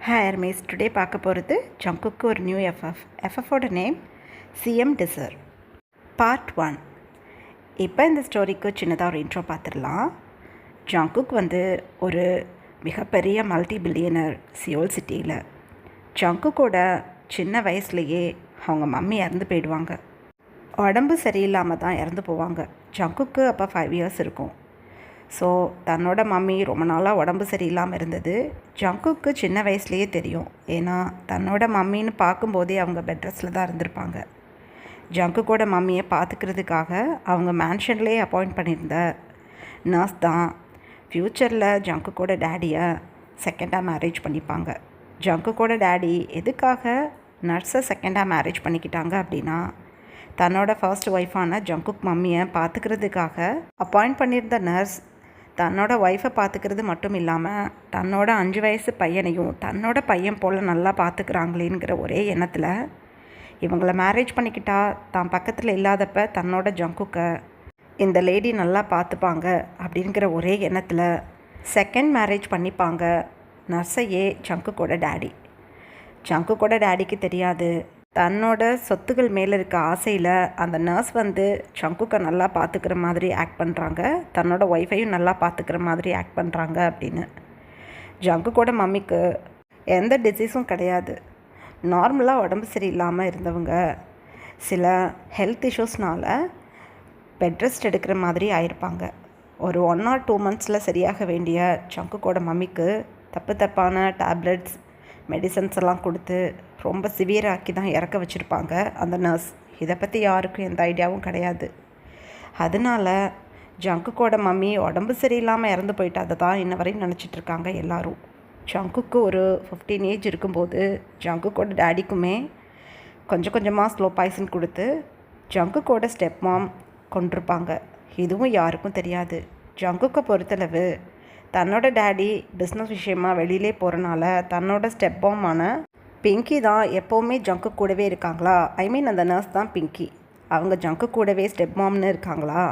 Hi Hermes, today பார்க்க போகிறது ஜங்குக்கு ஒரு நியூ எஃப்எஃபோட நேம் சிஎம் டிசர் பார்ட் 1. இப்போ இந்த ஸ்டோரிக்கு சின்னதாக ஒரு இன்ட்ரோ பார்த்துடலாம். ஜங்குக் ஒரு மிகப்பெரிய மல்டி பில்லியனர் சியோல் சிட்டியில். ஜங்குக்கோட சின்ன வயசுலேயே அவங்க மம்மி இறந்து போயிடுவாங்க. உடம்பு சரியில்லாமல் தான் இறந்து போவாங்க. ஜங்குக்கு அப்போ 5 years இருக்கும். ஸோ தன்னோட மம்மி ரொம்ப நாளாக உடம்பு சரியில்லாமல் இருந்தது. ஜங்குக்கு சின்ன வயசுலேயே தெரியும். ஏன்னா தன்னோட மம்மின்னு பார்க்கும்போதே அவங்க பெட் ரெஸ்ட்டில் தான் இருந்திருப்பாங்க. ஜங்குக்கோட மம்மியை பார்த்துக்கிறதுக்காக அவங்க மேன்ஷன்லேயே அப்பாயிண்ட் பண்ணியிருந்த நர்ஸ் தான் ஃப்யூச்சரில் ஜங்குக்கோட டேடியை செகண்டாக மேரேஜ் பண்ணிப்பாங்க. ஜங்குக்கோட டேடி எதுக்காக நர்ஸை செகண்டாக மேரேஜ் பண்ணிக்கிட்டாங்க அப்படின்னா, தன்னோட ஃபர்ஸ்ட் ஒய்ஃபான ஜங்குக் மம்மியை பார்த்துக்கிறதுக்காக அப்பாயிண்ட் பண்ணியிருந்த நர்ஸ் தன்னோட ஒய்ஃபை பார்த்துக்கிறது மட்டும் இல்லாமல் தன்னோட 5 வயசு பையனையும் தன்னோட பையன் போல் நல்லா பார்த்துக்கிறாங்களேங்கிற ஒரே எண்ணத்தில் இவங்கள மேரேஜ் பண்ணிக்கிட்டா தான் பக்கத்தில் இல்லாதப்ப தன்னோட ஜங்குக்கை இந்த லேடி நல்லா பார்த்துப்பாங்க அப்படிங்கிற ஒரே எண்ணத்தில் செகண்ட் மேரேஜ் பண்ணிப்பாங்க நர்ஸையே ஜங்குக்கோட டேடி. ஜங்குக்கோட டேடிக்கு தெரியாது, தன்னோட சொத்துக்கள் மேலே இருக்க ஆசையில் அந்த நர்ஸ் ஜங்குக்கை நல்லா பார்த்துக்கிற மாதிரி ஆக்ட் பண்ணுறாங்க, தன்னோட ஒய்ஃபையும் நல்லா பார்த்துக்கிற மாதிரி ஆக்ட் பண்ணுறாங்க அப்படின்னு. ஜங்குக்கோட மம்மிக்கு எந்த டிசீஸும் கிடையாது. நார்மலாக உடம்பு சரியில்லாமல் இருந்தவங்க சில ஹெல்த் இஷ்யூஸ்னால் பெட் ரெஸ்ட் எடுக்கிற மாதிரி ஆயிருப்பாங்க. ஒரு 1 or 2 months சரியாக வேண்டிய ஜங்குக்கோட மம்மிக்கு தப்பான டேப்லெட்ஸ் மெடிசன்ஸ் எல்லாம் கொடுத்து ரொம்ப சிவியராக்கி தான் இறக்க வச்சுருப்பாங்க அந்த நர்ஸ். இதை பற்றி யாருக்கும் எந்த ஐடியாவும் கிடையாது. அதனால் ஜங்குக்கோட மம்மி உடம்பு சரியில்லாமல் இறந்து போயிட்டு அதை தான் இன்ன வரையும் நினச்சிட்ருக்காங்க எல்லோரும். ஜங்குக்கு ஒரு 15 ஏஜ் இருக்கும்போது ஜங்குக்கோட டேடிக்குமே கொஞ்சம் கொஞ்சமாக ஸ்லோ பாய்சன் கொடுத்து ஜங்குக்கோட ஸ்டெப் மாம் கொண்டிருப்பாங்க. இதுவும் யாருக்கும் தெரியாது. ஜங்குக்கை பொறுத்தளவு தன்னோட டேடி பிஸ்னஸ் விஷயமா வெளியிலே போகிறனால தன்னோட ஸ்டெப் மாமான பிங்கி தான் எப்போவுமே ஜங்கு கூடவே இருக்காங்களா. அந்த நர்ஸ் தான் பிங்கி. அவங்க ஜங்கு கூடவே ஸ்டெப் மாம்னு இருக்காங்களா.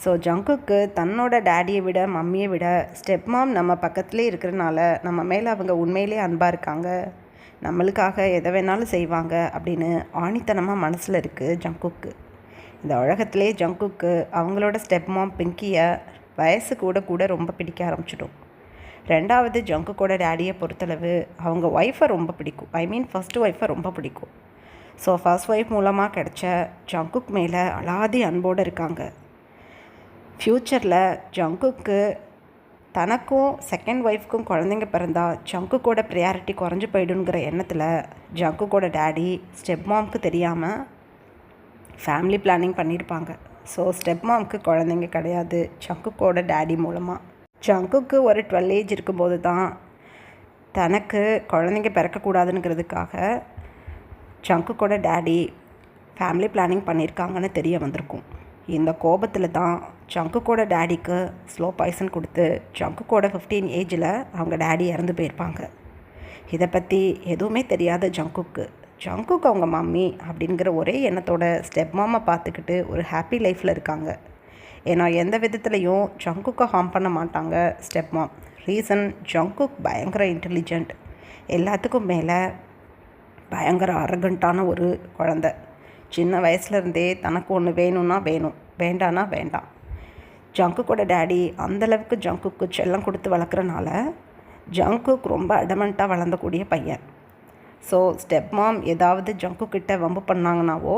ஸோ ஜங்குக்கு தன்னோட டேடியை விட மம்மியை விட ஸ்டெப் மாம் நம்ம பக்கத்துலேயே இருக்கிறனால நம்ம மேலே அவங்க உண்மையிலே அன்பாக இருக்காங்க, நம்மளுக்காக எதை வேணாலும் செய்வாங்க அப்படின்னு ஆணித்தனமாக மனசில் இருக்குது ஜங்குக்கு. இந்த உலகத்திலே ஜங்குக்கு அவங்களோட ஸ்டெப் மாம் பிங்கியை வயசு கூட ரொம்ப பிடிக்க ஆரம்பிச்சிடும். ரெண்டாவது ஜங்குக்கோட டேடியை பொறுத்தளவு அவங்க ஒய்ஃபை ரொம்ப பிடிக்கும். ஃபஸ்ட்டு ஒய்ஃபை ரொம்ப பிடிக்கும். ஸோ ஃபர்ஸ்ட் ஒய்ஃப் மூலமாக கிடைச்ச ஜங்குக் மேலே அலாதி அன்போடு இருக்காங்க. ஃப்யூச்சரில் ஜங்குக்கு தனக்கும் செகண்ட் ஒய்ஃப்க்கும் குழந்தைங்க பிறந்தா ஜங்குக்கோட ப்ரியாரிட்டி குறைஞ்சி போயிடுங்கிற எண்ணத்தில் ஜங்குக்கோட டேடி ஸ்டெப் மாம்க்கு தெரியாமல் ஃபேமிலி பிளானிங் பண்ணியிருப்பாங்க. ஸோ ஸ்டெப் மாம்க்கு குழந்தைங்க கிடையாது ஜங்குக்கோட டேடி மூலமாக. ஜங்குக்கு ஒரு 12 ஏஜ் இருக்கும்போது தான் தனக்கு குழந்தைங்க பிறக்கக்கூடாதுங்கிறதுக்காக ஜங்குக்கோட டேடி ஃபேமிலி பிளானிங் பண்ணியிருக்காங்கன்னு தெரிய வந்திருக்கும். இந்த கோபத்தில் தான் ஜங்குக்கோட டேடிக்கு ஸ்லோ பாய்சன் கொடுத்து ஜங்குக்கோட 15 ஏஜில் அவங்க டேடி இறந்து போயிருப்பாங்க. இதை பற்றி எதுவுமே தெரியாத ஜங்குக்கு அவங்க மம்மி அப்படிங்கிற ஒரே எண்ணத்தோட ஸ்டெப் மாமை பார்த்துக்கிட்டு ஒரு ஹாப்பி லைஃப்பில் இருக்காங்க. ஏன்னா எந்த விதத்துலையும் ஜங்குக்கை ஹார்ம் பண்ண மாட்டாங்க ஸ்டெப் மாம். ரீசன், ஜங்குக் பயங்கர இன்டெலிஜென்ட், எல்லாத்துக்கும் மேலே பயங்கர அரகண்ட்டான ஒரு குழந்த. சின்ன வயசுலேருந்தே தனக்கு ஒன்று வேணும்னா வேணும், வேண்டானா வேண்டாம். ஜங்குக்கோட டேடி அந்தளவுக்கு ஜங்குக்கு செல்லம் கொடுத்து வளர்க்குறனால ஜங்குக் ரொம்ப அடமெண்ட்டாக வளர்ந்தக்கூடிய பையன். ஸோ ஸ்டெப் மாம் ஏதாவது ஜங்குக்கிட்ட வம்பு பண்ணாங்கனாவோ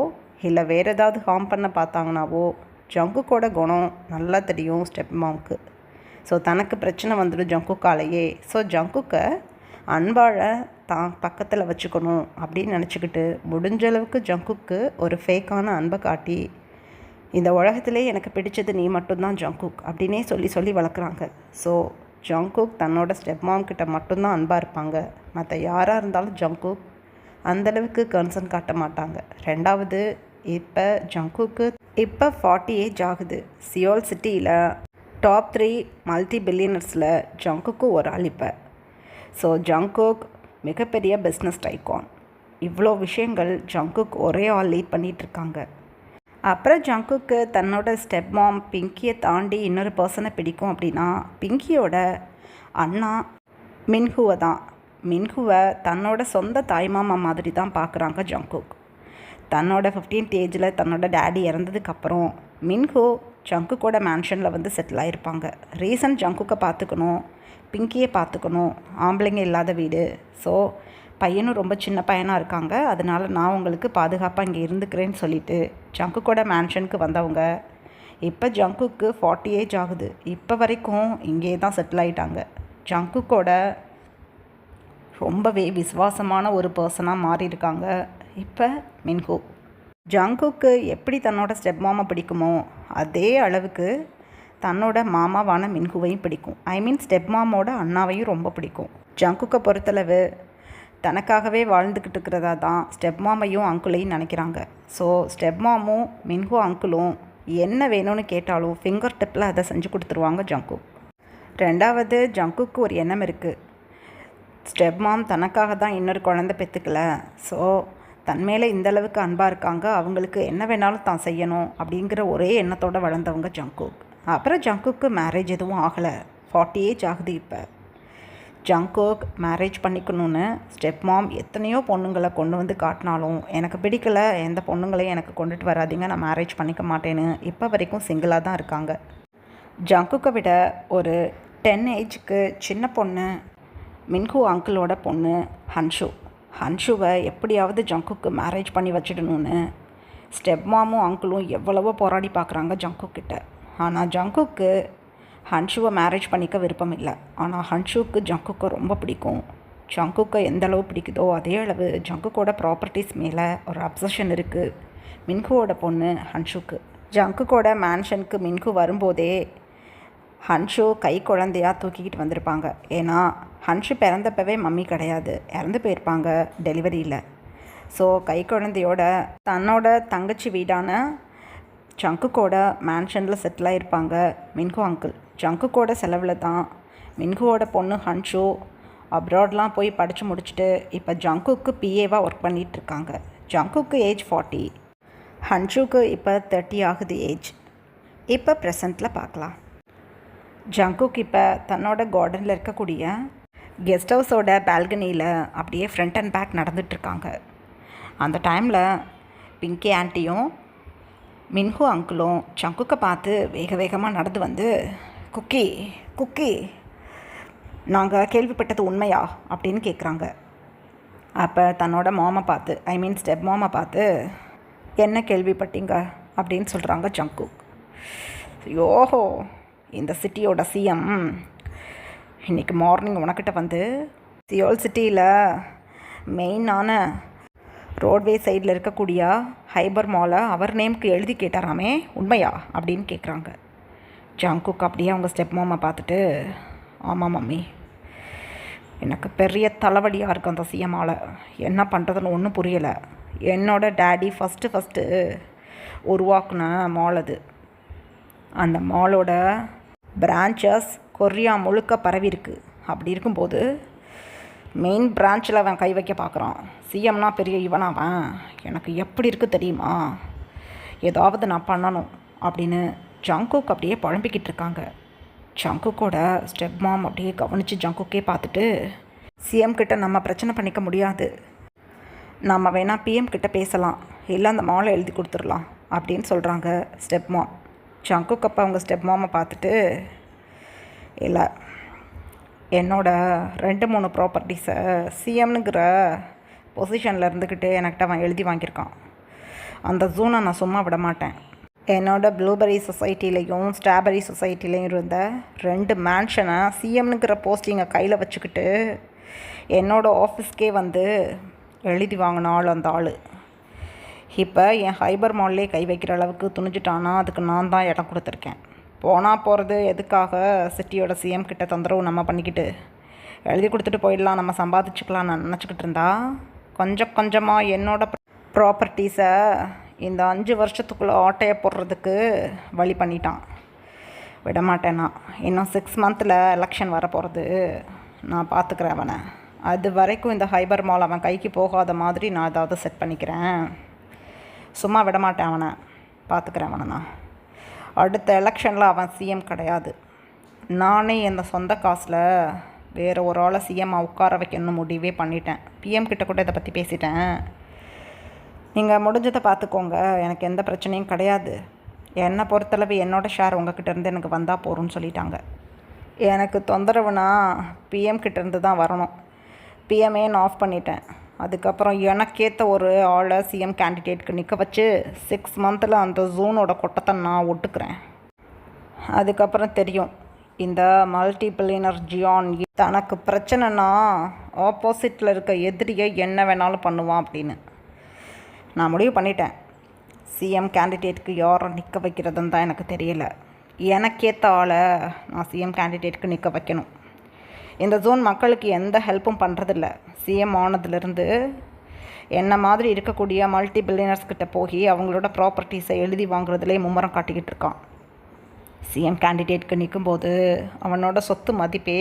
இல்லை வேறு ஏதாவது ஹார்ம் பண்ண பார்த்தாங்கனாவோ ஜங்குக்கோட குணம் நல்லா தெரியும் ஸ்டெப் மாம்க்கு. ஸோ தனக்கு பிரச்சனை வந்துடும் ஜங்குக்காலேயே. ஸோ ஜங்குக்கை அன்பாழ தான் பக்கத்தில் வச்சுக்கணும் அப்படின்னு நினச்சிக்கிட்டு முடிஞ்ச அளவுக்கு ஜங்குக்கு ஒரு ஃபேக்கான அன்பை காட்டி இந்த உலகத்திலே எனக்கு பிடிச்சது நீ மட்டும்தான் ஜங்குக் அப்படின்னே சொல்லி வளர்க்குறாங்க. ஸோ ஜங்குக் தன்னோட ஸ்டெப் மாம் கிட்ட மட்டும்தான் அன்பாக இருப்பாங்க. மற்ற யாராக இருந்தாலும் ஜங்குக் அந்தளவுக்கு கன்சர்ன் காட்ட மாட்டாங்க. ரெண்டாவது, இப்போ ஜங்குக்கு 40 ஏஜ் ஆகுது. சியோல் சிட்டியில் டாப் 3 மல்டி பில்லியனர்ஸில் ஜங்குக்கும் ஒரு ஆள் இப்போ. ஸோ ஜங்குக் மிகப்பெரிய பிஸ்னஸ் டைக்கான். இவ்வளோ விஷயங்கள் ஜங்குக் ஒரே ஆள் லீட் பண்ணிகிட்ருக்காங்க. அப்புறம் ஜங்குக்கு தன்னோட ஸ்டெப் மாம் பிங்கியை தாண்டி இன்னொரு பர்சனை பிடிக்கும் அப்படின்னா பிங்கியோட அண்ணா மின்ஹுவை தான். மின்ஹுவை தன்னோட சொந்த தாய்மாமா மாதிரி தான் பார்க்குறாங்க ஜங்குக். தன்னோட 15th ஏஜில் தன்னோட டேடி இறந்ததுக்கப்புறம் மின்ஹு ஜங்குக்கோட மேன்ஷனில் வந்து செட்டில் ஆகிருப்பாங்க. ரீசன் ஜங்குக்கை பார்த்துக்கணும், பிங்கியை பார்த்துக்கணும், ஆம்பளைங்க இல்லாத வீடு. ஸோ பையனும் ரொம்ப சின்ன பையனாக இருக்காங்க, அதனால் நான் உங்களுக்கு பாதுகாப்பாக இங்கே இருந்துக்கிறேன்னு சொல்லிவிட்டு ஜங்குக்கோட மேன்ஷனுக்கு வந்தவங்க இப்போ ஜங்குக்கு 40 ஏஜ் ஆகுது. இப்போ வரைக்கும் இங்கே தான் செட்டில் ஆகிட்டாங்க. ஜங்குக்கோட ரொம்பவே விசுவாசமான ஒரு பர்சனாக மாறியிருக்காங்க இப்போ மின்ஹு. ஜங்குக்கு எப்படி தன்னோட ஸ்டெப் மாமா பிடிக்குமோ அதே அளவுக்கு தன்னோட மாமாவான மின்ஹுவையும் பிடிக்கும். ஸ்டெப் மாமோட அண்ணாவையும் ரொம்ப பிடிக்கும். ஜங்குக்கை பொறுத்தளவு தனக்காகவே வாழ்ந்துக்கிட்டு இருக்கிறதா தான் ஸ்டெப் மாமையும் அங்குளையும் நினைக்கிறாங்க. ஸோ ஸ்டெப் மாமும் மின்ஹு அங்குளும் என்ன வேணும்னு கேட்டாலும் ஃபிங்கர் டிப்பில் அதை செஞ்சு கொடுத்துருவாங்க ஜங்குக். ரெண்டாவது, ஜங்குக்கு ஒரு எண்ணம் இருக்குது. ஸ்டெப் மாம் தனக்காக தான் இன்னொரு குழந்தை பெற்றுக்கல, ஸோ தன் மேலே இந்தளவுக்கு அன்பாக இருக்காங்க, அவங்களுக்கு என்ன வேணாலும் தான் செய்யணும் அப்படிங்கிற ஒரே எண்ணத்தோடு வளர்ந்தவங்க ஜங்குக். அப்புறம் ஜங்குக்கு மேரேஜ் எதுவும் ஆகலை, 40 ஏஜ் ஆகுது. இப்போ ஜங்குக் மேரேஜ் பண்ணிக்கணும்னு ஸ்டெப் மாம் எத்தனையோ பொண்ணுங்களை கொண்டு வந்து காட்டினாலும் எனக்கு பிடிக்கலை, எந்த பொண்ணுங்களையும் எனக்கு கொண்டுட்டு வராதிங்க, நான் மேரேஜ் பண்ணிக்க மாட்டேன்னு இப்போ வரைக்கும் சிங்கிளாக தான் இருக்காங்க. ஜங்குக்கை விட ஒரு 10 ஏஜுக்கு சின்ன பொண்ணு மின்ஹு அங்கிளோட பொண்ணு ஹன்ஷுவை எப்படியாவது ஜங்குக்கு மேரேஜ் பண்ணி வச்சிடணும்னு ஸ்டெப் மாமும் அங்கிளும் எவ்வளவோ போராடி பார்க்குறாங்க ஜங்குக்கிட்ட. ஆனால் ஜங்குக்கு ஹன்ஷுவை மேரேஜ் பண்ணிக்க விருப்பம் இல்லை. ஆனால் ஹன்ஷுக்கு ஜங்குக்கை ரொம்ப பிடிக்கும். ஜங்குக்கை எந்த அளவு பிடிக்குதோ அதே அளவு ஜங்குக்கோட ப்ராப்பர்ட்டிஸ் மேலே ஒரு அப்சஷன் இருக்குது மின்ஹுவோட பொண்ணு ஹன்ஷுக்கு. ஜங்குக்கோட மேன்ஷனுக்கு மின்ஹு வரும்போதே ஹன்ஷு கை குழந்தையாக தூக்கிக்கிட்டு வந்திருப்பாங்க. ஏன்னா ஹன்ஷு பிறந்தப்பவே மம்மி கிடையாது, இறந்து போயிருப்பாங்க டெலிவரியில். ஸோ கை குழந்தையோட தன்னோட தங்கச்சி வீடான ஜங்குக்கோட மேன்ஷனில் செட்டில் ஆகிருப்பாங்க மின்ஹு அங்கிள். ஜங்குக்கோட செலவில் தான் மின்ஹுவோட பொண்ணு ஹன்ஷு அப்ராட்லாம் போய் படித்து முடிச்சுட்டு இப்போ ஜங்குக்கு பிஏவாக ஒர்க் பண்ணிகிட்ருக்காங்க. ஜங்குக்கு ஏஜ் 40, ஹன்ஷுக்கு இப்போ 30 ஆகுது ஏஜ். இப்போ ப்ரெசண்ட்டில் பார்க்கலாம். ஜங்குக் இப்போ தன்னோட கார்டனில் இருக்கக்கூடிய கெஸ்ட் ஹவுஸோட பால்கனியில் அப்படியே ஃப்ரண்ட் அண்ட் பேக் நடந்துகிட்ருக்காங்க. அந்த டைமில் பிங்கி ஆண்டியும் மின்ஹு அங்கிளும் ஜங்குக்கை பார்த்து வேக வேகமாக நடந்து வந்து, குக்கி நாங்கள் கேள்விப்பட்டது உண்மையா அப்படின்னு கேட்குறாங்க. அப்போ தன்னோட மாமா பார்த்து ஸ்டெப் மாமா பார்த்து, என்ன கேள்விப்பட்டீங்க அப்படின்னு சொல்கிறாங்க ஜங்குக். யோஹோ, இந்த சிட்டியோட சிஎம் இன்றைக்கி மார்னிங் உனக்கிட்ட வந்து சியோல் சிட்டியில் மெயினான ரோட்வே சைடில் இருக்கக்கூடிய ஹைபர் மாலை அவர் நேமுக்கு எழுதி கேட்டாராமே, உண்மையா அப்படின்னு கேட்குறாங்க. ஜங்குக் அப்படியே அவங்க ஸ்டெப் மாமா பார்த்துட்டு, ஆமாம் மம்மி, எனக்கு பெரிய தலைவலியாக இருக்குது அந்த சிஎம்மால், என்ன பண்ணுறதுன்னு ஒன்றும் புரியலை. என்னோடய டேடி ஃபஸ்ட்டு உருவாக்குன மால் அது. அந்த மாலோட பிரான்ச்சஸ் கொரியா முழுக்க பரவிருக்கு. அப்படி இருக்கும்போது மெயின் பிரான்ச்சில் அவன் கை வைக்க பார்க்குறான். சிஎம்னா பெரிய இவனாவன், எனக்கு எப்படி இருக்குது தெரியுமா, ஏதாவது நான் பண்ணணும் அப்படின்னு ஜங்குக் அப்படியே புழம்பிக்கிட்டு இருக்காங்க. ஜங்குக்கோட ஸ்டெப் மாம் அப்படியே கவனித்து ஜங்குக்கே பார்த்துட்டு, சிஎம் கிட்ட நம்ம பிரச்சனை பண்ணிக்க முடியாது, நம்ம வேணால் பிஎம் கிட்ட பேசலாம், இல்லை அந்த மாலை எழுதி கொடுத்துடலாம் அப்படின்னு சொல்கிறாங்க ஸ்டெப் மாம். ஜங்குக் அப்போ அவங்க ஸ்டெப் மாமை பார்த்துட்டு, இல்லை, என்னோட 2-3 ப்ராப்பர்ட்டிஸை சிஎம்னுங்கிற பொசிஷனில் இருந்துக்கிட்டு என்கிட்ட அவன் எழுதி வாங்கியிருக்கான். அந்த ஜூனை நான் சும்மா விட மாட்டேன். என்னோடய ப்ளூபெரி சொசைட்டிலையும் ஸ்ட்ராபெரி சொசைட்டிலையும் இருந்த 2 மேன்ஷனை சிஎம்னுங்கிற போஸ்டிங்கை கையில் வச்சுக்கிட்டு என்னோடய ஆஃபீஸ்க்கே வந்து எழுதி வாங்கின ஆள் அந்த ஆள். இப்போ என் ஹைபர் மால்லே கை வைக்கிற அளவுக்கு துணிஞ்சிட்டானா அதுக்கு நான் தான் இடம் கொடுத்துருக்கேன். போனால் போகிறது எதுக்காக சிட்டியோட சிஎம் கிட்ட தொந்தரவு நம்ம பண்ணிக்கிட்டு எழுதி கொடுத்துட்டு போயிடலாம், நம்ம சம்பாதிச்சுக்கலாம் நான் நினச்சிக்கிட்டு இருந்தா கொஞ்சம் கொஞ்சமாக என்னோடய ப்ராப்பர்ட்டிஸை இந்த 5 வருஷத்துக்குள்ளே ஆட்டையை போடுறதுக்கு வழி பண்ணிட்டான். விடமாட்டேன்னா இன்னும் 6 மந்தில் எலெக்ஷன் வரப்போகிறது, நான் பார்த்துக்கிறேன் அவனை. அது வரைக்கும் இந்த ஹைபர் மால் அவன் கைக்கு போகாத மாதிரி நான் ஏதாவது செட் பண்ணிக்கிறேன். சும்மா விடமாட்டேன் அவனை, பார்த்துக்கிறேன் அவனை நான். அடுத்த எலெக்ஷனில் அவன் சிஎம் கிடையாது, நானே என் சொந்த காசில் வேறு ஒரு ஆளை சிஎம்மாக உட்கார வைக்கணும்னு முடிவே பண்ணிட்டேன். பிஎம் கிட்ட கூட இதை பற்றி பேசிட்டேன். நீங்கள் முடிஞ்சதை பார்த்துக்கோங்க, எனக்கு எந்த பிரச்சனையும் கிடையாது. என்னை பொறுத்தளவு என்னோடய ஷேர் உங்ககிட்டேருந்து எனக்கு வந்தால் போகிறோன்னு சொல்லிட்டாங்க. எனக்கு தொந்தரவுனா பிஎம் கிட்டேருந்து தான் வரணும். பிஎம்ஏ நான் ஆஃப் பண்ணிட்டேன். அதுக்கப்புறம் எனக்கேற்ற ஒரு ஆளை சிஎம் கேண்டிடேட்டுக்கு நிற்க வச்சு 6 மந்தில் அந்த ஜூனோட கொட்டத்தை நான் ஒட்டுக்கிறேன். அதுக்கப்புறம் தெரியும் இந்த மல்டி பில்லியனர் ஜியான் தனக்கு பிரச்சனைனா ஆப்போசிட்டில் இருக்க எதிரியை என்ன வேணாலும் பண்ணுவான் அப்படின்னு. நான் முடிவு பண்ணிட்டேன். சிஎம் கேண்டிடேட்டுக்கு யாரை நிற்க வைக்கிறதுன்னு தான் எனக்கு தெரியல. எனக்கேற்ற ஆளை நான் சிஎம் கேண்டிடேட்டுக்கு நிற்க வைக்கணும். இந்த ஜோன் மக்களுக்கு எந்த ஹெல்ப்பும் பண்ணுறதில்ல. சிஎம் ஆனதுலேருந்து என்ன மாதிரி இருக்கக்கூடிய மல்டி பில்லியனர்ஸ்கிட்ட போய் அவங்களோட ப்ராப்பர்ட்டிஸை எழுதி வாங்குறதுலே மும்முரம் காட்டிக்கிட்டு இருக்கான். சிஎம் கேண்டிடேட்டுக்கு நிற்கும்போது அவனோட சொத்து மதிப்பே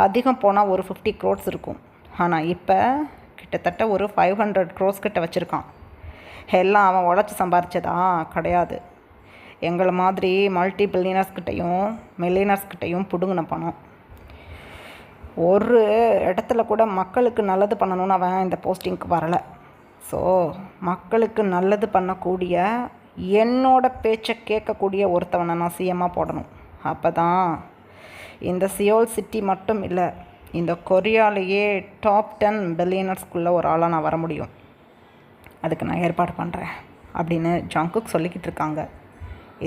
அதிகம் போனால் ஒரு 50 crores இருக்கும். ஆனால் இப்போ கிட்டத்தட்ட ஒரு 500 crores கிட்ட வச்சுருக்கான். எல்லாம் அவன் உழைச்சி சம்பாரிச்சதா கிடையாது. எங்களை மாதிரி மல்டி பில்லியனர்ஸ்கிட்டையும் மில்லியனர்ஸ்கிட்டையும் பிடுங்கின பணம். ஒரு இடத்துல கூட மக்களுக்கு நல்லது பண்ணணும்னு அவன் இந்த போஸ்டிங்க்கு வரலை. ஸோ மக்களுக்கு நல்லது பண்ணக்கூடிய என்னோட பேச்சை கேட்கக்கூடிய ஒருத்தவனை நான் சிஎம்மாக போடணும். அப்போ தான் இந்த சியோல் சிட்டி மட்டும் இல்லை, இந்த கொரியாலேயே டாப் 10 பில்லியனர்ஸ்குள்ளே ஒரு ஆளாக நான் வர முடியும். அதுக்கு நான் ஏற்பாடு பண்ணுறேன் அப்படின்னு ஜங்குக் சொல்லிக்கிட்டு இருக்காங்க.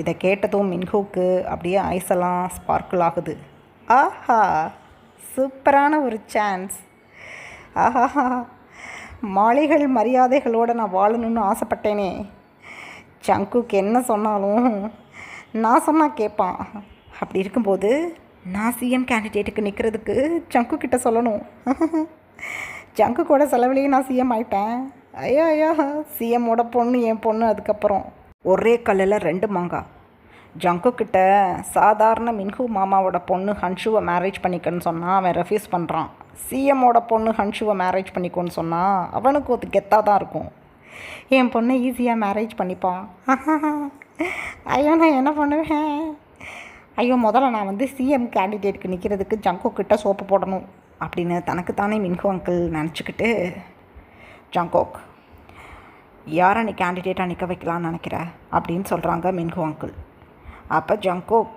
இதை கேட்டதும் மின்ஹூக்கு அப்படியே ஐஸெல்லாம் ஸ்பார்க்கிள் ஆகுது. ஆஹா, சூப்பரான ஒரு சான்ஸ். ஆஹா, மாளிகள் மரியாதைகளோடு நான் வாழணும்னு ஆசைப்பட்டேனே. ஜங்குக் என்ன சொன்னாலும் நான் சொன்னால் கேட்பான். அப்படி இருக்கும்போது நான் சிஎம் கேண்டிடேட்டுக்கு நிற்கிறதுக்கு ஜங்குக் கிட்ட சொல்லணும். ஜங்குக்கோட செலவுலேயே நான் சிஎம் ஆகிட்டேன். ஐயோ ஐயோ, சிஎம்மோட பொண்ணு என் பொண்ணு. அதுக்கப்புறம் ஒரே கல்லில் 2 மாங்காய். ஜங்குக்கிட்ட சாதாரண மின்ஹூ மாமாவோட பொண்ணு ஹன்ஷுவை மேரேஜ் பண்ணிக்கன்னு சொன்னால் அவன் ரெஃப்யூஸ் பண்ணுறான். சிஎம்மோட பொண்ணு ஹன்ஷுவை மேரேஜ் பண்ணிக்கோன்னு சொன்னால் அவனுக்கு அது கெத்தாக தான் இருக்கும். என் பொண்ணை ஈஸியாக மேரேஜ் பண்ணிப்பான். ஐயோ, நான் என்ன பண்ணுவேன்? ஐயோ, முதல்ல நான் சிஎம் கேண்டிடேட்டுக்கு நிற்கிறதுக்கு ஜங்குக்கிட்ட சோப்பு போடணும் அப்படின்னு தனக்குத்தானே மின்ஹூ அங்கிள் நினச்சிக்கிட்டு, ஜங்கோக் யாரை நீ கேண்டிடேட்டாக நிற்க வைக்கலான்னு நினைக்கிற அப்படின்னு சொல்கிறாங்க மின்ஹூ அங்கிள். அப்போ ஜங்கோக்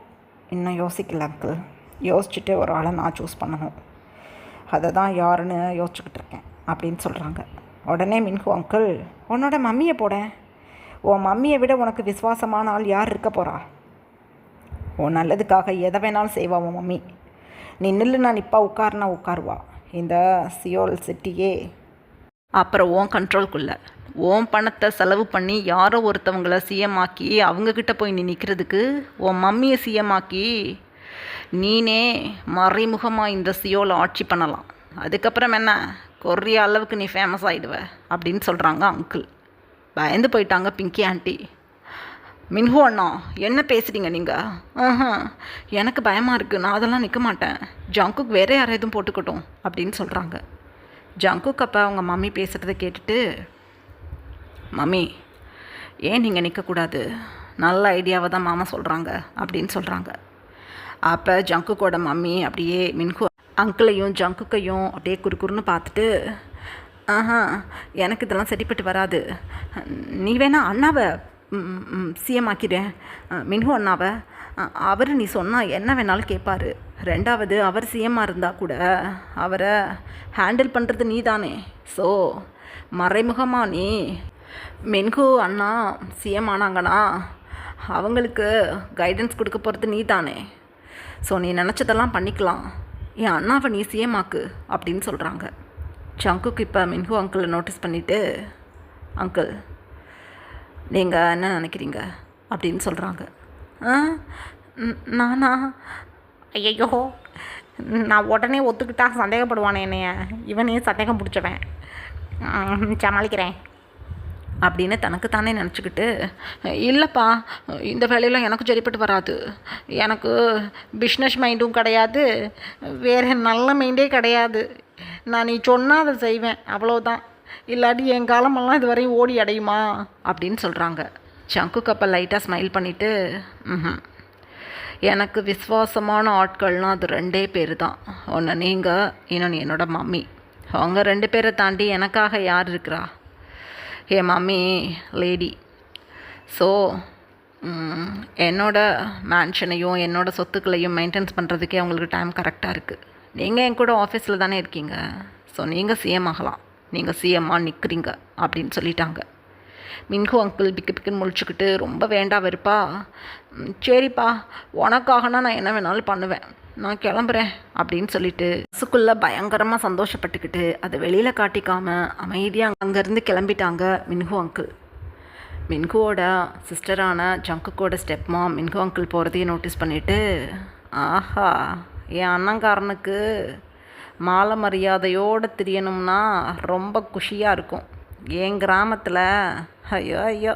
இன்னும் யோசிக்கல அங்கிள், யோசிச்சுட்டு ஒரு ஆளை நான் சூஸ் பண்ணணும், அதை தான் யாருன்னு யோசிச்சுக்கிட்டு இருக்கேன் அப்படின்னு சொல்கிறாங்க. உடனே மின்ஹூ அங்கிள், உன்னோட மம்மியை போட, உன் மம்மியை விட உனக்கு விசுவாசமான ஆள் யார் இருக்க போகிறா? உன் நல்லதுக்காக எதை வேணாலும் செய்வா உன் மம்மி. நீ நில்லுனா நிற்பா, உட்காருனா உட்காருவா. இந்த சியோல் சிட்டியே அப்புறம் ஓன் கண்ட்ரோல்குள்ளே. ஓன் பணத்தை செலவு பண்ணி யாரோ ஒருத்தவங்களை சிஎம் ஆக்கி அவங்கக்கிட்ட போய் நீ நிற்கிறதுக்கு உன் மம்மியை சிஎம் ஆக்கி நீனே மறைமுகமாக இந்த சியோவில் ஆட்சி பண்ணலாம். அதுக்கப்புறம் என்ன, கொரியா அளவுக்கு நீ ஃபேமஸ் ஆகிடுவ அப்படின்னு சொல்கிறாங்க அங்கிள். பயந்து போயிட்டாங்க பிங்கி ஆண்டி. மின்ஹூ அண்ணா, என்ன பேசுகிறீங்க நீங்கள்? எனக்கு பயமாக இருக்குது, நான் அதெல்லாம் நிற்க மாட்டேன். ஜங்குக் வேறு யாரை எதுவும் போட்டுக்கட்டும் அப்படின்னு சொல்கிறாங்க. ஜங்குக் அப்போ அவங்க மம்மி பேசுகிறத கேட்டுட்டு, மம்மி ஏன் நீங்கள் நிற்கக்கூடாது, நல்ல ஐடியாவை தான் மாமா சொல்கிறாங்க அப்படின்னு சொல்கிறாங்க. அப்போ ஜங்குக்கோட மம்மி அப்படியே மின்ஹூ அங்கிளையும் ஜங்குக்கையும் அப்படியே குறுக்குறுன்னு பார்த்துட்டு, எனக்கு இதெல்லாம் சரிப்பட்டு வராது, நீ வேணா அண்ணாவை சிஎம் ஆக்கிறேன். மின்ஹூ அண்ணாவை, அவர் நீ சொன்னால் என்ன வேணாலும் கேட்பார். 2வது அவர் சிஎம்மாக இருந்தால் கூட அவரை ஹேண்டில் பண்ணுறது நீ தானே. ஸோ மறைமுகமாக நீ மின்ஹூ அண்ணா சிஎம் ஆனாங்கன்னா அவங்களுக்கு கைடன்ஸ் கொடுக்க போகிறது நீ தானே. ஸோ நீ நினச்சதெல்லாம் பண்ணிக்கலாம், என் அண்ணாவை நீ சிஎம் ஆக்கு அப்படின்னு சொல்கிறாங்க. ஜங்குக்கு இப்போ மின்ஹூ அங்கிளை நோட்டீஸ் பண்ணிவிட்டு, அங்கிள் நீங்கள் என்ன நினைக்கிறீங்க அப்படின்னு சொல்கிறாங்க. நானா? ஐயோ, நான் உடனே ஒத்துக்கிட்டா சந்தேகப்படுவானே என்னைய, இவனே சந்தேகம் பிடிச்சவன், சமாளிக்கிறேன் அப்படின்னு தனக்குத்தானே நினச்சிக்கிட்டு, இல்லைப்பா இந்த வேலையெல்லாம் எனக்கு சரிப்பட்டு வராது, எனக்கு பிஸ்னஸ் மைண்டும் கிடையாது, வேறு நல்ல மைண்டே கிடையாது, நான் நீ சொன்னால் அதை செய்வேன் அவ்வளோதான், இல்லாட்டி என் காலமெல்லாம் இது வரையும் ஓடி அடையுமா அப்படின்னு சொல்கிறாங்க. ஜங்குக் அப்போ லைட்டாக ஸ்மைல் பண்ணிவிட்டு, எனக்கு விசுவாசமான ஆட்கள்னால் அது 2 பேர் தான். ஒன்று நீங்கள், இன்னொன்று என்னோடய மம்மி. அவங்க 2 பேரை தாண்டி எனக்காக யார் இருக்கிறா? என் மம்மி லேடி. ஸோ என்னோடய மேன்ஷனையும் என்னோடய சொத்துக்களையும் மெயின்டைன்ஸ் பண்ணுறதுக்கே அவங்களுக்கு டைம் கரெக்டாக இருக்குது. நீங்கள் என் கூட ஆஃபீஸில் தானே இருக்கீங்க. ஸோ நீங்கள் சிஎம் ஆகலாம், நீங்கள் சிஎம்மாக நிற்கிறீங்க அப்படின்னு சொல்லிட்டாங்க. மின்ஹு அங்கிள் பிக்கு பிக்குன்னு முழிச்சுக்கிட்டு ரொம்ப வேண்டா வெறுப்பா, சரிப்பா உனக்காகனா நான் என்ன வேணாலும் பண்ணுவேன், நான் கிளம்புறேன் அப்படின்னு சொல்லிட்டு மனசுக்குள்ளே பயங்கரமாக சந்தோஷப்பட்டுக்கிட்டு அதை வெளியில் காட்டிக்காமல் அமைதியாக அங்கேருந்து கிளம்பிட்டாங்க மின்ஹு அங்கிள். மின்ஹுவோட சிஸ்டரான ஜங்குக்கோட ஸ்டெப்மா மின்ஹு அங்கிள் போகிறதையும் நோட்டீஸ் பண்ணிவிட்டு, ஆஹா என் அண்ணங்காரனுக்கு மாலை மரியாதையோடு தெரியணும்னா ரொம்ப குஷியாக இருக்கும். என் கிராமத்தில் ஐயோ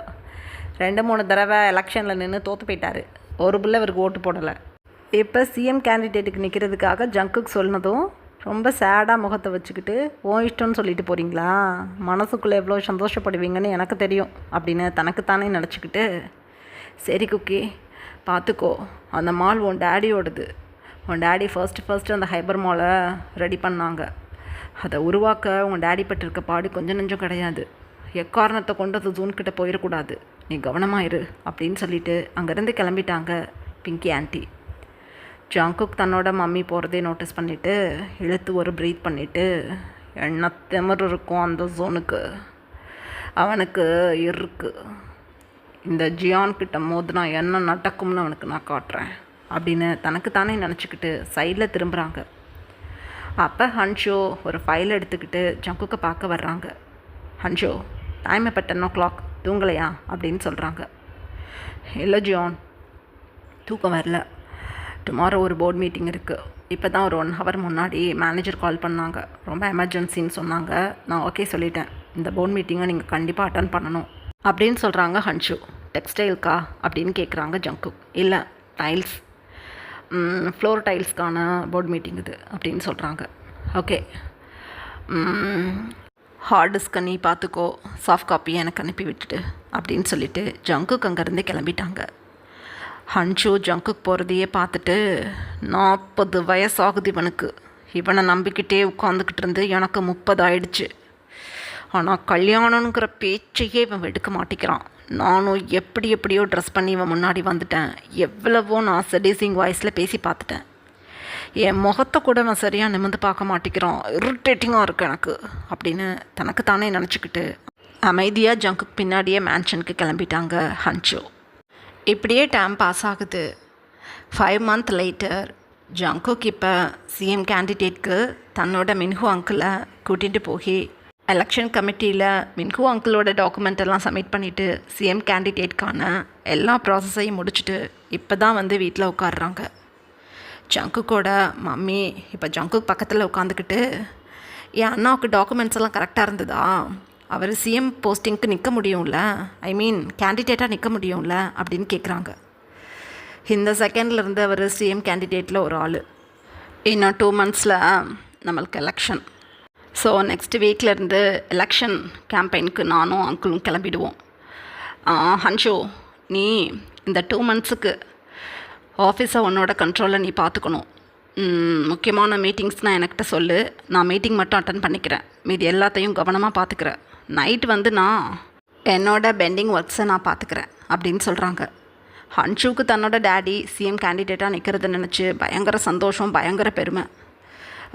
2-3 தடவை எலெக்ஷனில் நின்று தோற்று போயிட்டார், ஒரு பிள்ளை அவருக்கு ஓட்டு போடலை. இப்போ சிஎம் கேண்டிடேட்டுக்கு நிற்கிறதுக்காக ஜங்குக்கு சொன்னதும் ரொம்ப சேடாக முகத்தை வச்சுக்கிட்டு இஷ்டம்னு சொல்லிட்டு போகிறீங்களா, மனசுக்குள்ளே எவ்வளோ சந்தோஷப்படுவீங்கன்னு எனக்கு தெரியும் அப்படின்னு தனக்குத்தானே நினச்சிக்கிட்டு, சரி குக்கி பார்த்துக்கோ, அந்த மால் உன் டேடியோடது. உன் டேடி ஃபர்ஸ்ட்டு அந்த ஹைபர் மாலை ரெடி பண்ணாங்க. அதை உருவாக்க உங்கள் டேடி பட்டிருக்க பாடு கொஞ்சம் நெஞ்சம் கிடையாது. எக்காரணத்தை கொண்டு அது ஜூன்கிட்ட போயிடக்கூடாது, நீ கவனமாக இரு அப்படின்னு சொல்லிட்டு அங்கேருந்து கிளம்பிட்டாங்க பிங்கி ஆண்டி. ஜங்குக் தன்னோட மம்மி போகிறதே நோட்டீஸ் பண்ணிவிட்டு இழுத்து ஒரு ப்ரீத் பண்ணிவிட்டு, என்ன திமிரு இருக்கும் அந்த ஜோனுக்கு, அவனுக்கு இருக்கு, இந்த ஜியான்கிட்ட மோதுனா என்ன நடக்கும்னு அவனுக்கு நான் காட்டுறேன் அப்படின்னு தனக்குத்தானே நினச்சிக்கிட்டு சைடில் திரும்புகிறாங்க. அப்போ ஹன்ஷோ ஒரு ஃபைல் எடுத்துக்கிட்டு ஜங்குக்கை பார்க்க வர்றாங்க. ஹன்ஷோ டைம் இப்போ 10 o'clock, தூங்கலையா அப்படின்னு சொல்கிறாங்க. இல்லை ஜியான், தூக்கம் வரல, டுமாரோ ஒரு போர்ட் மீட்டிங் இருக்குது. இப்போ தான் ஒரு 1 hour முன்னாடி மேனேஜர் கால் பண்ணாங்க, ரொம்ப எமர்ஜென்சின்னு சொன்னாங்க. நான் ஓகே சொல்லிட்டேன், இந்த போர்ட் மீட்டிங்கை நீங்கள் கண்டிப்பாக அட்டன் பண்ணணும் அப்படின்னு சொல்கிறாங்க ஹன்ஷு. டெக்ஸ்டைல்க்கா அப்படின்னு கேட்குறாங்க ஜங்குக். இல்லை டைல்ஸ், ஃப்ளோர் டைல்ஸ்க்கான போர்ட் மீட்டிங் இது அப்படின்னு சொல்கிறாங்க. ஓகே, ஹார்ட் டிஸ்கை நீ பார்த்துக்கோ, சாஃப்ட் காப்பியை எனக்கு அனுப்பி விட்டுட்டு அப்படின்னு சொல்லிவிட்டு ஜங்குக் அங்கேருந்து கிளம்பிட்டாங்க. ஹன்ஷு ஜங்குக் போகிறதையே பார்த்துட்டு, 40 வயசாகுது இவனுக்கு, இவனை நம்பிக்கிட்டே உட்காந்துக்கிட்டு இருந்து எனக்கு 30 ஆயிடுச்சு. ஆனால் கல்யாணங்கிற பேச்சையே இவன் எடுக்க மாட்டேங்கிறான். நானும் எப்படியோ ட்ரெஸ் பண்ணி இவன் முன்னாடி வந்துட்டேன், எவ்வளவோ நான் செடிசிங் வாய்ஸில் பேசி பார்த்துட்டேன். என் முகத்தை கூட அவன் சரியாக நிமிர்ந்து பார்க்க மாட்டேங்கிறான், இரிட்டேட்டிங்காக இருக்குது எனக்கு அப்படின்னு தனக்கு தானே நினச்சிக்கிட்டு அமைதியாக ஜங்குக்கு பின்னாடியே மேன்ஷனுக்கு கிளம்பிட்டாங்க ஹன்ஷு. இப்படியே டைம் பாஸ் ஆகுது. 5 months லேட்டர் ஜங்குக் இப்போ சிஎம் கேண்டிடேட்க்கு தன்னோட மின்ஹு அங்கிளை கூட்டிகிட்டு போய் எலெக்ஷன் கமிட்டியில் மின்ஹு அங்கிளோட டாக்குமெண்ட் எல்லாம் சப்மிட் பண்ணிவிட்டு சிஎம் கேண்டிடேட்கான எல்லா ப்ராசஸையும் முடிச்சுட்டு இப்போ தான் வந்து வீட்டில் உட்காடுறாங்க. ஜங்குக்கோட மம்மி இப்போ ஜங்குக் பக்கத்தில் உட்காந்துக்கிட்டு, என் அண்ணாவுக்கு டாக்குமெண்ட்ஸ் எல்லாம் கரெக்டாக இருந்ததா, அவர் சிஎம் போஸ்டிங்க்கு நிற்க முடியும்ல, ஐ மீன் கேண்டிடேட்டாக நிற்க முடியும்ல அப்படின்னு கேட்குறாங்க. இந்த செகண்ட்லேருந்து அவர் சிஎம் கேண்டிடேட்டில் ஒரு ஆள். இன்னும் 2 months நம்மளுக்கு எலெக்ஷன். ஸோ நெக்ஸ்ட் வீக்லேருந்து எலெக்ஷன் கேம்பெயினுக்கு நானும் அங்கிளும் கிளம்பிடுவோம். ஹன்ஷு, நீ இந்த 2 monthsக்கு ஆஃபீஸை உன்னோட கண்ட்ரோலில் நீ பார்த்துக்கணும். முக்கியமான மீட்டிங்ஸ்னால் என்கிட்ட சொல்லு, நான் மீட்டிங் மட்டும் அட்டன் பண்ணிக்கிறேன், மீதி எல்லாத்தையும் கவனமாக பார்த்துக்கிறேன். நைட் வந்து நான் என்னோட பெண்டிங் ஒர்க்ஸை நான் பார்த்துக்கிறேன் அப்படின்னு சொல்கிறாங்க. ஹன்ஷுக்கு தன்னோட டேடி சிஎம் கேண்டிடேட்டாக நிற்கிறத நினச்சி பயங்கர சந்தோஷம், பயங்கர பெருமை.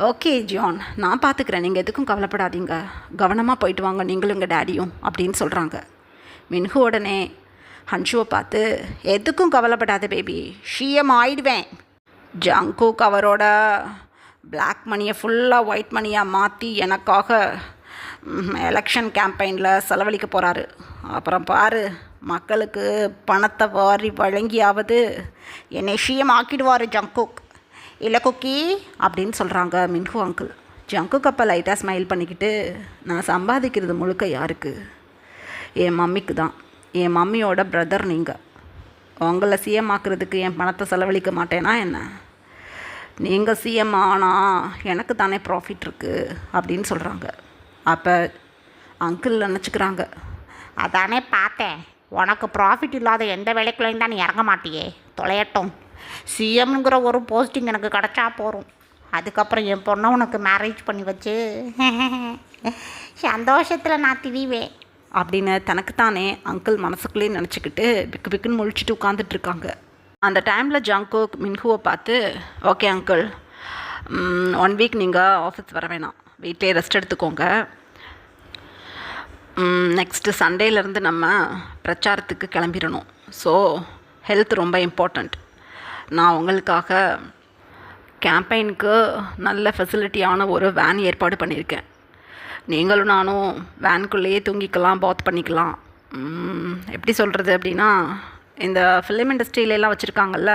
ஓகே ஜான், நான் பார்த்துக்கிறேன், நீங்கள் எதுக்கும் கவலைப்படாதீங்க, கவனமாக போயிட்டு வாங்க நீங்களும் உங்கள் டேடியும் அப்படின்னு சொல்கிறாங்க. மின்ஹு உடனே ஹன்ஷுவை பார்த்து, எதுக்கும் கவலைப்படாத பேபி, சிஎம் ஆயிடுவேன். ஜங்குக் அவரோட பிளாக் மணியை ஃபுல்லாக ஒயிட் மணியாக மாற்றி எனக்காக எலெக்ஷன் கேம்பெயினில் செலவழிக்க போகிறாரு. அப்புறம் பாரு, மக்களுக்கு பணத்தை வாரி வழங்கியாவது என்னை சிஎம் ஆக்கிடுவார் ஜங்குக், இல்லை குக்கி அப்படின்னு சொல்கிறாங்க மின்ஹு அங்கிள். ஜங்குக் அப்போ லைட்டாக ஸ்மைல் பண்ணிக்கிட்டு, நான் சம்பாதிக்கிறது முழுக்க யாருக்கு, என் மம்மிக்கு தான், என் மம்மியோட பிரதர் நீங்கள், உங்களை சிஎம் ஆக்குறதுக்கு என் பணத்தை செலவழிக்க மாட்டேனா என்ன, நீங்கள் சிஎம் ஆனால் எனக்கு தானே ப்ராஃபிட் இருக்குது அப்படின்னு சொல்கிறாங்க. அப்போ அங்கிள் நினச்சிக்கிறாங்க, அதானே பார்த்தேன், உனக்கு ப்ராஃபிட் இல்லாத எந்த வேலைக்குள்ளேயும் தான் நீ இறங்க மாட்டியே, தொலையட்டும், சிஎம்ங்கிற ஒரு போஸ்டிங் எனக்கு கிடச்சா போகிறோம். அதுக்கப்புறம் என் பொண்ணை உனக்கு மேரேஜ் பண்ணி வச்சு சந்தோஷத்தில் நான் திரிவேன் அப்படின்னு தனக்குத்தானே அங்கிள் மனசுக்குள்ளேயே நினச்சிக்கிட்டு பிக்கு பிக்குன்னு முழிச்சிட்டு உட்காந்துட்ருக்காங்க. அந்த டைமில் ஜங்குக் மின்ஹுவை பார்த்து, ஓகே அங்கிள், 1 வீக் நீங்கள் ஆஃபீஸ் வர வேணாம், வீட்டிலே ரெஸ்ட் எடுத்துக்கோங்க. நெக்ஸ்ட்டு சண்டேலேருந்து நம்ம பிரச்சாரத்துக்கு கிளம்பிடணும். ஸோ ஹெல்த் ரொம்ப இம்பார்ட்டண்ட். நான் உங்களுக்காக கேம்பெயினுக்கு நல்ல ஃபெசிலிட்டியான ஒரு வேன் ஏற்பாடு பண்ணியிருக்கேன். நீங்களும் நானும் வேனுக்குள்ளேயே தூங்கிக்கலாம், பாத் பண்ணிக்கலாம். எப்படி சொல்கிறது அப்படின்னா, இந்த ஃபிலிம் இண்டஸ்ட்ரியிலலாம் வச்சுருக்காங்கல்ல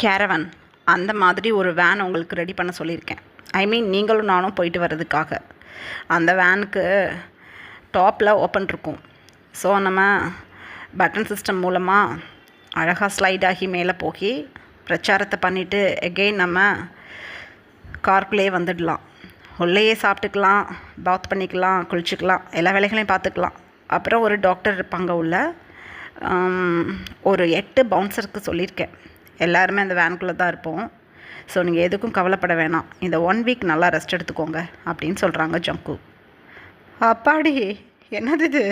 கேரவன், அந்த மாதிரி ஒரு வேன் உங்களுக்கு ரெடி பண்ண சொல்லியிருக்கேன். ஐ மீன் நீங்களும் நானும் போயிட்டு வர்றதுக்காக. அந்த வேனுக்கு டாப்பில் ஓப்பன் இருக்கும். ஸோ நம்ம பட்டன் சிஸ்டம் மூலமாக அழகாக ஸ்லைட் ஆகி மேலே போய் பிரச்சாரத்தை பண்ணிவிட்டு எகெயின் நம்ம கார்க்குள்ளேயே வந்துடலாம். உள்ளேயே சாப்பிட்டுக்கலாம், பாத் பண்ணிக்கலாம், குளிச்சுக்கலாம், எல்லா வேலைகளையும் பார்த்துக்கலாம். அப்புறம் ஒரு டாக்டர் இருப்பாங்க உள்ள. ஒரு 8 பவுன்சருக்கு சொல்லியிருக்கேன். எல்லாருமே அந்த வேனுக்குள்ளே தான் இருப்போம். ஸோ நீங்கள் எதுக்கும் கவலைப்பட வேணாம், இந்த 1 வீக் நல்லா ரெஸ்ட் எடுத்துக்கோங்க அப்படின்னு சொல்கிறாங்க ஜங்கு. அப்பாடி, என்னது இது,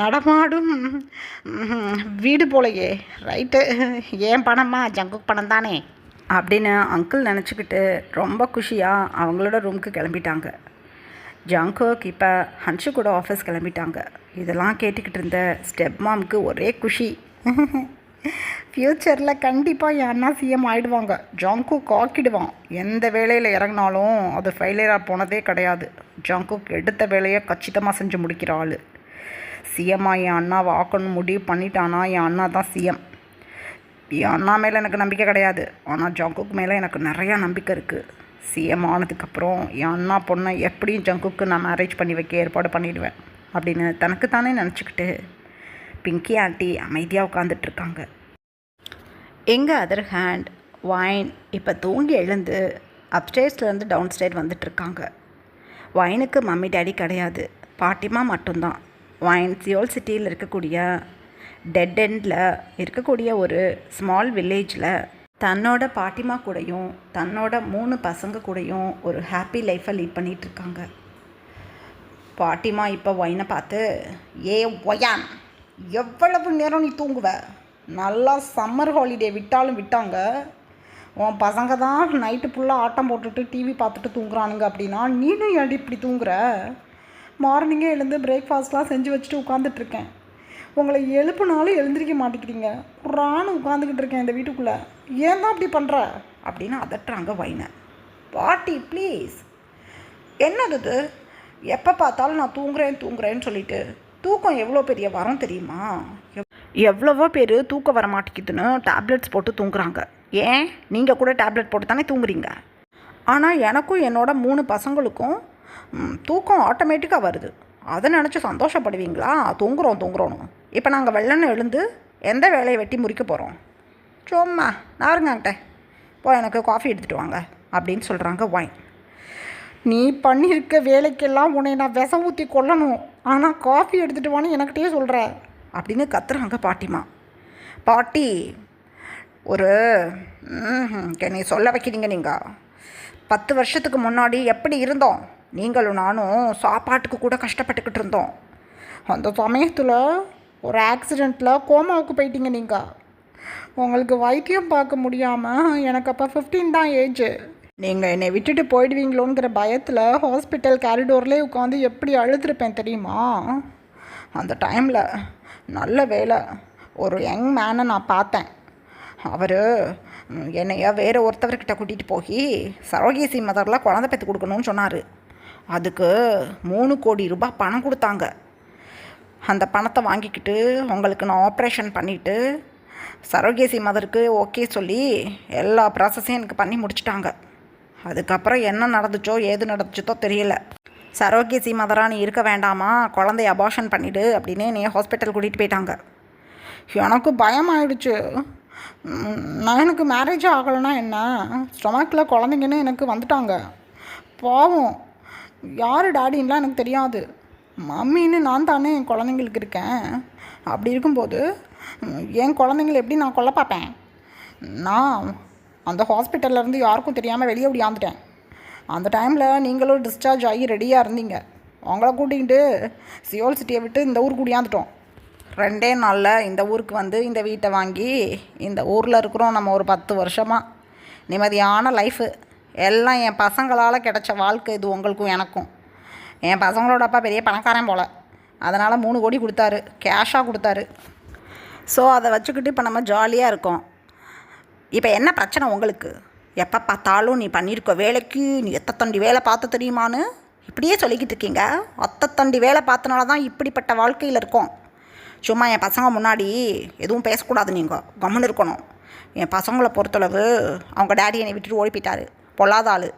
நடமாடும் வீடு போலையே. ரைட்டு, ஏன் பணமா, ஜங்குக் பணம் தானே அப்படின்னு அங்கிள் நினச்சிக்கிட்டு ரொம்ப குஷியாக அவங்களோட ரூமுக்கு கிளம்பிட்டாங்க. ஜங்குக் இப்போ ஹன்ஷு கூட ஆஃபீஸ் கிளம்பிட்டாங்க. இதெல்லாம் கேட்டுக்கிட்டு இருந்த ஸ்டெப் மாம்க்கு ஒரே குஷி. ஃப்யூச்சரில் கண்டிப்பாக என் அண்ணா சிஎம் ஆகிடுவாங்க. ஜங்குக் ஆக்கிடுவான். எந்த வேலையில் இறங்கினாலும் அது ஃபெயிலியராக போனதே கிடையாது. ஜங்குக் எடுத்த வேலையை கச்சிதமாக செஞ்சு முடிக்கிற ஆள். சிஎம்மாக என் அண்ணாவை ஆக்கணும் முடிவு பண்ணிட்டானா என் அண்ணா தான் சிஎம். என் அண்ணா மேலே எனக்கு நம்பிக்கை கிடையாது, ஆனால் ஜங்குக் மேலே எனக்கு நிறையா நம்பிக்கை இருக்குது. சிஎம் ஆனதுக்கப்புறம் என் அண்ணா பொண்ணை எப்படியும் ஜங்குக்கு நான் மேரேஜ் பண்ணி வைக்க ஏற்பாடு பண்ணிவிடுவேன் அப்படின்னு தனக்குத்தானே நினச்சிக்கிட்டு பிங்கி ஆண்டி அமைதியாக உட்காந்துட்ருக்காங்க. எங்கள் அதர் ஹேண்ட் வைன் இப்போ தூங்கி எழுந்து அப்ஸ்டேர்ஸ்லேருந்து டவுன் ஸ்டேர் வந்துட்டுருக்காங்க. வைனுக்கு மம்மி டேடி கிடையாது, பாட்டிமா மட்டும்தான். வைன் சியோல் சிட்டியில் இருக்கக்கூடிய டெட் எண்டில் இருக்கக்கூடிய ஒரு ஸ்மால் வில்லேஜில் தன்னோட பாட்டிமா கூடயும் தன்னோட 3 பசங்க கூடயும் ஒரு ஹாப்பி லைஃப்பை லீட் பண்ணிகிட்ருக்காங்க. பாட்டிமா இப்போ வைனை பார்த்து, ஏ ஒயான், எவ்வளவு நேரம் நீ தூங்குவ? நல்லா சம்மர் ஹாலிடே விட்டாலும் விட்டாங்க. உன் பசங்க தான் நைட்டு ஃபுல்லாக ஆட்டம் போட்டுட்டு டிவி பார்த்துட்டு தூங்குறானுங்க அப்படின்னா நீனும் ஏன் இப்படி தூங்குற? மார்னிங்கே எழுந்து பிரேக்ஃபாஸ்ட்லாம் செஞ்சு வச்சுட்டு உட்காந்துட்ருக்கேன். உங்களை எழுப்புனாலும் எழுந்திரிக்க மாட்டேங்கிறீங்க. குறான்னு உட்காந்துக்கிட்டு இருக்கேன் இந்த வீட்டுக்குள்ளே. ஏன் தான் அப்படி பண்ணுற அப்படின்னு அதட்டுறாங்க வைனை. பாட்டி ப்ளீஸ். என்னது இது? எப்போ பார்த்தாலும் நான் தூங்குறேன்னு சொல்லிட்டு. தூக்கம் எவ்வளோ பெரிய வரம் தெரியுமா? எவ்வளவோ பேர் தூக்கம் வர மாட்டேங்குதுன்னு டேப்லெட்ஸ் போட்டு தூங்குறாங்க. ஏன் நீங்கள் கூட டேப்லெட் போட்டு தானே தூங்குறீங்க? ஆனால் எனக்கும் என்னோட 3 பசங்களுக்கும் தூக்கம் ஆட்டோமேட்டிக்காக வருது. அதை நினச்சி சந்தோஷப்படுவீங்களா? தூங்குறோன்னு. இப்போ நாங்கள் வெள்ளன்னு எழுந்து எந்த வேலையை வெட்டி முறிக்க போகிறோம்? சும்மா நாருங்கக்கிட்ட போ, எனக்கு காஃபி எடுத்துகிட்டு வாங்க அப்படின்னு சொல்கிறாங்க வைன். நீ பண்ணியிருக்க வேலைக்கெல்லாம் உன்னை நான் விஷம் ஊற்றி கொல்லணும், ஆனால் காஃபி எடுத்துகிட்டு வான்னு எனக்கிட்டே சொல்கிற அப்படின்னு கத்துறாங்க பாட்டிமா. பாட்டி, ஒரு நீ சொல்ல வைக்கிறீங்க. நீங்கள் 10 வருஷத்துக்கு முன்னாடி எப்படி இருந்தோம்? நீங்களும் நானும் சாப்பாட்டுக்கு கூட கஷ்டப்பட்டுக்கிட்டு இருந்தோம். அந்த சமயத்தில் ஒரு ஆக்சிடெண்ட்டில் கோமாவுக்கு போயிட்டீங்க. நீங்கள் உங்களுக்கு வைத்தியம் பார்க்க முடியாமல் எனக்கு அப்போ 15 தான் ஏஜ். நீங்கள் என்னை விட்டுட்டு போயிடுவீங்களோங்கிற பயத்தில் ஹாஸ்பிட்டல் கேரிடோர்லேயே உட்காந்து எப்படி அழுதுருப்பேன் தெரியுமா? அந்த டைமில் நல்ல வேலை, ஒரு யங் மேனை நான் பார்த்தேன். அவர் என்னைய வேறு ஒருத்தவர்கிட்ட கூட்டிகிட்டு போய் சரோகேசி மதரில் குழந்தை பெற்று கொடுக்கணும்னு சொன்னார். அதுக்கு 3 கோடி ரூபாய் பணம் கொடுத்தாங்க. அந்த பணத்தை வாங்கிக்கிட்டு உங்களுக்கு நான் ஆப்ரேஷன் பண்ணிவிட்டு சரோகேசி மதருக்கு ஓகே சொல்லி எல்லா ப்ராசஸையும் எனக்கு பண்ணி முடிச்சிட்டாங்க. அதுக்கப்புறம் என்ன நடந்துச்சோ ஏது நடந்துச்சோ தெரியல. சரோகேசி மதரா நீ இருக்க வேண்டாமா, குழந்தைய அபார்ஷன் பண்ணிவிடு அப்படின்னு என்னைய ஹாஸ்பிட்டல் கூட்டிகிட்டு போயிட்டாங்க. எனக்கு பயம் ஆயிடுச்சு. எனக்கு மேரேஜே ஆகலைன்னா என்ன, ஸ்டொமக்கில் குழந்தைங்கன்னு எனக்கு வந்துட்டாங்க. பாவம், யார் டாடின்லாம் எனக்கு தெரியாது. மம்மின்னு நான் தானே என் குழந்தைங்களுக்கு இருக்கேன். அப்படி இருக்கும்போது என் குழந்தைங்கள எப்படி நான் கொல்ல பார்ப்பேன்? நான் அந்த ஹாஸ்பிட்டல்லேருந்து யாருக்கும் தெரியாமல் வெளியே ஓடியாந்துட்டேன். அந்த டைமில் நீங்களும் டிஸ்சார்ஜ் ஆகி ரெடியாக இருந்தீங்க. அவங்கள கூட்டிகிட்டு சியோல் சிட்டியை விட்டு இந்த ஊருக்கு கூடியாந்துட்டோம். 2 நாளில் இந்த ஊருக்கு வந்து இந்த வீட்டை வாங்கி இந்த ஊரில் இருக்கிறோம். நம்ம ஒரு 10 வருஷமாக நிம்மதியான லைஃபு. எல்லாம் என் பசங்களால் கிடைச்ச வாழ்க்கை இது, உங்களுக்கும் எனக்கும். என் பசங்களோட அப்பா பெரிய பணக்காரன் போல், அதனால் 3 கோடி கொடுத்தாரு, கேஷாக கொடுத்தாரு. ஸோ அதை வச்சுக்கிட்டு இப்போ நம்ம ஜாலியாக இருக்கோம். இப்போ என்ன பிரச்சனை உங்களுக்கு? எப்போ பார்த்தாலும் நீ பண்ணியிருக்க வேலைக்கு நீ எத்தத்தண்டி வேலை பார்த்து தெரியுமான்னு இப்படியே சொல்லிக்கிட்டு இருக்கீங்க. அத்தத்தண்டி வேலை பார்த்தனால தான் இப்படிப்பட்ட வாழ்க்கையில் இருக்கோம். சும்மா என் பசங்க முன்னாடி எதுவும் பேசக்கூடாது, நீங்கள் கம்முன்னு இருக்கணும். என் பசங்களை பொறுத்தளவு அவங்க டேடி என்னை விட்டுட்டு ஓடி போயிட்டாரு, பொல்லாத ஆள்.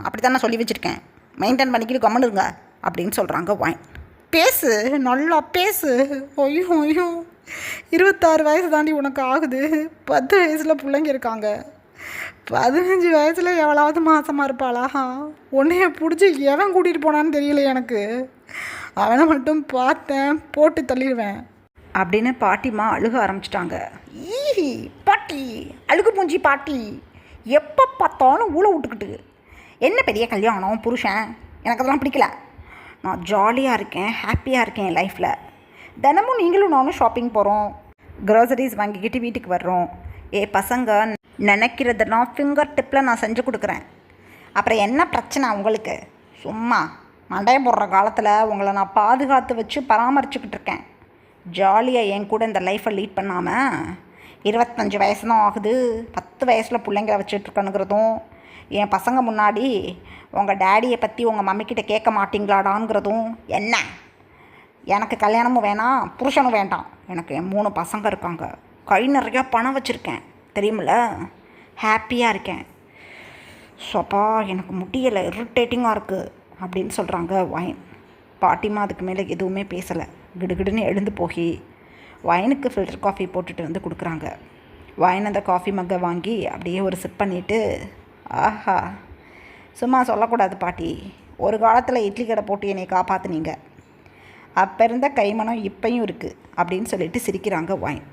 அப்படி தான் நான் சொல்லி வச்சுருக்கேன். மெயின்டைன் பண்ணிக்கிட்டு கம்முன்னு இருங்க அப்படின்னு சொல்கிறாங்க ஒயின். பேசு, நல்லா பேசு. ஐயோ ஐயோ, 26 வயசு தாண்டி உனக்கு ஆகுது. 10 வயசில் பிள்ளைங்க இருக்காங்க. 15 வயசில் எவ்வளவு மாசமாக இருப்பாளா? உன்னைய பிடிச்சி எவன் கூட்டிகிட்டு போனான்னு தெரியல எனக்கு. அவனை மட்டும் பார்த்தேன் போட்டு தள்ளிடுவேன் அப்படின்னு பாட்டிமா அழுக ஆரம்பிச்சிட்டாங்க. ஈ பாட்டி, அழுகு பூஞ்சி பாட்டி, எப்போ பார்த்தாலும் ஊழ விட்டுக்கிட்டு என்ன பெரிய கல்யாணம் புருஷன்? எனக்கு அதெல்லாம் பிடிக்கல. நான் ஜாலியாக இருக்கேன், ஹாப்பியாக இருக்கேன் என் லைஃப்பில். தினமும் நீங்களும் நானும் ஷாப்பிங் போகிறோம், க்ரோசரிஸ் வாங்கிக்கிட்டு வீட்டுக்கு வர்றோம். பசங்க நினைக்கிறதெல்லாம் ஃபிங்கர் டிப்பில் நான் செஞ்சு கொடுக்குறேன். அப்புறம் என்ன பிரச்சனை உங்களுக்கு? சும்மா மண்டையம் போடுற காலத்தில் உங்களை நான் பாதுகாத்து வச்சு பராமரிச்சுக்கிட்டு இருக்கேன். ஜாலியாக என் கூட இந்த லைஃப்பை லீட் பண்ணாமல் 25 வயசு தான் ஆகுது, 10 வயசில் பிள்ளைங்க வச்சுட்ருக்கணுங்கிறதும், என் பசங்க முன்னாடி உங்கள் டேடியை பற்றி உங்கள் மம்மிக்கிட்ட கேட்க மாட்டிங்களாடாங்கிறதும் என்ன? எனக்கு கல்யாணமும் வேணாம், புருஷனும் வேண்டாம். எனக்கு என் 3 பசங்க இருக்காங்க, கை நிறையா பணம் வச்சுருக்கேன் தெரியுமில்ல, ஹாப்பியாக இருக்கேன். சப்பா எனக்கு முடியலை, இரிட்டேட்டிங்காக இருக்குது அப்படின்னு சொல்கிறாங்க ஒயின். பாட்டிமா அதுக்கு மேலே எதுவுமே பேசலை. கிடுகிடுன்னு எழுந்து போய் ஒயினுக்கு ஃபில்டர் காஃபி போட்டுட்டு வந்து கொடுக்குறாங்க. ஒயின் அந்த காஃபி மக்கை வாங்கி அப்படியே ஒரு சிப் பண்ணிவிட்டு, ஆஹா சும்மா சொல்லக்கூடாது பாட்டி, ஒரு காலத்தில் இட்லி கடை போட்டு என்னை காப்பாற்றுனீங்க, அப்போ இருந்த கைமணம் இப்பையும் இருக்குது அப்படின்னு சொல்லிட்டு சிரிக்கிறாங்க ஒயின்.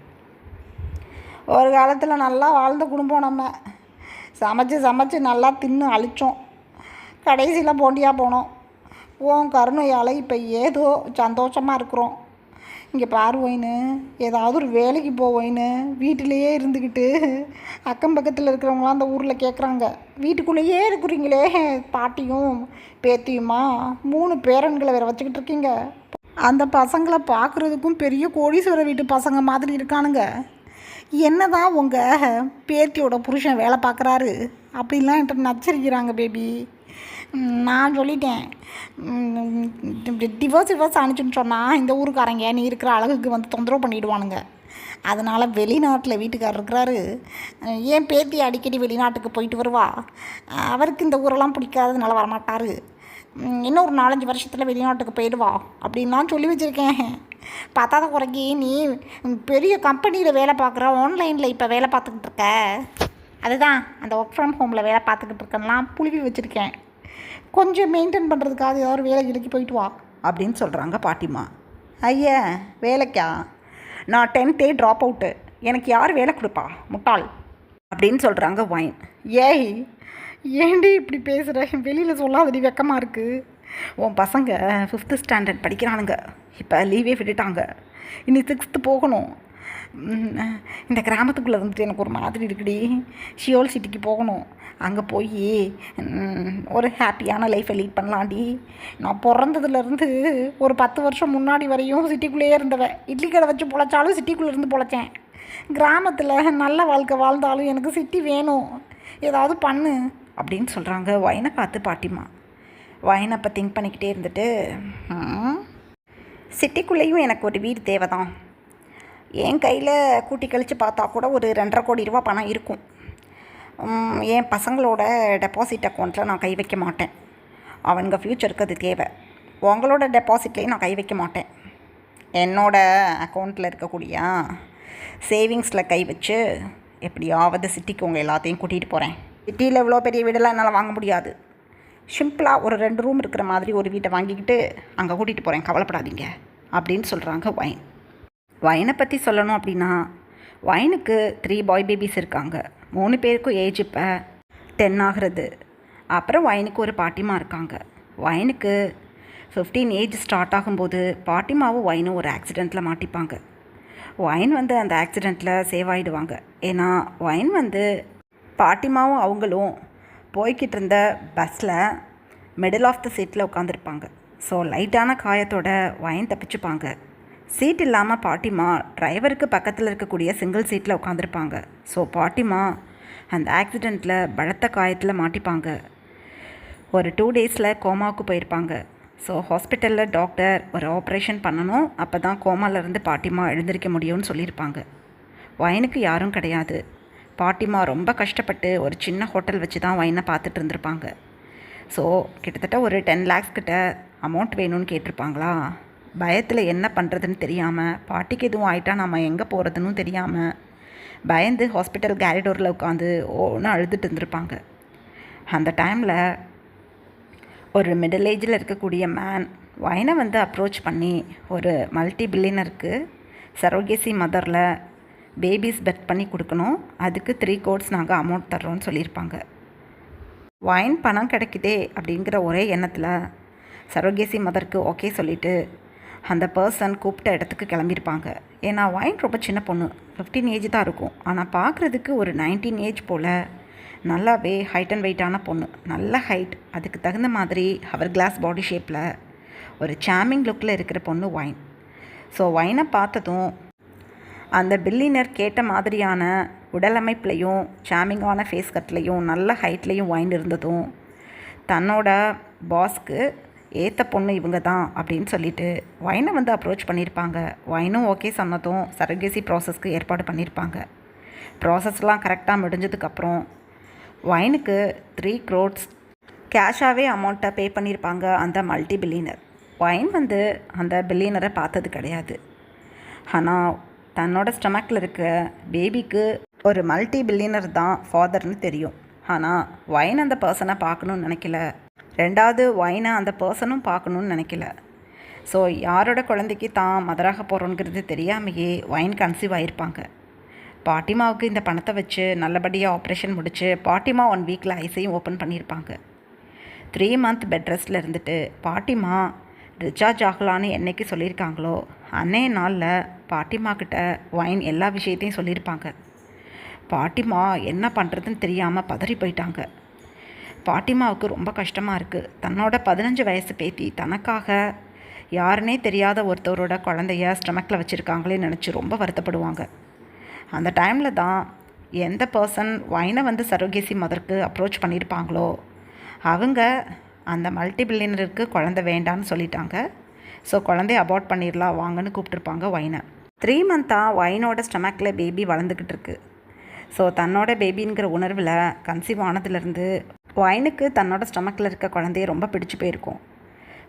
ஒரு காலத்தில் நல்லா வாழ்ந்த குடும்பம், நம்ம சமைச்சு நல்லா தின்னு அழித்தோம், கடைசியில் போண்டியாக போனோம். உன் கருணையால் இப்போ ஏதோ சந்தோஷமாக இருக்கிறோம். இங்கே பாரு ஒயின்னு, ஏதாவது ஒரு வேலைக்கு போ ஒயின்னு. வீட்டிலையே இருந்துக்கிட்டு அக்கம் பக்கத்தில் இருக்கிறவங்களாம் அந்த ஊரில் கேட்குறாங்க, வீட்டுக்குள்ளேயே இருக்கிறீங்களே பாட்டியும் பேத்தியுமா, 3 பேரன்களை வேறு வச்சுக்கிட்டு இருக்கீங்க. அந்த பசங்களை பார்க்குறதுக்கும் பெரிய கோடீஸ்வர வீட்டு பசங்க மாதிரி இருக்கானுங்க. என்ன தான் உங்கள் பேத்தியோட புருஷன் வேலை பார்க்குறாரு அப்படின்லாம் என்கிட்ட நச்சரிக்கிறாங்க பேபி. நான் சொல்லிட்டேன், டிவோர்ஸ் அனுப்பிச்சுன்னு சொன்னால் இந்த ஊருக்காரங்க நீ இருக்கிற அழகுக்கு வந்து தொந்தரவு பண்ணிவிடுவானுங்க. அதனால் வெளிநாட்டில் வீட்டுக்காரர் இருக்கிறாரு, ஏன் பேத்தி அடிக்கடி வெளிநாட்டுக்கு போயிட்டு வருவா, அவருக்கு இந்த ஊரெல்லாம் பிடிக்காததுனால வரமாட்டார், இன்னும் ஒரு 4-5 வருஷத்தில் வெளிநாட்டுக்கு போயிடுவா அப்படின்லாம் சொல்லி வச்சுருக்கேன். பார்த்தாத குறைக்கி நீ பெரிய கம்பெனியில் வேலை பார்க்குற, ஆன்லைனில் இப்போ வேலை பார்த்துக்கிட்டு இருக்க, அதுதான் அந்த ஒர்க் ஃப்ரம் ஹோமில் வேலை பார்த்துக்கிட்டு இருக்கேன்லாம் புழுவி வச்சுருக்கேன். கொஞ்சம் மெயின்டைன் பண்ணுறதுக்காக ஏதாவது வேலை கிளைக்கு போயிட்டு வா அப்படின்னு சொல்கிறாங்க பாட்டிமா. ஐயா வேலைக்கா? நான் 10th ட்ராப் அவுட்டு, எனக்கு யார் வேலை கொடுப்பா, முட்டாள் அப்படின்னு சொல்கிறாங்க ஒயின். ஏண்டி இப்படி பேசுகிற? வெளியில் சொல்லாதடி, வெக்கமாக இருக்குது. உன் பசங்க 5th ஸ்டாண்டர்ட் படிக்கிறானுங்க, இப்போ லீவே விட்டுட்டாங்க, இனி 6th போகணும். இந்த கிராமத்துக்குள்ளே வந்துட்டு எனக்கு ஒரு மாதிரி இருக்குடி. சியோல் சிட்டிக்கு போகணும், அங்கே போய் ஒரு ஹாப்பியான லைஃப்பை லீட் பண்ணலாண்டி. நான் பிறந்ததுலேருந்து ஒரு 10 வருஷம் முன்னாடி வரையும் சிட்டிக்குள்ளேயே இருந்தவன். இட்லி கடை வச்சு பொழைச்சாலும் சிட்டிக்குள்ளே இருந்து பொழைச்சேன். கிராமத்தில் நல்ல வாழ்க்கை வாழ்ந்தாலும் எனக்கு சிட்டி வேணும், ஏதாவது பண்ணு அப்படின்னு சொல்கிறாங்க ஒயினை பார்த்து பாட்டிமா. ஒயினை அப்போ திங்க் பண்ணிக்கிட்டே இருந்துட்டு, சிட்டிக்குள்ளேயும் எனக்கு ஒரு வீடு தேவை தான். என் கையில் கூட்டி கழித்து பார்த்தா கூட ஒரு 2.5 கோடி ரூபா பணம் இருக்கும். என் பசங்களோட டெபாசிட் அக்கௌண்ட்டில் நான் கை வைக்க மாட்டேன், அவனுங்க ஃப்யூச்சருக்கு அது தேவை. உங்களோட டெபாசிட்லேயும் நான் கை வைக்க மாட்டேன். என்னோடய அக்கௌண்ட்டில் இருக்கக்கூடிய சேவிங்ஸில் கை வச்சு எப்படியாவது சிட்டிக்கு உங்கள் எல்லாத்தையும் கூட்டிகிட்டு போகிறேன். சிட்டியில் இவ்வளோ பெரிய வீடெல்லாம் என்னால் வாங்க முடியாது. சிம்பிளாக ஒரு 2 ரூம் இருக்கிற மாதிரி ஒரு வீட்டை வாங்கிக்கிட்டு அங்கே கூட்டிகிட்டு போகிறேன், கவலைப்படாதீங்க அப்படின்னு சொல்கிறாங்க ஒயின். ஒயினை பற்றி சொல்லணும் அப்படின்னா வைனுக்கு 3 பாய் பேபிஸ் இருக்காங்க. 3 பேருக்கும் ஏஜ் இப்போ 10 ஆகிறது. அப்புறம் வைனுக்கு ஒரு பாட்டிமா இருக்காங்க. வைனுக்கு 15 ஏஜ் ஸ்டார்ட் ஆகும்போது பாட்டிமாவும் வைனும் ஒரு ஆக்சிடெண்ட்டில் மாட்டிப்பாங்க. வைன் வந்து அந்த ஆக்சிடெண்ட்டில் சேவ் ஆகிடுவாங்க. ஏன்னா வைன் வந்து பாட்டிமாவும் அவங்களும் போய்கிட்டு இருந்த பஸ்ஸில் மிடில் ஆஃப் த சீட்டில் உட்காந்துருப்பாங்க. ஸோ லைட்டான காயத்தோட வைன் தப்பிச்சுப்பாங்க. சீட் இல்லாமல் பாட்டிமா டிரைவருக்கு பக்கத்தில் இருக்கக்கூடிய சிங்கிள் சீட்டில் உட்காந்துருப்பாங்க. ஸோ பாட்டிமா அந்த ஆக்சிடெண்ட்டில் பலத்த காயத்தில் மாட்டிப்பாங்க. ஒரு 2 டேஸில் கோமாவுக்கு போயிருப்பாங்க. ஸோ ஹாஸ்பிட்டலில் டாக்டர் ஒரு ஆப்ரேஷன் பண்ணணும், அப்போ தான் கோமாலேருந்து பாட்டிமா எழுந்திருக்க முடியும்னு சொல்லியிருப்பாங்க. வைனுக்கு யாரும் கிடையாது. பாட்டிமா ரொம்ப கஷ்டப்பட்டு ஒரு சின்ன ஹோட்டல் வச்சு தான் வைனை பார்த்துட்டு இருந்திருப்பாங்க. ஸோ கிட்டத்தட்ட ஒரு 10 lakhs கிட்ட அமௌண்ட் வேணும்னு கேட்டிருப்பாங்களா. பயத்தில் என்ன பண்ணுறதுன்னு தெரியாமல், பாட்டிக்கு எதுவும் ஆகிட்டா நம்ம எங்கே போகிறதுன்னு தெரியாமல் பயந்து ஹாஸ்பிட்டல் கேரிடோரில் உட்காந்து ஒன்று அழுதுட்டு இருந்திருப்பாங்க. அந்த டைமில் ஒரு மிடில் ஏஜில் இருக்கக்கூடிய மேன் வைனை வந்து அப்ரோச் பண்ணி ஒரு மல்டி பில்லியனருக்கு சரோகேசி மதரில் பேபிஸ் பெட் பண்ணி கொடுக்கணும், அதுக்கு 3 crores நாங்கள் அமௌண்ட் தர்றோன்னு சொல்லியிருப்பாங்க. வைன் பணம் கிடைக்குதே அப்படிங்கிற ஒரே எண்ணத்தில் சரோகேசி மதருக்கு ஓகே சொல்லிவிட்டு அந்த பர்சன் கூப்பிட்ட இடத்துக்கு கிளம்பியிருப்பாங்க. ஏன்னா வைன் ரொம்ப சின்ன பொண்ணு, 15 ஏஜ் தான் இருக்கும். ஆனால் பார்க்குறதுக்கு ஒரு 19 ஏஜ் போல் நல்லாவே ஹைட் அண்ட் வெயிட்டான பொண்ணு, நல்ல ஹைட், அதுக்கு தகுந்த மாதிரி ஹவர் கிளாஸ் பாடி ஷேப்பில் ஒரு சாமிங் லுக்கில் இருக்கிற பொண்ணு வைன். ஸோ வைனை பார்த்ததும் அந்த பில்லியனர் கேட்ட மாதிரியான உடலமைப்புலையும் சாமிங்கான ஃபேஸ் கட்லையும் நல்ல ஹைட்லேயும் வைன் இருந்ததும் தன்னோட பாஸ்க்கு ஏற்ற பொண்ணு இவங்க தான் அப்படின்னு சொல்லிட்டு வைனை வந்து அப்ரோச் பண்ணியிருப்பாங்க. வைனும் ஓகே சொன்னதும் சரோகேசி ப்ராசஸ்க்கு ஏற்பாடு பண்ணியிருப்பாங்க. ப்ராசஸ்லாம் கரெக்டாக முடிஞ்சதுக்கப்புறம் வைனுக்கு 3 crores கேஷாகவே அமௌண்ட்டை பே பண்ணியிருப்பாங்க அந்த மல்டி பில்லியனர். வைன் வந்து அந்த பில்லியனரை பார்த்தது கிடையாது. ஆனால் தன்னோட ஸ்டமக்கில் இருக்க பேபிக்கு ஒரு மல்டி பில்லியனர் தான் ஃபாதர்னு தெரியும். ஆனால் வைன் அந்த பர்சனை பார்க்கணுன்னு நினைக்கல. ரெண்டாவது வைனை அந்த பர்சனும் பார்க்கணுன்னு நினைக்கல. ஸோ யாரோட குழந்தைக்கு தான் மதராக போகிறோங்கிறது தெரியாமையே வைன் கன்சீவ் ஆகியிருப்பாங்க. பாட்டிமாவுக்கு இந்த பணத்தை வச்சு நல்லபடியாக ஆப்ரேஷன் முடித்து பாட்டிமா 1 வீக்கில் ஐஸையும் ஓப்பன் பண்ணியிருப்பாங்க. 3 month பெட் ரெஸ்ட்டில் இருந்துட்டு பாட்டிமா ரிச்சார்ஜ் ஆகலான்னு என்னைக்கு சொல்லியிருக்காங்களோ அன்னைய நாளில் பாட்டிமா கிட்ட வைன் எல்லா விஷயத்தையும் சொல்லியிருப்பாங்க. பாட்டிமா என்ன பண்ணுறதுன்னு தெரியாமல் பதறி போயிட்டாங்க. பாட்டிமாவுக்கு ரொம்ப கஷ்டமாக இருக்குது. தன்னோட 15 வயசு பேத்தி தனக்காக யாருன்னே தெரியாத ஒருத்தவரோட குழந்தைய ஸ்டமக்கில் வச்சுருக்காங்களே நினச்சி ரொம்ப வருத்தப்படுவாங்க. அந்த டைமில் தான் எந்த பர்சன் வைனை வந்து சரோகேசி மதருக்கு அப்ரோச் பண்ணியிருப்பாங்களோ அவங்க அந்த மல்டி பில்லியனருக்கு குழந்தை வேண்டான்னு சொல்லிட்டாங்க. ஸோ குழந்தைய அபார்ட் பண்ணிடலாம் வாங்கன்னு கூப்பிட்டுருப்பாங்க வைனை. 3 months வைனோட ஸ்டமக்கில் பேபி வளர்ந்துக்கிட்டு இருக்கு. ஸோ தன்னோட பேபிங்கிற உணர்வில் கன்சீவ் ஆனதுலேருந்து வைனுக்கு தன்னோட ஸ்டமக்கில் இருக்க குழந்தைய ரொம்ப பிடிச்சி போயிருக்கும்.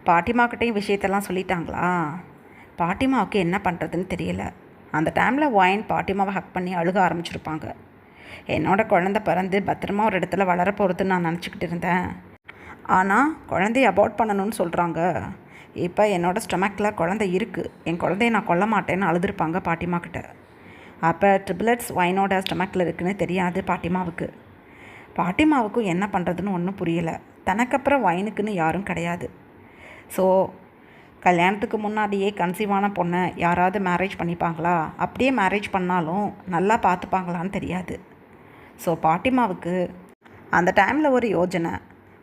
பாட்டிமாக்கிட்டையும் விஷயத்தெல்லாம் சொல்லிட்டாங்களா. பாட்டிமாவுக்கு என்ன பண்ணுறதுன்னு தெரியல. அந்த டைமில் வைன் பாட்டிமாவை ஹக் பண்ணி அழுக ஆரம்பிச்சிருப்பாங்க. என்னோட குழந்தை பிறந்து பத்திரமா ஒரு இடத்துல வளர போகிறதுன்னு நான் நினச்சிக்கிட்டு இருந்தேன். ஆனால் குழந்தைய அபார்ட் பண்ணணும்னு சொல்கிறாங்க. இப்போ என்னோடய ஸ்டமக்கில் குழந்தை இருக்குது, என் குழந்தைய நான் கொல்ல மாட்டேன்னு அழுதுருப்பாங்க பாட்டிமா கிட்ட. அப்போ ட்ரிபிளட்ஸ் வைனோட ஸ்டமக்கில் இருக்குன்னு தெரியாது பாட்டிமாவுக்கு. பாட்டிமாவுக்கும் என்ன பண்ணுறதுன்னு ஒன்றும் புரியலை. தனக்கப்புறம் வைனுக்குன்னு யாரும் கிடையாது. ஸோ கல்யாணத்துக்கு முன்னாடியே கன்சீவான பொண்ணை யாராவது மேரேஜ் பண்ணிப்பாங்களா, அப்படியே மேரேஜ் பண்ணாலும் நல்லா பார்த்துப்பாங்களான்னு தெரியாது. ஸோ பாட்டிமாவுக்கு அந்த டைமில் ஒரு யோஜனை,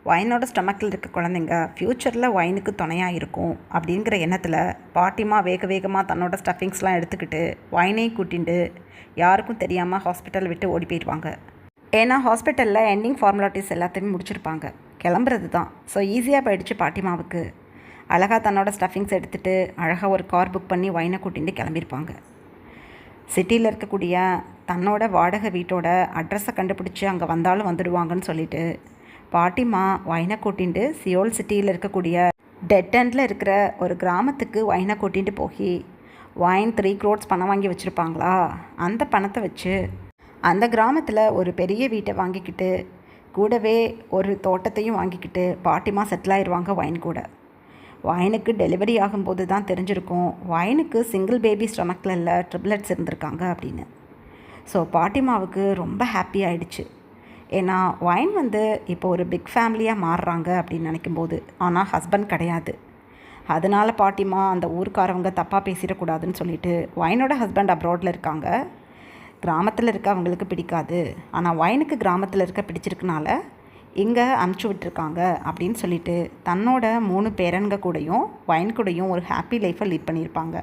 வைனோட ஸ்டமக்கில் இருக்க குழந்தைங்க ஃப்யூச்சரில் வைனுக்கு துணையாக இருக்கும் அப்படிங்கிற எண்ணத்தில் பாட்டிமா வேக வேகமாக தன்னோட ஸ்டஃபிங்ஸ்லாம் எடுத்துக்கிட்டு வைனையும் கூட்டிகிட்டு யாருக்கும் தெரியாமல் ஹாஸ்பிட்டல் விட்டு ஓடி போயிடுவாங்க. ஏன்னா ஹாஸ்பிட்டலில் எண்டிங் ஃபார்மாலிட்டிஸ் எல்லாத்தையுமே முடிச்சிருப்பாங்க, கிளம்புறது தான். ஸோ ஈஸியாக போயிடுச்சு பாட்டிமாவுக்கு. அழகாக தன்னோட ஸ்டஃபிங்ஸ் எடுத்துகிட்டு அழகாக ஒரு கார் புக் பண்ணி வைனை கூட்டிகிட்டு கிளம்பியிருப்பாங்க. சிட்டியில் இருக்கக்கூடிய தன்னோட வாடகை வீட்டோட அட்ரஸை கண்டுபிடிச்சி அங்கே வந்தாலும் வந்துடுவாங்கன்னு சொல்லிட்டு பாட்டிமா வைனை கூட்டிகிட்டு சியோல் சிட்டியில் இருக்கக்கூடிய டெட் எண்டில் இருக்கிற ஒரு கிராமத்துக்கு வைனை கூட்டிகிட்டு போய் வைன் 3 crores பணம் வாங்கி வச்சுருப்பாங்களா, அந்த பணத்தை வச்சு அந்த கிராமத்தில் ஒரு பெரிய வீட்டை வாங்கிக்கிட்டு கூடவே ஒரு தோட்டத்தையும் வாங்கிக்கிட்டு பாட்டிமா செட்டில் ஆயிடுவாங்க வைன் கூட. வைனுக்கு டெலிவரி ஆகும்போது தான் தெரிஞ்சிருக்கும் வைனுக்கு சிங்கிள் பேபி ஸ்டமக்கில் இல்லை ட்ரிபிளட்ஸ் இருந்திருக்காங்க அப்படின்னு. ஸோ பாட்டிமாவுக்கு ரொம்ப ஹாப்பி ஆயிடுச்சு. ஏன்னா ஒயின் வந்து இப்போ ஒரு பிக் ஃபேமிலியாக மாறுறாங்க அப்படின்னு நினைக்கும்போது. ஆனால் ஹஸ்பண்ட் கிடையாது. அதனால் பாட்டிமா அந்த ஊருக்காரவங்க தப்பாக பேசிடக்கூடாதுன்னு சொல்லிட்டு ஒயினோட ஹஸ்பண்ட் அப்ராடில் இருக்காங்க. கிராமத்தில் இருக்க அவங்களுக்கு பிடிக்காது, ஆனால் ஒயினுக்கு கிராமத்தில் இருக்க பிடிச்சிருக்கனால இங்கே அனுப்பிச்சி விட்டுருக்காங்க அப்படின்னு சொல்லிட்டு தன்னோட 3 பேரன்க கூடயும் ஒயின் கூடயும் ஒரு ஹாப்பி லைஃப்பை லீட் பண்ணியிருப்பாங்க.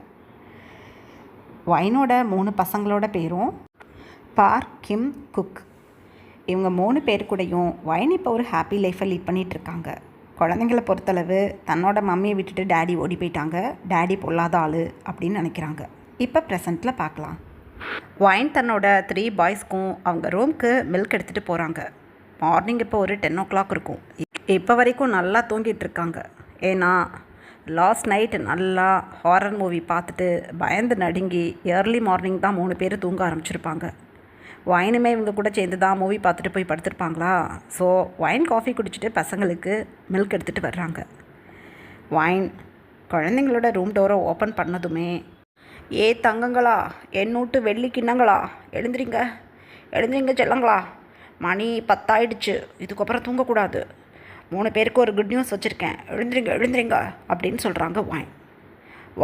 ஒயினோட 3 பசங்களோட பேரும் பார்க், கிம், குக். இவங்க 3 பேர் கூடயும் ஒயின் இப்போ ஒரு ஹாப்பி லைஃப்பை லீட் பண்ணிகிட்ருக்காங்க. குழந்தைங்கள பொறுத்தளவு தன்னோட மம்மியை விட்டுட்டு டேடி ஓடி போயிட்டாங்க, டேடி பொல்லாத ஆள் அப்படின்னு நினைக்கிறாங்க. இப்போ ப்ரெசண்ட்டில் பார்க்கலாம். ஒயின் தன்னோட 3 பாய்ஸ்க்கும் அவங்க ரூம்க்கு மில்க் எடுத்துகிட்டு போகிறாங்க. மார்னிங் இப்போ ஒரு 10 o'clock இருக்கும். இப்போ வரைக்கும் நல்லா தூங்கிட்டு இருக்காங்க. ஏன்னா லாஸ்ட் நைட் நல்லா ஹாரர் மூவி பார்த்துட்டு பயந்து நடுங்கி ஏர்லி மார்னிங் தான் 3 பேர் தூங்க ஆரம்பிச்சிருப்பாங்க. ஒயினுமே இவங்க கூட சேர்ந்து தான் மூவி பார்த்துட்டு போய் படுத்திருப்பாங்களா. ஸோ ஒயின் காஃபி குடிச்சிட்டு பசங்களுக்கு மில்க் எடுத்துகிட்டு வர்றாங்க. ஒயின் குழந்தைங்களோட ரூம் டோரை ஓப்பன் பண்ணதுமே, ஏ தங்கங்களா, என்னூட்டு வெள்ளி கிண்ணங்களா, எழுந்திரிங்க எழுந்திரிங்க செல்லங்களா, மணி 10 ஆயிடுச்சு, இதுக்கப்புறம் தூங்கக்கூடாது, 3 பேருக்கு ஒரு குட் நியூஸ் வச்சுருக்கேன், எழுந்திரிங்க எழுந்திரிங்க அப்படின்னு சொல்கிறாங்க ஒயின்.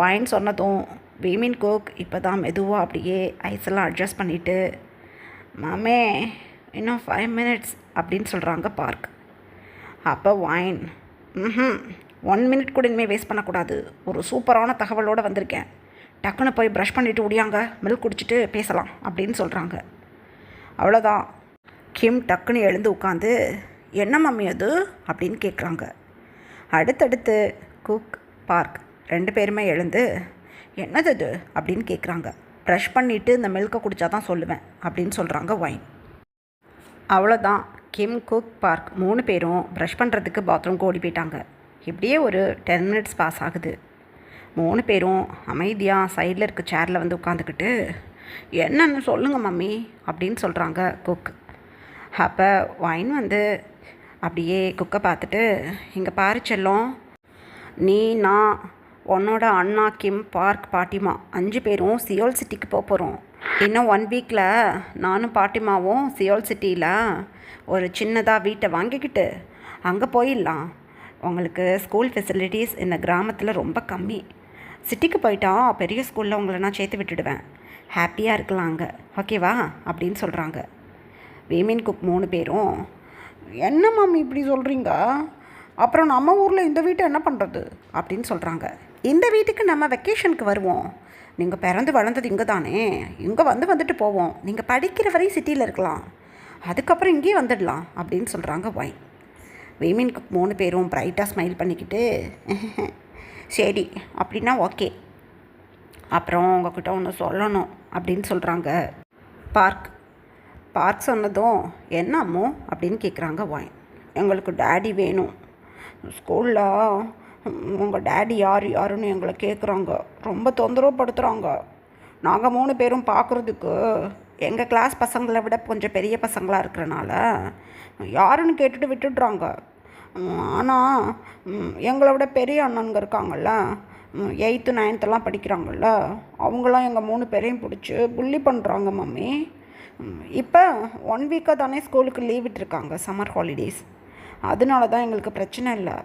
ஒயின் சொன்னதும் வீமின் குக் இப்போ தான் மெதுவாக அப்படியே ஐஸெல்லாம் அட்ஜஸ்ட் பண்ணிவிட்டு, மாமே இன்னும் 5 minutes அப்படின்னு சொல்கிறாங்க பார்க். அப்போ ஒயின், 1 minute கூட இனிமேல் வேஸ்ட் பண்ணக்கூடாது, ஒரு சூப்பரான தகவலோடு வந்திருக்கேன், டக்குன்னு போய் ப்ரஷ் பண்ணிவிட்டு ஓடியாங்க, மில்க் குடிச்சிட்டு பேசலாம் அப்படின்னு சொல்கிறாங்க. அவ்வளோதான். கிம் டக்குன்னு எழுந்து உட்காந்து, என்ன மம்மி அது அப்படின்னு கேட்குறாங்க. அடுத்தடுத்து குக், பார்க் 2 பேருமே எழுந்து, என்னது அது அப்படின்னு கேட்குறாங்க. ப்ரஷ் பண்ணிவிட்டு இந்த மில்கை குடித்தா தான் சொல்லுவேன் அப்படின்னு சொல்கிறாங்க ஒயின். அவ்வளோதான். கிம், குக், பார்க் 3 பேரும் ப்ரஷ் பண்ணுறதுக்கு பாத்ரூம்க்கு ஓடி போயிட்டாங்க. இப்படியே ஒரு 10 minutes பாஸ் ஆகுது. 3 பேரும் அமைதியாக சைடில் இருக்க சேரில் வந்து உட்காந்துக்கிட்டு, என்னன்னு சொல்லுங்கள் மம்மி அப்படின்னு சொல்கிறாங்க குக். அப்போ ஒயின் வந்து அப்படியே குக்கை பார்த்துட்டு, இங்கே பாரு செல்லம், நீ, நான், உன்னோட அண்ணா கிம், பார்க், பாட்டிமா 5 பேரும் சியோல் சிட்டிக்கு போகிறோம். இன்னும் 1 weekல நானும் பாட்டிமாவும் சியோல் சிட்டியில் ஒரு சின்னதாக வீட்டை வாங்கிக்கிட்டு அங்கே போயிடலாம். உங்களுக்கு ஸ்கூல் ஃபெசிலிட்டிஸ் இந்த கிராமத்தில் ரொம்ப கம்மி. சிட்டிக்கு போயிட்டா பெரிய ஸ்கூலில் உங்களை நான் சேர்த்து விட்டுடுவேன், ஹாப்பியாக இருக்கலாம் அங்கே, ஓகேவா அப்படின்னு சொல்கிறாங்க. வீமின் குக் 3 பேரும், என்ன மம்மி இப்படி சொல்கிறீங்க, அப்புறம் நம்ம ஊரில் இந்த வீட்டை என்ன பண்ணுறது அப்படின்னு சொல்கிறாங்க. இந்த வீட்டுக்கு நம்ம வெக்கேஷனுக்கு வருவோம், நீங்கள் பிறந்து வளர்ந்தது இங்கே தானே, இங்கே வந்துட்டு போவோம், நீங்கள் படிக்கிற வரையும் சிட்டியில் இருக்கலாம், அதுக்கப்புறம் இங்கேயே வந்துடலாம் அப்படின்னு சொல்கிறாங்க ஒயின். வீமின் குக் 3 பேரும் ப்ரைட்டாக ஸ்மைல் பண்ணிக்கிட்டு, சரி அப்படின்னா ஓகே, அப்புறம் உங்ககிட்ட ஒன்று சொல்லணும் அப்படின்னு சொல்கிறாங்க. பார்க் சொன்னதும், என்ன அம்மோ அப்படின்னு கேட்குறாங்க ஒயின். எங்களுக்கு டேடி வேணும், ஸ்கூலில் உங்கள் டேடி யாருன்னு எங்களை கேட்குறாங்க, ரொம்ப தொந்தரவுப்படுத்துகிறாங்க. நாங்கள் 3 பேரும் பார்க்குறதுக்கு எங்கள் கிளாஸ் பசங்களை விட கொஞ்சம் பெரிய பசங்களாக இருக்கிறனால யாருன்னு கேட்டுட்டு விட்டுடுறாங்க. ஆனால் எங்களை விட பெரிய அண்ணனுங்க இருக்காங்கள்ல, 8th 9th படிக்கிறாங்கள்ல, அவங்களாம் எங்கள் 3 பேரையும் பிடிச்சி புள்ளி பண்ணுறாங்க மம்மி. இப்போ 1 week தானே ஸ்கூலுக்கு லீவ் விட்டுருக்காங்க, சம்மர் ஹாலிடேஸ், அதனால தான் எங்களுக்கு பிரச்சனை இல்லை.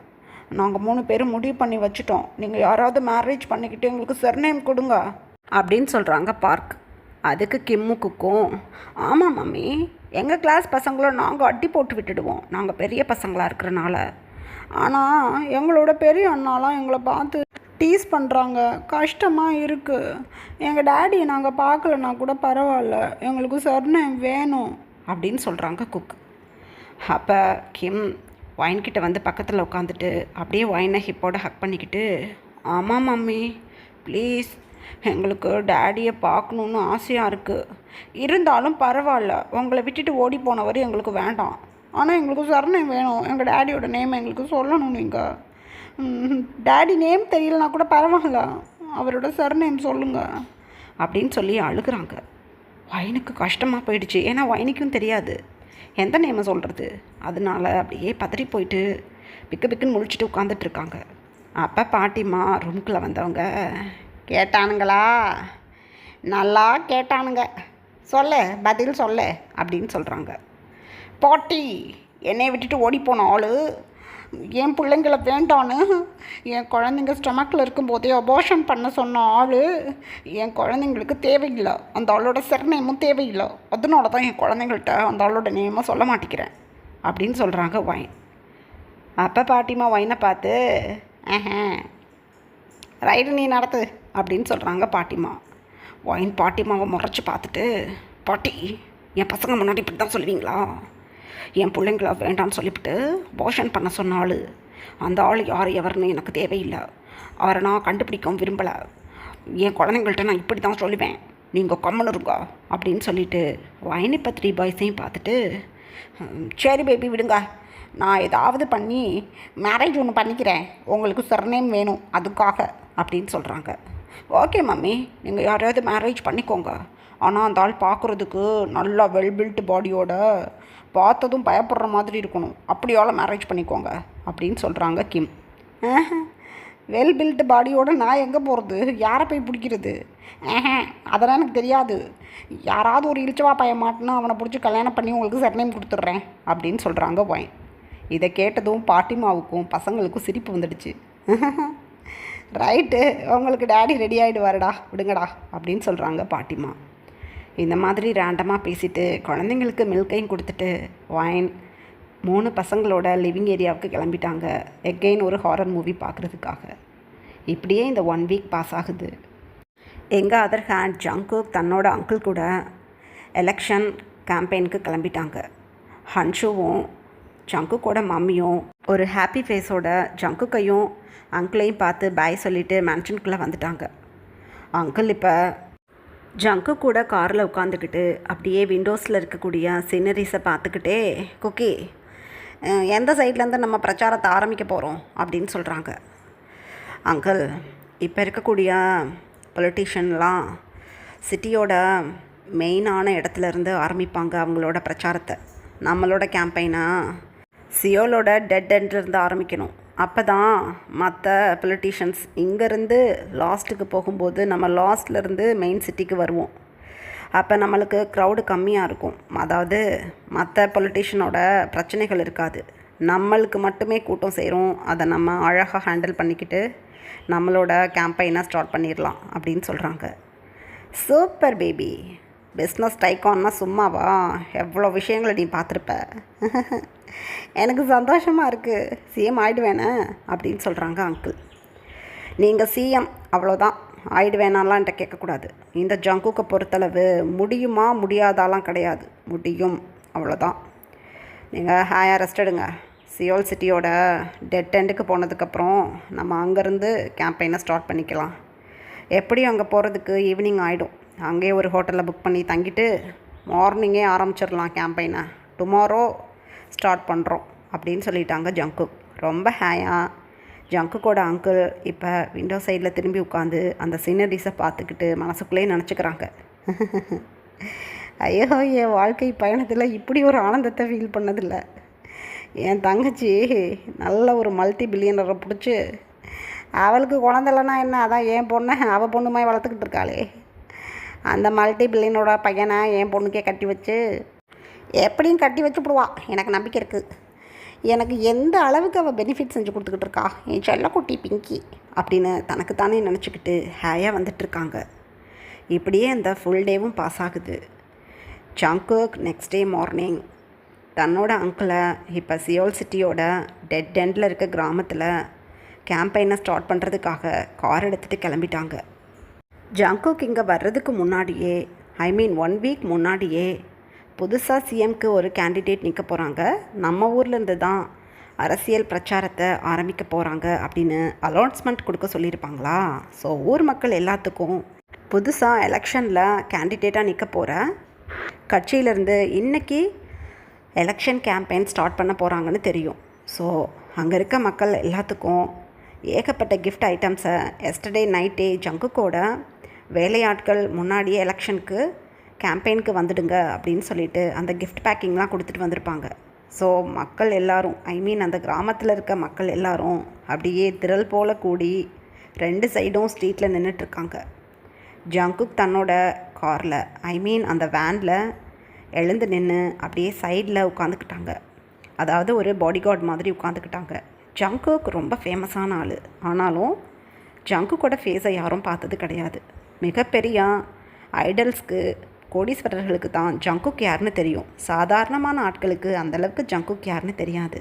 நாங்கள் 3 பேரும் முடிவு பண்ணி வச்சுட்டோம், நீங்கள் யாராவது மேரேஜ் பண்ணிக்கிட்டு எங்களுக்கு சர்நேம் கொடுங்க அப்படின்னு சொல்கிறாங்க பார்க். அதுக்கு கிம்மு குக்கும், ஆமாம் மம்மி, எங்கள் கிளாஸ் பசங்களை நாங்கள் அட்டி போட்டு விட்டுடுவோம், நாங்கள் பெரிய பசங்களாக இருக்கிறனால. ஆனால் எங்களோட பெரிய அண்ணாலாம் எங்களை பார்த்து டீஸ் பண்ணுறாங்க, கஷ்டமாக இருக்குது. எங்கள் டேடியை நாங்கள் பார்க்கலன்னா கூட பரவாயில்ல, எங்களுக்கு சர்நேம் வேணும் அப்படின்னு சொல்கிறாங்க குக். அப்போ கிம் ஒயின்கிட்ட வந்து பக்கத்தில் உட்காந்துட்டு அப்படியே ஒயினை ஹிப்போட ஹக் பண்ணிக்கிட்டு, ஆமாம் மம்மி ப்ளீஸ், எங்களுக்கு டேடியை பார்க்கணுன்னு ஆசையாக இருக்குது, இருந்தாலும் பரவாயில்ல, உங்களை விட்டுட்டு ஓடி போனவர் எங்களுக்கு வேண்டாம், ஆனால் எங்களுக்கு சர்நேம் வேணும், எங்கள் டேடியோட நேம் எங்களுக்கு சொல்லணும், நீங்கள் டேடி நேம் தெரியலனா கூட பரவாயில்ல, அவரோட சர்நேம் சொல்லுங்கள் அப்படின்னு சொல்லி அழுகிறாங்க. ஒயினுக்கு கஷ்டமாக போயிடுச்சு, ஏன்னா ஒயினுக்கும் தெரியாது எந்த நேமை சொல்கிறது. அதனால அப்படியே பதறி போயிட்டு பிக்குன்னு முழிச்சிட்டு உட்காந்துட்ருக்காங்க. அப்போ பாட்டிமா ரூமுக்குள்ளே வந்தவங்க, கேட்டானுங்களா, நல்லா கேட்டானுங்க, சொல்ல பதில் சொல்ல அப்படின்னு சொல்கிறாங்க. பாட்டி, என்னை விட்டுட்டு ஓடி போன ஆள் என் பிள்ளைங்களை வேண்டான்னு என் குழந்தைங்க ஸ்டொமக்கில் இருக்கும்போதே அபார்ஷன் பண்ண சொன்ன ஆள் என் குழந்தைங்களுக்கு தேவையில்லை, அந்த ஆளோட சர்நேமும் தேவையில்லை, அதனால தான் என் குழந்தைங்கள்ட்ட அந்த ஆளோட நேமும் சொல்ல மாட்டேங்கிறேன் அப்படின்னு சொல்கிறாங்க ஒயின். அப்போ பாட்டிமா ஒயினை பார்த்து ரைடு நீ நடத்து அப்படின்னு சொல்கிறாங்க பாட்டிமா. ஒயின் பாட்டிமாவை முறைச்சி பார்த்துட்டு, பாட்டி, என் பசங்க முன்னாடி இப்படி தான் சொல்லுவீங்களா? என் பிள்ளைங்கள வேண்டான்னு சொல்லிவிட்டு அபார்ஷன் பண்ண சொன்ன ஆள், அந்த ஆள் யார் எவருன்னு எனக்கு தேவையில்லை, அவரை நான் கண்டுபிடிக்கவும் விரும்பலை, என் குழந்தைங்கள்ட்ட நான் இப்படி தான் சொல்லுவேன், நீங்கள் கம்முன்னு இருங்க அப்படின்னு சொல்லிவிட்டு ஒயின் இப்போ 3 பாய்ஸையும் பார்த்துட்டு, சரி பேபி விடுங்க, நான் ஏதாவது பண்ணி மேரேஜ் ஒன்று பண்ணிக்கிறேன், உங்களுக்கு சர்நேம் வேணும் அதுக்காக அப்படின்னு சொல்கிறாங்க. ஓகே மம்மி, நீங்கள் யாரையாவது மேரேஜ் பண்ணிக்கோங்க, ஆனால் அந்த ஆள் பார்க்குறதுக்கு நல்லா வெல் பில்ட் பாடியோட பார்த்ததும் பயப்படுற மாதிரி இருக்கணும், அப்படியால மேரேஜ் பண்ணிக்கோங்க அப்படின்னு சொல்கிறாங்க கிம். வெல் பில்ட் பாடியோட நான் எங்கே போகிறது, யாரை போய் பிடிக்கிறது? அதெல்லாம் எனக்கு தெரியாது, யாராவது ஒரு இழிச்சவா பையன் மாட்டினா அவனை பிடிச்சி கல்யாணம் பண்ணி உங்களுக்கு சர்நேம் கொடுத்துட்றேன் அப்படின்னு சொல்கிறாங்க ஒயின். இதை கேட்டதும் பாட்டிமாவுக்கும் பசங்களுக்கும் சிரிப்பு வந்துடுச்சு. ரைட்டு, உங்களுக்கு டேடி ரெடி ஆகிடுவாருடா, விடுங்கடா அப்படின்னு சொல்கிறாங்க பாட்டிமா. இந்த மாதிரி ரேண்டமாக பேசிவிட்டு குழந்தைங்களுக்கு மில்கையும் கொடுத்துட்டு ஒயின் 3 பசங்களோட லிவிங் ஏரியாவுக்கு கிளம்பிட்டாங்க, எகெயின் ஒரு ஹாரர் மூவி பார்க்குறதுக்காக. இப்படியே இந்த 1 வீக் பாஸ் ஆகுது. எங்கள் அதர் ஹேண்ட் ஜங்குக் தன்னோட அங்கிள் கூட எலெக்ஷன் கேம்பெயினுக்கு கிளம்பிட்டாங்க. ஹன்ஷுவும் ஜங்குக்கோட மம்மியும் ஒரு ஹாப்பி ஃபேஸோட ஜங்குக்கையும் அங்கிளையும் பார்த்து பாய் சொல்லிவிட்டு மேன்ஷனுக்குள்ளே வந்துட்டாங்க. அங்கிள் இப்போ ஜங்கு கூட காரில் உட்காந்துக்கிட்டு அப்படியே விண்டோஸில் இருக்கக்கூடிய சீனரிஸை பார்த்துக்கிட்டே, குக்கி, எந்த சைட்லேருந்து நம்ம பிரச்சாரத்தை ஆரம்பிக்க போகிறோம் அப்படின்னு சொல்கிறாங்க. அங்கிள், இப்போ இருக்கக்கூடிய பொலிட்டிஷியன்லாம் சிட்டியோட மெயினான இடத்துலேருந்து ஆரம்பிப்பாங்க அவங்களோட பிரச்சாரத்தை. நம்மளோட கேம்பெயினாக சியோலோட டெட் எண்ட்லேருந்து ஆரம்பிக்கணும். அப்போ தான் மற்ற பொலிட்டிஷியன்ஸ் இங்கேருந்து லாஸ்ட்டுக்கு போகும்போது நம்ம லாஸ்ட்லேருந்து மெயின் சிட்டிக்கு வருவோம். அப்போ நம்மளுக்கு க்ரௌடு கம்மியாக இருக்கும், அதாவது மற்ற பொலிட்டிஷியனோட பிரச்சனைகள் இருக்காது, நம்மளுக்கு மட்டுமே கூட்டம் சேரும். அதை நம்ம அழகாக ஹேண்டில் பண்ணிக்கிட்டு நம்மளோட கேம்பெயினை ஸ்டார்ட் பண்ணிடலாம் அப்படின்னு சொல்கிறாங்க. சூப்பர் பேபி, பிஸ்னஸ் டைக்கான்னா சும்மாவா, எவ்வளோ விஷயங்களை நீ பார்த்துருப்ப, எனக்கு சந்தோஷமாக இருக்குது, சிஎம் ஆகிடுவேனே அப்படின்னு சொல்கிறாங்க அங்கிள். நீங்கள் சிஎம் அவ்வளோதான், ஆயிடுவேனாலாம் என்கிட்ட கேட்கக்கூடாது. இந்த ஜங்குக்கை பொறுத்தளவு முடியுமா முடியாதாலாம் கிடையாது, முடியும், அவ்வளோதான். நீங்கள் ஹாயாக ரெஸ்ட் எடுங்க. சியோல் சிட்டியோட டெட் எண்டுக்கு போனதுக்கப்புறம் நம்ம அங்கேருந்து கேம்பெயினை ஸ்டார்ட் பண்ணிக்கலாம். எப்படியும் அங்கே போகிறதுக்கு ஈவினிங் ஆகிடும். அங்கேயே ஒரு ஹோட்டலில் புக் பண்ணி தங்கிட்டு மார்னிங்கே ஆரம்பிச்சிடலாம் கேம்பெயினை. டுமாரோ ஸ்டார்ட் பண்ணுறோம் அப்படின்னு சொல்லிட்டாங்க ஜங்குக். ரொம்ப ஹாயாக ஜங்குக்கோட அங்கிள் இப்போ விண்டோ சைடில் திரும்பி உட்காந்து அந்த சீனரிஸை பார்த்துக்கிட்டு மனசுக்குள்ளேயே நினச்சிக்கிறாங்க. ஐயோ, என் வாழ்க்கை பயணத்தில் இப்படி ஒரு ஆனந்தத்தை ஃபீல் பண்ணதில்லை. என் தங்கச்சி நல்ல ஒரு மல்டி பில்லியனரை பிடிச்சி, அவளுக்கு குழந்தைலன்னா என்ன, அதான் என் பொண்ணை அவள் பொண்ணு மாதிரி வளர்த்துக்கிட்டு இருக்காளே, அந்த மல்டி பில்லியனோட பையனை என் பொண்ணுக்கே கட்டி வச்சு எப்படியும் கட்டி வச்சுப்படுவா, எனக்கு நம்பிக்கை இருக்குது. எனக்கு எந்த அளவுக்கு அவள் பெனிஃபிட் செஞ்சு கொடுத்துக்கிட்டு இருக்கா என் செல்லக்குட்டி பிங்கி அப்படின்னு தனக்குத்தானே நினச்சிக்கிட்டு ஹேயாக வந்துட்டுருக்காங்க. இப்படியே அந்த ஃபுல் டேவும் பாஸ் ஆகுது. ஜங்குக் நெக்ஸ்ட் டே மார்னிங் தன்னோட அங்கிளை இப்போ சியோல் சிட்டியோட டெட் எண்டில் இருக்க கிராமத்தில் கேம்பெயினை ஸ்டார்ட் பண்ணுறதுக்காக கார் எடுத்துகிட்டு கிளம்பிட்டாங்க. ஜங்குக் இங்கே வர்றதுக்கு முன்னாடியே, 1 வீக் முன்னாடியே புதுசாக சிஎம்க்கு ஒரு கேண்டிடேட் நிற்க போகிறாங்க, நம்ம ஊர்லேருந்து தான் அரசியல் பிரச்சாரத்தை ஆரம்பிக்க போகிறாங்க அப்படின்னு அனௌன்ஸ்மெண்ட் கொடுக்க சொல்லியிருப்பாங்களா. ஸோ ஊர் மக்கள் எல்லாத்துக்கும் புதுசாக எலெக்ஷனில் கேண்டிடேட்டாக நிற்க போகிற கட்சியிலேருந்து இன்றைக்கி எலெக்ஷன் கேம்பெயின் ஸ்டார்ட் பண்ண போகிறாங்கன்னு தெரியும். ஸோ அங்கே இருக்க மக்கள் எல்லாத்துக்கும் ஏகப்பட்ட கிஃப்ட் ஐட்டம்ஸை எஸ்டர்டே நைட்டே ஜங்குக்கோட வேலையாட்கள் முன்னாடியே எலெக்ஷனுக்கு கேம்பெயினுக்கு வந்துடுங்க அப்படின்னு சொல்லிட்டு அந்த கிஃப்ட் பேக்கிங்லாம் கொடுத்துட்டு வந்திருப்பாங்க. ஸோ மக்கள் எல்லோரும், அந்த கிராமத்தில் இருக்க மக்கள் எல்லோரும் அப்படியே திரள் போல் கூடி 2 சைடும் ஸ்ட்ரீட்டில் நின்றுட்டுருக்காங்க. ஜங்குக் தன்னோட காரில், ஐ மீன் அந்த வேனில் எழுந்து நின்று அப்படியே சைடில் உட்காந்துக்கிட்டாங்க. அதாவது ஒரு பாடிகார்ட் மாதிரி உட்காந்துக்கிட்டாங்க. ஜங்குக் ரொம்ப ஃபேமஸான ஆள். ஆனாலும் ஜங்குக்கோட ஃபேஸை யாரும் பார்த்தது கிடையாது. மிகப்பெரிய ஐடல்ஸ்க்கு, கோடீஸ்வரர்களுக்கு தான் ஜங்குக் யாருன்னு தெரியும். சாதாரணமான ஆட்களுக்கு அந்தளவுக்கு ஜங்குக் யாருன்னு தெரியாது.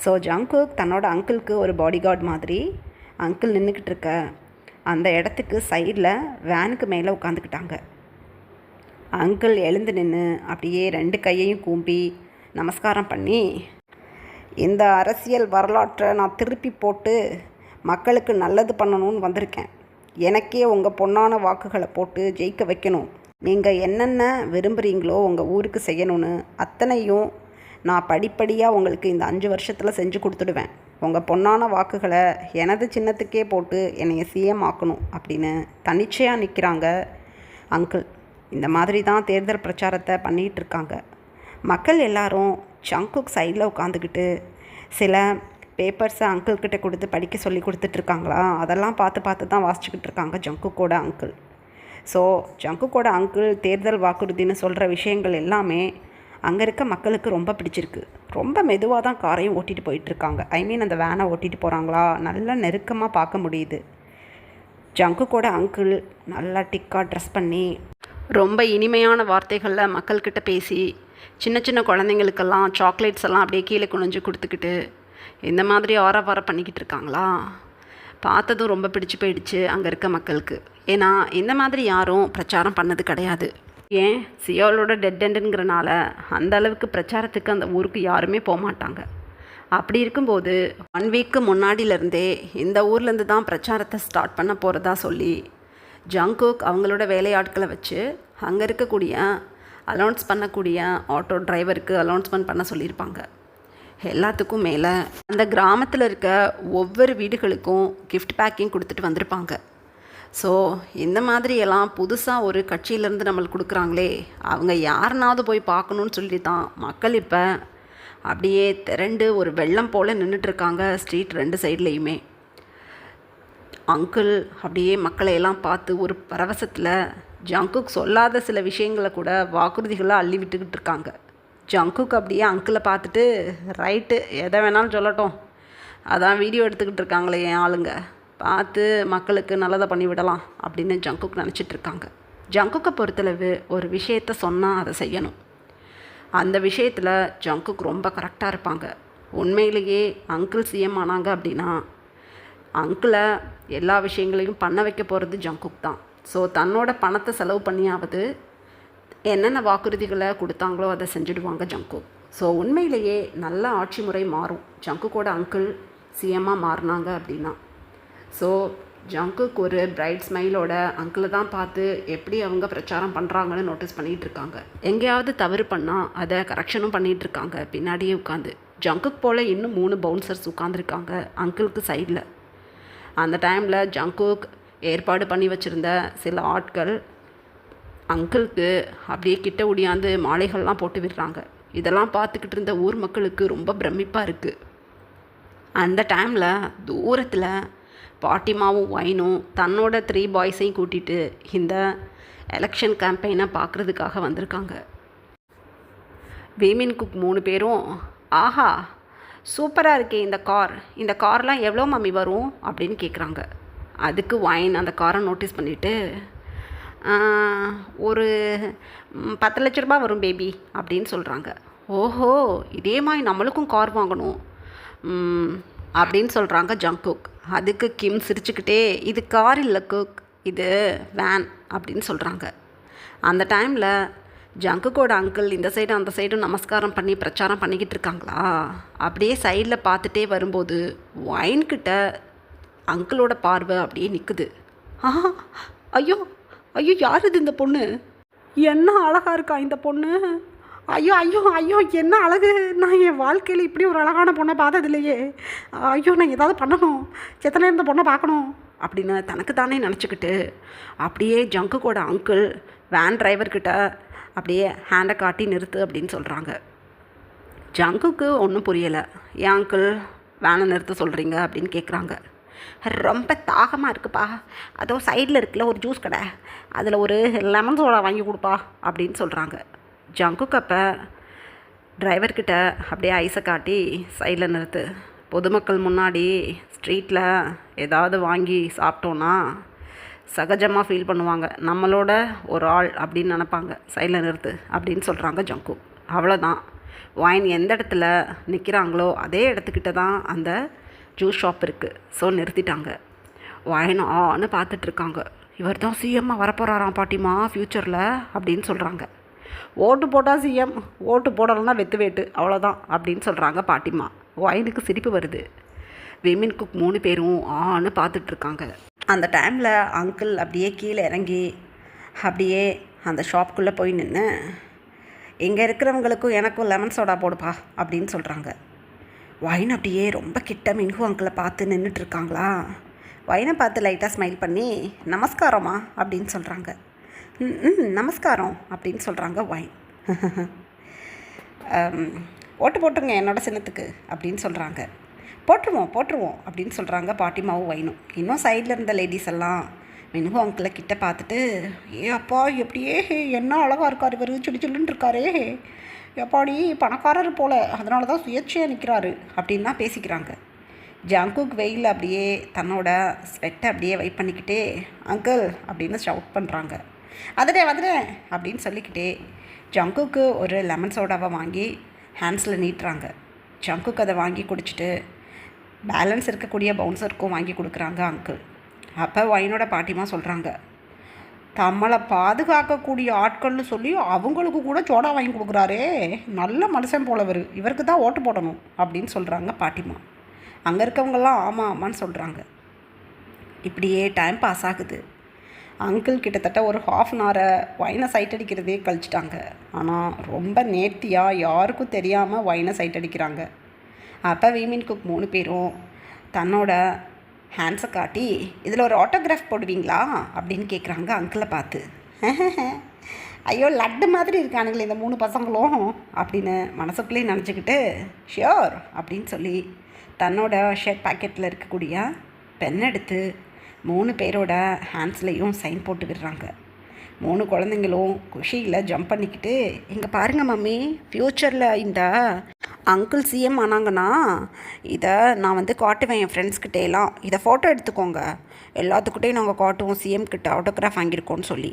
ஸோ ஜங்குக் தன்னோட அங்கிளுக்கு ஒரு பாடிகார்ட் மாதிரி அங்கிள் நின்றுக்கிட்டு இருக்க அந்த இடத்துக்கு சைடில் வேனுக்கு மேலே உட்காந்துக்கிட்டாங்க. அங்கிள் எழுந்து நின்று அப்படியே 2 கையையும் கூம்பி நமஸ்காரம் பண்ணி, இந்த அரசியல் வரலாற்றை நான் திருப்பி போட்டு மக்களுக்கு நல்லது பண்ணணும்னு வந்திருக்கேன். எனக்கே உங்கள் பொன்னான வாக்குகளை போட்டு ஜெயிக்க வைக்கணும். நீங்கள் என்னென்ன விரும்புகிறீங்களோ உங்கள் ஊருக்கு செய்யணும்னு அத்தனையும் நான் படிப்படியாக உங்களுக்கு இந்த 5 வருஷத்தில் செஞ்சு கொடுத்துடுவேன். உங்கள் பொன்னான வாக்குகளை எனது சின்னத்துக்கே போட்டு என்னைய சிஎம் ஆக்கணும் அப்படின்னு தன்னிச்சையாக நிற்கிறாங்க அங்கிள். இந்த மாதிரி தான் தேர்தல் பிரச்சாரத்தை பண்ணிகிட்டு இருக்காங்க. மக்கள் எல்லாரும் ஜங்குக் சைடில் உட்காந்துக்கிட்டு சில பேப்பர்ஸை அங்கிள்கிட்ட கொடுத்து படிக்க சொல்லி கொடுத்துட்ருக்காங்களா, அதெல்லாம் பார்த்து தான் வாசிச்சுக்கிட்டு இருக்காங்க ஜங்குக்கோட அங்கிள். ஸோ ஜங்குக்கோட அங்கிள் தேர்தல் வாக்குறுதின்னு சொல்கிற விஷயங்கள் எல்லாமே அங்கே இருக்க மக்களுக்கு ரொம்ப பிடிச்சிருக்கு. ரொம்ப மெதுவாக தான் காரையும் ஓட்டிகிட்டு போயிட்டுருக்காங்க. ஐ மீன் அந்த வேனை ஓட்டிகிட்டு போகிறாங்களா, நல்லா நெருக்கமாக பார்க்க முடியுது. ஜங்குக்கோட அங்கிள் நல்லா டிக்காக ட்ரெஸ் பண்ணி ரொம்ப இனிமையான வார்த்தைகளில் மக்கள்கிட்ட பேசி சின்ன சின்ன குழந்தைங்களுக்கெல்லாம் சாக்லேட்ஸ் எல்லாம் அப்படியே கீழே குனிஞ்சு கொடுத்துக்கிட்டு இந்த மாதிரி ஆரவாரம் பண்ணிக்கிட்டு இருக்காங்களா. பார்த்ததும் ரொம்ப பிடிச்சி போயிடுச்சு அங்கே இருக்க மக்களுக்கு. ஏன்னா இந்த மாதிரி யாரும் பிரச்சாரம் பண்ணது கிடையாது. ஏன், சியோலோட டெட் எண்டுங்கிறனால அந்த அளவுக்கு பிரச்சாரத்துக்கு அந்த ஊருக்கு யாருமே போக மாட்டாங்க. அப்படி இருக்கும்போது 1 வீக்கு முன்னாடியிலேருந்தே இந்த ஊர்லேருந்து தான் பிரச்சாரத்தை ஸ்டார்ட் பண்ண போகிறதா சொல்லி ஜங்குக் அவங்களோட வேலையாட்களை வச்சு அங்கே இருக்கக்கூடிய அலௌன்ஸ் பண்ணக்கூடிய ஆட்டோ டிரைவருக்கு அலௌன்ஸ்மெண்ட் பண்ண சொல்லியிருப்பாங்க. எல்லாத்துக்கும் மேலே அந்த கிராமத்தில் இருக்க ஒவ்வொரு வீடுகளுக்கும் கிஃப்ட் பேக்கிங் கொடுத்துட்டு வந்திருப்பாங்க. ஸோ இந்த மாதிரியெல்லாம் புதுசாக ஒரு கட்சியிலேருந்து நம்மளுக்கு கொடுக்குறாங்களே, அவங்க யாருனாவது போய் பார்க்கணுன்னு சொல்லி தான் மக்கள் இப்போ அப்படியே திரண்டு ஒரு வெள்ளம் போல் நின்றுட்டுருக்காங்க ஸ்ட்ரீட் 2 சைட்லேயுமே. அங்கிள் அப்படியே மக்களையெல்லாம் பார்த்து ஒரு பரவசத்தில் ஜங்குக் சொல்லாத சில விஷயங்களை கூட வாக்குறுதிகளை அள்ளி விட்டுக்கிட்டு இருக்காங்க. ஜங்குக் அப்படியே அங்கிளை பார்த்துட்டு, ரைட்டு எதை வேணாலும் சொல்லட்டும், அதான் வீடியோ எடுத்துக்கிட்டு இருக்காங்களே என் ஆளுங்க, பார்த்து மக்களுக்கு நல்லதை பண்ணிவிடலாம் அப்படின்னு ஜங்குக் நினச்சிட்ருக்காங்க. ஜங்குக்கை பொறுத்தளவு ஒரு விஷயத்த சொன்னால் அதை செய்யணும். அந்த விஷயத்தில் ஜங்குக் ரொம்ப கரெக்டாக இருப்பாங்க. உண்மையிலேயே அங்கிள் சிஎம் ஆனாங்க அப்படின்னா அங்கிளை எல்லா விஷயங்களையும் பண்ண வைக்க போகிறது ஜங்குக் தான். ஸோ தன்னோட பணத்தை செலவு பண்ணியாவது என்னென்ன வாக்குறுதிகளை கொடுத்தாங்களோ அதை செஞ்சுடுவாங்க ஜங்குக். ஸோ உண்மையிலேயே நல்ல ஆட்சி முறை மாறும் ஜங்குக்கோட அங்கிள் சிஎம்மாக மாறினாங்க அப்படின்னா. ஸோ ஜங்குக் ஒரு பிரைட் ஸ்மைலோட அங்கிளை தான் பார்த்து எப்படி அவங்க பிரச்சாரம் பண்ணுறாங்கன்னு நோட்டீஸ் பண்ணிகிட்ருக்காங்க. எங்கேயாவது தவறு பண்ணால் அதை கரெக்ஷனும் பண்ணிகிட்ருக்காங்க பின்னாடியே உட்காந்து. ஜங்குக் போல் இன்னும் 3 பவுன்சர்ஸ் உட்காந்துருக்காங்க அங்கிளுக்கு சைடில். அந்த டைமில் ஜங்குக் ஏற்பாடு பண்ணி வச்சுருந்த சில ஆட்கள் அங்கிளுக்கு அப்படியே கிட்ட ஒடியாந்து மாலைகள்லாம் போட்டு விடுறாங்க. இதெல்லாம் பார்த்துக்கிட்டு இருந்த ஊர் மக்களுக்கு ரொம்ப பிரமிப்பாக இருக்குது. அந்த டைமில் தூரத்தில் பாட்டிமாவும் வைனும் தன்னோட 3 பாய்ஸையும் கூட்டிகிட்டு இந்த எலெக்ஷன் கேம்பெயினை பார்க்குறதுக்காக வந்திருக்காங்க. வீமின் குக் 3 பேரும், ஆஹா சூப்பராக இருக்கே இந்த கார்லாம் எவ்வளோ மம்மி வரும் அப்படின்னு கேட்குறாங்க. அதுக்கு வைன் அந்த காரை நோட்டீஸ் பண்ணிவிட்டு, ஒரு 10 லட்ச ரூபா வரும் பேபி அப்படின்னு சொல்கிறாங்க. ஓஹோ, இதே மாதிரி நம்மளுக்கும் கார் வாங்கணும் அப்படின்னு சொல்கிறாங்க ஜங்குக். அதுக்கு கிம் சிரிச்சுக்கிட்டே, இது கார் இல்லை குக், இது வேன் அப்படின்னு சொல்கிறாங்க. அந்த டைமில் ஜங்குக்கோட அங்கிள் இந்த சைடு அந்த சைடும் நமஸ்காரம் பண்ணி பிரச்சாரம் பண்ணிக்கிட்டு இருக்காங்களா. அப்படியே சைடில் பார்த்துட்டே வரும்போது வைன்கிட்ட அங்கிளோட பார்வை அப்படியே நிற்குது. ஐயோ ஐயோ, யார் இது இந்த பொண்ணு, என்ன அழகாக இருக்கா இந்த பொண்ணு, ஐயோ ஐயோ ஐயோ என்ன அழகு, நான் என் வாழ்க்கையில் இப்படி ஒரு அழகான பொண்ணை பார்த்ததில்லையே, ஐயோ நான் ஏதாவது பண்ணணும், எத்தனை இந்த பொண்ணை பார்க்கணும் அப்படின்னு தனக்கு தானே நினச்சிக்கிட்டு அப்படியே ஜங்குக்கோட அங்கிள் வேன் டிரைவர்கிட்ட அப்படியே ஹேண்டை காட்டி நிறுத்து அப்படின்னு சொல்கிறாங்க. ஜங்குக்கு ஒன்றும் புரியலை. ஏன் அங்கிள் வேனை நிறுத்த சொல்கிறீங்க அப்படின்னு கேட்குறாங்க. ரொம்ப தாகமாக இருக்குப்பா. அதோ சைடில் இருக்குல்ல ஒரு ஜூஸ் கடை, அதில் ஒரு லெமன் சோடா வாங்கி கொடுப்பா அப்படின்னு சொல்கிறாங்க. ஜங்குக் அப்போ டிரைவர்கிட்ட அப்படியே ஐஸை காட்டி சைடில் நிறுத்து. பொதுமக்கள் முன்னாடி ஸ்ட்ரீட்டில் ஏதாவது வாங்கி சாப்பிட்டோன்னா சகஜமாக ஃபீல் பண்ணுவாங்க, நம்மளோட ஒரு ஆள் அப்படின்னு நினப்பாங்க. சைடில் நிறுத்து அப்படின்னு சொல்கிறாங்க ஜங்குக். அவ்வளோதான். வைன் எந்த இடத்துல நிற்கிறாங்களோ அதே இடத்துக்கிட்ட தான் அந்த ஜூஸ் ஷாப் இருக்குது. ஸோ நிறுத்திட்டாங்க. வைன் ஆன்னு பார்த்துட்ருக்காங்க. இவர் தான் சிஎம்மாக வரப்போகிறாராம் பாட்டிமா ஃப்யூச்சரில் அப்படின்னு சொல்கிறாங்க. ஓட்டு போட்டால் சிஎம், ஓட்டு போடலைன்னா வெத்து வேட்டு, அவ்வளோதான் அப்படின்னு சொல்கிறாங்க பாட்டிமா. வைனுக்கு சிரிப்பு வருது. விமின் குக் 3 பேரும் ஆன்னு பார்த்துட்ருக்காங்க. அந்த டைமில் அங்கிள் அப்படியே கீழே இறங்கி அப்படியே அந்த ஷாப்புக்குள்ளே போய் நின்று, இங்கே இருக்கிறவங்களுக்கும் எனக்கும் லெமன் சோடா போடுப்பா அப்படின்னு சொல்கிறாங்க. வைன் அப்படியே ரொம்ப கிட்ட மின்ஹு அங்கிளை பார்த்து நின்றுட்டுருக்காங்களா. வைனை பார்த்து லைட்டாக ஸ்மைல் பண்ணி நமஸ்காரம்மா அப்படின்னு சொல்கிறாங்க. நமஸ்காரம் அப்படின்னு சொல்கிறாங்க வைன். ஓட்டு போட்டுருங்க என்னோட சின்னத்துக்கு அப்படின்னு சொல்கிறாங்க. போட்டுருவோம் அப்படின்னு சொல்கிறாங்க பாட்டிமாவும் வைனும். இன்னும் சைடில் இருந்த லேடிஸ் எல்லாம் மின்ஹு அங்கிளை கிட்ட பார்த்துட்டு, ஏ அப்பா எப்படியே என்ன அழகாக இருக்கார் இவர், சுடிச்சுள்ளுன்னு இருக்காரே, எப்பாடி பணக்காரர் போல், அதனால தான் சுயேட்சையாக நிற்கிறாரு அப்படின்லாம் பேசிக்கிறாங்க. ஜங்குக் வெயில் அப்படியே தன்னோட ஸ்வெட்டை அப்படியே வைப் பண்ணிக்கிட்டே அங்கிள் அப்படின்னு ஷவுட் பண்ணுறாங்க. வந்துட்டேன் அப்படின்னு சொல்லிக்கிட்டே ஜங்குக்கு ஒரு லெமன் சோடாவை வாங்கி ஹேண்ட்ஸில் நீட்டுறாங்க. ஜங்குக்கு அதை வாங்கி குடிச்சிட்டு பேலன்ஸ் இருக்கக்கூடிய பவுன்சருக்கும் வாங்கி கொடுக்குறாங்க அங்கிள். அப்போ வைனோட பாட்டிமா சொல்கிறாங்க, நம்மளை பாதுகாக்கக்கூடிய ஆட்கள்னு சொல்லி அவங்களுக்கு கூட சோடா வாங்கி கொடுக்குறாரே, நல்ல மனுஷன் போலவர், இவருக்கு தான் ஓட்டு போடணும் அப்படின்னு சொல்கிறாங்க பாட்டிமா. அங்கே இருக்கவங்கெல்லாம் ஆமான்னு சொல்கிறாங்க. இப்படியே டைம் பாஸ் ஆகுது. அங்கிள் கிட்டத்தட்ட ஒரு ½ அன் ஹவரை வைனை சைட் அடிக்கிறதே கழிச்சிட்டாங்க. ஆனால் ரொம்ப நேர்த்தியாக யாருக்கும் தெரியாமல் வைனை சைட் அடிக்கிறாங்க. அப்போ விமின் குக் 3 பேரும் தன்னோட ஹேண்ட்ஸை காட்டி, இதில் ஒரு ஆட்டோகிராஃப் போடுவீங்களா அப்படின்னு கேட்குறாங்க அங்கிளை பார்த்து. ஐயோ லட்டு மாதிரி இருக்கானுங்களே இந்த 3 பசங்களும் அப்படின்னு மனசுக்குள்ளேயே நினச்சிக்கிட்டு, ஷியோர் அப்படின்னு சொல்லி தன்னோட ஷர்ட் பாக்கெட்டில் இருக்கக்கூடிய பென் எடுத்து 3 பேரோட ஹேண்ட்ஸ்லேயும் சைன் போட்டு விடுறாங்க. 3 குழந்தைங்களும் குஷியில் ஜம்ப் பண்ணிக்கிட்டு, இங்கே பாருங்கள் மம்மி, ஃப்யூச்சரில் இந்த அங்கிள் சிஎம் ஆனாங்கன்னா இதை நான் காட்டுவேன் என் ஃப்ரெண்ட்ஸ்கிட்டேலாம், இதை ஃபோட்டோ எடுத்துக்கோங்க, எல்லாத்துக்கிட்டையும் நாங்கள் காட்டுவோம் சிஎம் கிட்ட ஆட்டோகிராஃப் வாங்கியிருக்கோன்னு சொல்லி.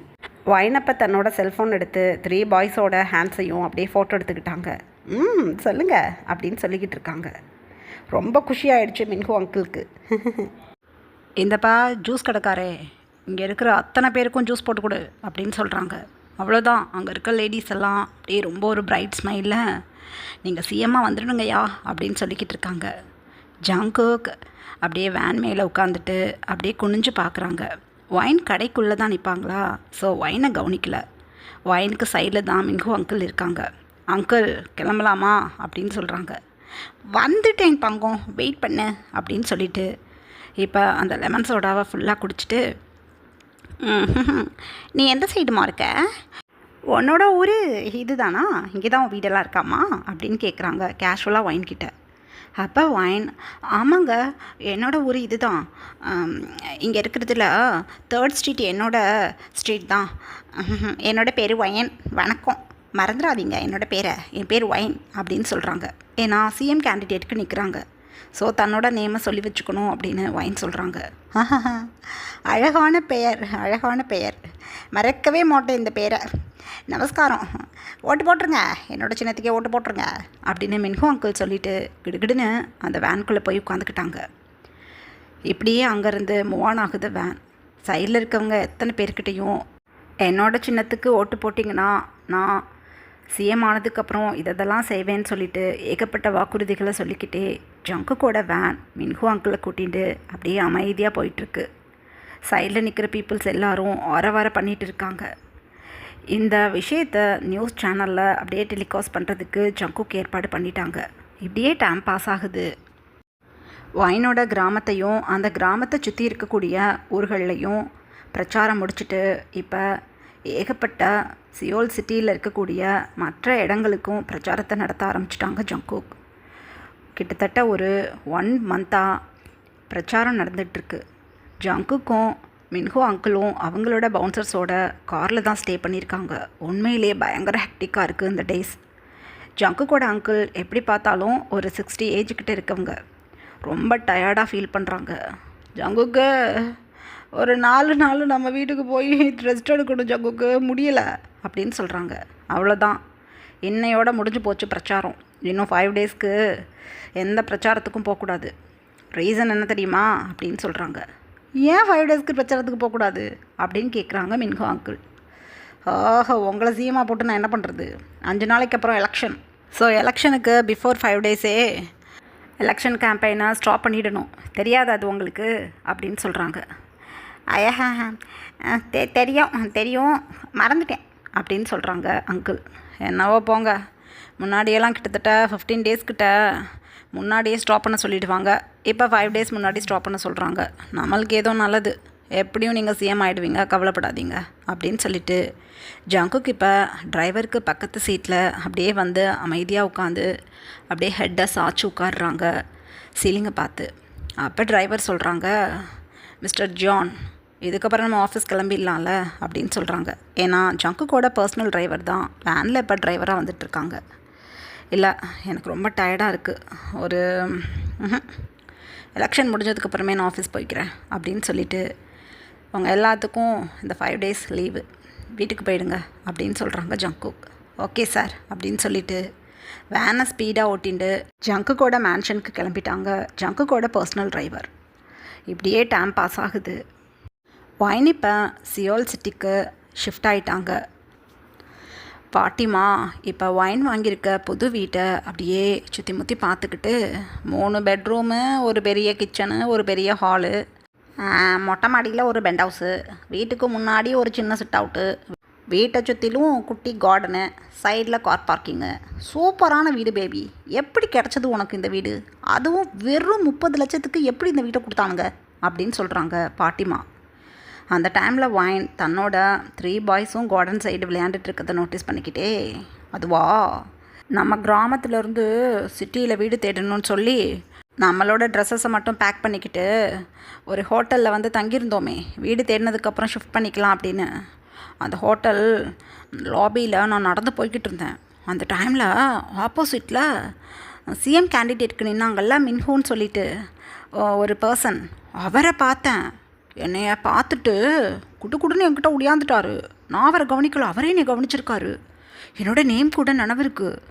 வைனப்போ தன்னோட செல்ஃபோன் எடுத்து 3 பாய்ஸோட ஹேண்ட்ஸையும் அப்படியே ஃபோட்டோ எடுத்துக்கிட்டாங்க. சொல்லுங்கள் அப்படின்னு சொல்லிக்கிட்டு இருக்காங்க. ரொம்ப குஷியாகிடுச்சு மின்ஹு அங்கிளுக்கு. இந்தப்பா ஜூஸ் கடைக்காரே, இங்கே இருக்கிற அத்தனை பேருக்கும் ஜூஸ் போட்டு கொடு அப்படின்னு சொல்கிறாங்க. அவ்வளோதான். அங்கே இருக்க லேடிஸ் எல்லாம் அப்படியே ரொம்ப ஒரு பிரைட் ஸ்மைலில், நீங்கள் சிஎம்மாக வந்துடுங்கய்யா அப்படின்னு சொல்லிக்கிட்டு இருக்காங்க. ஜங்குக் அப்படியே வேன் மேலே உட்காந்துட்டு அப்படியே குனிஞ்சு பார்க்குறாங்க. வைன் கடைக்குள்ளே தான் நிற்பாங்களா, ஸோ வைனை கவனிக்கல. வைனுக்கு சைடில் தான் மின்ஹு அங்கிள் இருக்காங்க. அங்கிள் கிளம்பலாமா அப்படின்னு சொல்கிறாங்க. வந்துட்டேன் தங்கம், வெயிட் பண்ணு அப்படின்னு சொல்லிட்டு இப்போ அந்த லெமன் சோடாவை ஃபுல்லாக குடிச்சிட்டு, நீ எந்த சைடுமா இருக்க, உன்னோட ஊர் இது தானா, இங்கே தான் வீடெல்லாம் இருக்காமா அப்படின்னு கேட்குறாங்க கேஷுவலாக வைன் கிட்ட. அப்போ வைன், ஆமாங்க என்னோடய ஊர் இது தான், இங்கே இருக்கிறதுல 3rd ஸ்ட்ரீட் என்னோட ஸ்ட்ரீட் தான், என்னோட பேர் வைன், வணக்கம் மறந்துடாதீங்க என்னோடய பேரை, என் பேர் வைன் அப்படின்னு சொல்கிறாங்க. ஏன்னா சிஎம் கேண்டிடேட்டுக்கு நிற்கிறாங்க. ஸோ தன்னோட நேமை சொல்லி வச்சுக்கணும் அப்படின்னு வைன் சொல்கிறாங்க. அழகான பெயர், மறக்கவே மாட்டேன் இந்த பேரை, நமஸ்காரம், ஓட்டு போட்டுருங்க என்னோடய சின்னத்துக்கே ஓட்டு போட்டுருங்க அப்படின்னு மின்ஹு அங்கிள் சொல்லிவிட்டு கிடுகிடுன்னு அந்த வேனுக்குள்ளே போய் உட்காந்துக்கிட்டாங்க. இப்படியே அங்கேருந்து மூவ் ஆன் ஆகுது வேன். சைடில் இருக்கவங்க எத்தனை பேர்கிட்டையும் என்னோட சின்னத்துக்கு ஓட்டு போட்டிங்கன்னா நான் சிஎம் ஆனதுக்கப்புறம் இதெல்லாம் செய்வேன்னு சொல்லிட்டு ஏகப்பட்ட வாக்குறுதிகளை சொல்லிக்கிட்டே ஜங்குக்கோட வேன் மின்ஹு அங்கிளை கூட்டிகிட்டு அப்படியே அமைதியாக போயிட்டுருக்கு. சைடில் நிற்கிற பீப்புள்ஸ் எல்லோரும் ஆரவார பண்ணிகிட்டு இருக்காங்க. இந்த விஷயத்தை நியூஸ் சேனலில் அப்படியே டெலிகாஸ்ட் பண்ணுறதுக்கு ஜங்குக்கு ஏற்பாடு பண்ணிட்டாங்க. இப்படியே டைம் பாஸ் ஆகுது. வைனோட கிராமத்தையும் அந்த கிராமத்தை சுற்றி இருக்கக்கூடிய ஊர்களையும் பிரச்சாரம் முடிச்சுட்டு இப்போ ஏகப்பட்ட சியோல் சிட்டியில் இருக்கக்கூடிய மற்ற இடங்களுக்கும் பிரச்சாரத்தை நடத்த ஆரம்பிச்சிட்டாங்க ஜங்குக். கிட்டத்தட்ட ஒரு 1 மந்த்தாக பிரச்சாரம் நடந்துகிட்ருக்கு. ஜங்குக்கும் மின்ஹோ அங்கிளும் அவங்களோட பவுன்சர்ஸோட காரில் தான் ஸ்டே பண்ணியிருக்காங்க. உண்மையிலேயே பயங்கர ஹெக்டிக்காக இருக்குது இந்த டேஸ். ஜங்குக்கோட அங்கிள் எப்படி பார்த்தாலும் ஒரு 60 ஏஜ்கிட்ட இருக்கவங்க. ரொம்ப டயர்டாக ஃபீல் பண்ணுறாங்க. ஜங்குக்கு ஒரு 4 நாள் நம்ம வீட்டுக்கு போய் ரெஸ்ட் எடுக்கணும் ஜங்குக்கு, முடியலை அப்படின்னு சொல்கிறாங்க. அவ்வளோதான், இன்னையோட முடிஞ்சு போச்சு பிரச்சாரம். இன்னும் 5 டேஸ்க்கு எந்த பிரச்சாரத்துக்கும் போகக்கூடாது. ரீசன் என்ன தெரியுமா அப்படின்னு சொல்கிறாங்க. ஏன் 5 டேஸ்க்கு பிரச்சாரத்துக்கு போகக்கூடாது அப்படின்னு கேட்குறாங்க மின்ஹோ அங்கிள். உங்களை சிஎம்மாக போட்டு நான் என்ன பண்ணுறது? 5 நாளைக்கு அப்புறம் எலெக்ஷன். ஸோ எலெக்ஷனுக்கு பிஃபோர் 5 டேஸே எலெக்ஷன் கேம்பெயினை ஸ்டாப் பண்ணிடணும். தெரியாது அது உங்களுக்கு அப்படின்னு சொல்கிறாங்க. ஐயா தெரியும் மறந்துட்டேன் அப்படின்னு சொல்கிறாங்க அங்கிள். என்னவோ போங்க, முன்னாடியெல்லாம் கிட்டத்தட்ட 15 டேஸ் கிட்ட முன்னாடியே ஸ்டாப் பண்ண சொல்லிடுவாங்க. இப்போ 5 டேஸ் முன்னாடி ஸ்டாப் பண்ண சொல்கிறாங்க. நம்மளுக்கு ஏதோ நல்லது, எப்படியும் நீங்கள் சிஎம் ஆகிடுவீங்க, கவலைப்படாதீங்க அப்படின்னு சொல்லிட்டு ஜங்குக்கு இப்போ டிரைவருக்கு பக்கத்து சீட்டில் அப்படியே வந்து அமைதியாக உட்காந்து அப்படியே ஹெட்டை சாய்ச்சி உட்காடுறாங்க சீலிங்கை பார்த்து. அப்போ டிரைவர் சொல்கிறாங்க, மிஸ்டர் ஜான், இதுக்கப்புறம் நம்ம ஆஃபீஸ் கிளம்பிடலாம்ல அப்படின்னு சொல்கிறாங்க. ஏன்னா ஜங்குக்கோட பர்சனல் டிரைவர் தான் வேனில் இப்போ டிரைவராக வந்துட்டுருக்காங்க. இல்லை, எனக்கு ரொம்ப டயர்டாக இருக்குது, ஒரு எலெக்ஷன் முடிஞ்சதுக்கப்புறமே நான் ஆஃபீஸ் போய்க்கிறேன் அப்படின்னு சொல்லிவிட்டு அவங்க எல்லாத்துக்கும் இந்த 5 டேஸ் லீவு, வீட்டுக்கு போயிடுங்க அப்படின்னு சொல்கிறாங்க ஜங்குக். ஓகே சார் அப்படின்னு சொல்லிவிட்டு வேனை ஸ்பீடாக ஓட்டிண்டு ஜங்குக்கோட மேன்ஷனுக்கு கிளம்பிட்டாங்க ஜங்குக்கோட பர்சனல் டிரைவர். இப்படியே டைம் பாஸ் ஆகுது. வைன் இப்போ சியோல் சிட்டிக்கு ஷிஃப்ட் ஆகிட்டாங்க. பாட்டிமா இப்போ வைன் வாங்கியிருக்க புது வீட்டை அப்படியே சுற்றி முற்றி பார்த்துக்கிட்டு 3 பெட்ரூமு, ஒரு பெரிய கிச்சனு, ஒரு பெரிய ஹாலு, மொட்டை மாடியில் ஒரு பெண்ட் ஹவுஸு, வீட்டுக்கு முன்னாடி ஒரு சின்ன சிட் அவுட்டு, வீட்டை சுற்றிலும் குட்டி கார்டனு, சைடில் கார் பார்க்கிங்கு, சூப்பரான வீடு பேபி. எப்படி கிடச்சது உனக்கு இந்த வீடு? அதுவும் வெறும் 30 லட்சத்துக்கு எப்படி இந்த வீட்டை கொடுத்தானுங்க அப்படின்னு சொல்கிறாங்க பாட்டிமா. அந்த டைமில் வைன் தன்னோட 3 பாய்ஸும் கார்டன் சைடு விளையாண்டுட்டு இருக்கிறத நோட்டீஸ் பண்ணிக்கிட்டே, அதுவா நம்ம கிராமத்துலேருந்து சிட்டியில் வீடு தேடணும்னு சொல்லி நம்மளோட ட்ரெஸ்ஸஸை மட்டும் பேக் பண்ணிக்கிட்டு ஒரு ஹோட்டலில் வந்து தங்கியிருந்தோமே, வீடு தேடினதுக்கப்புறம் ஷிஃப்ட் பண்ணிக்கலாம் அப்படின்னு. அந்த ஹோட்டல் லாபியில் நான் நடந்து போய்கிட்டு இருந்தேன். அந்த டைமில் ஆப்போசிட்டில் சிஎம் கேண்டிடேட்க்கு நின்னாங்கல்ல மின்ஹோன்னு சொல்லிட்டு ஒரு பர்சன், அவரை பார்த்தேன். என்னைய பார்த்துட்டு குடுன்னு என்கிட்ட ஒடியாந்துட்டாரு. நான் அவரை கவனிக்கல, அவரே என்னை கவனிச்சிருக்காரு. என்னோட நேம் கூட நினைவு இருக்குது.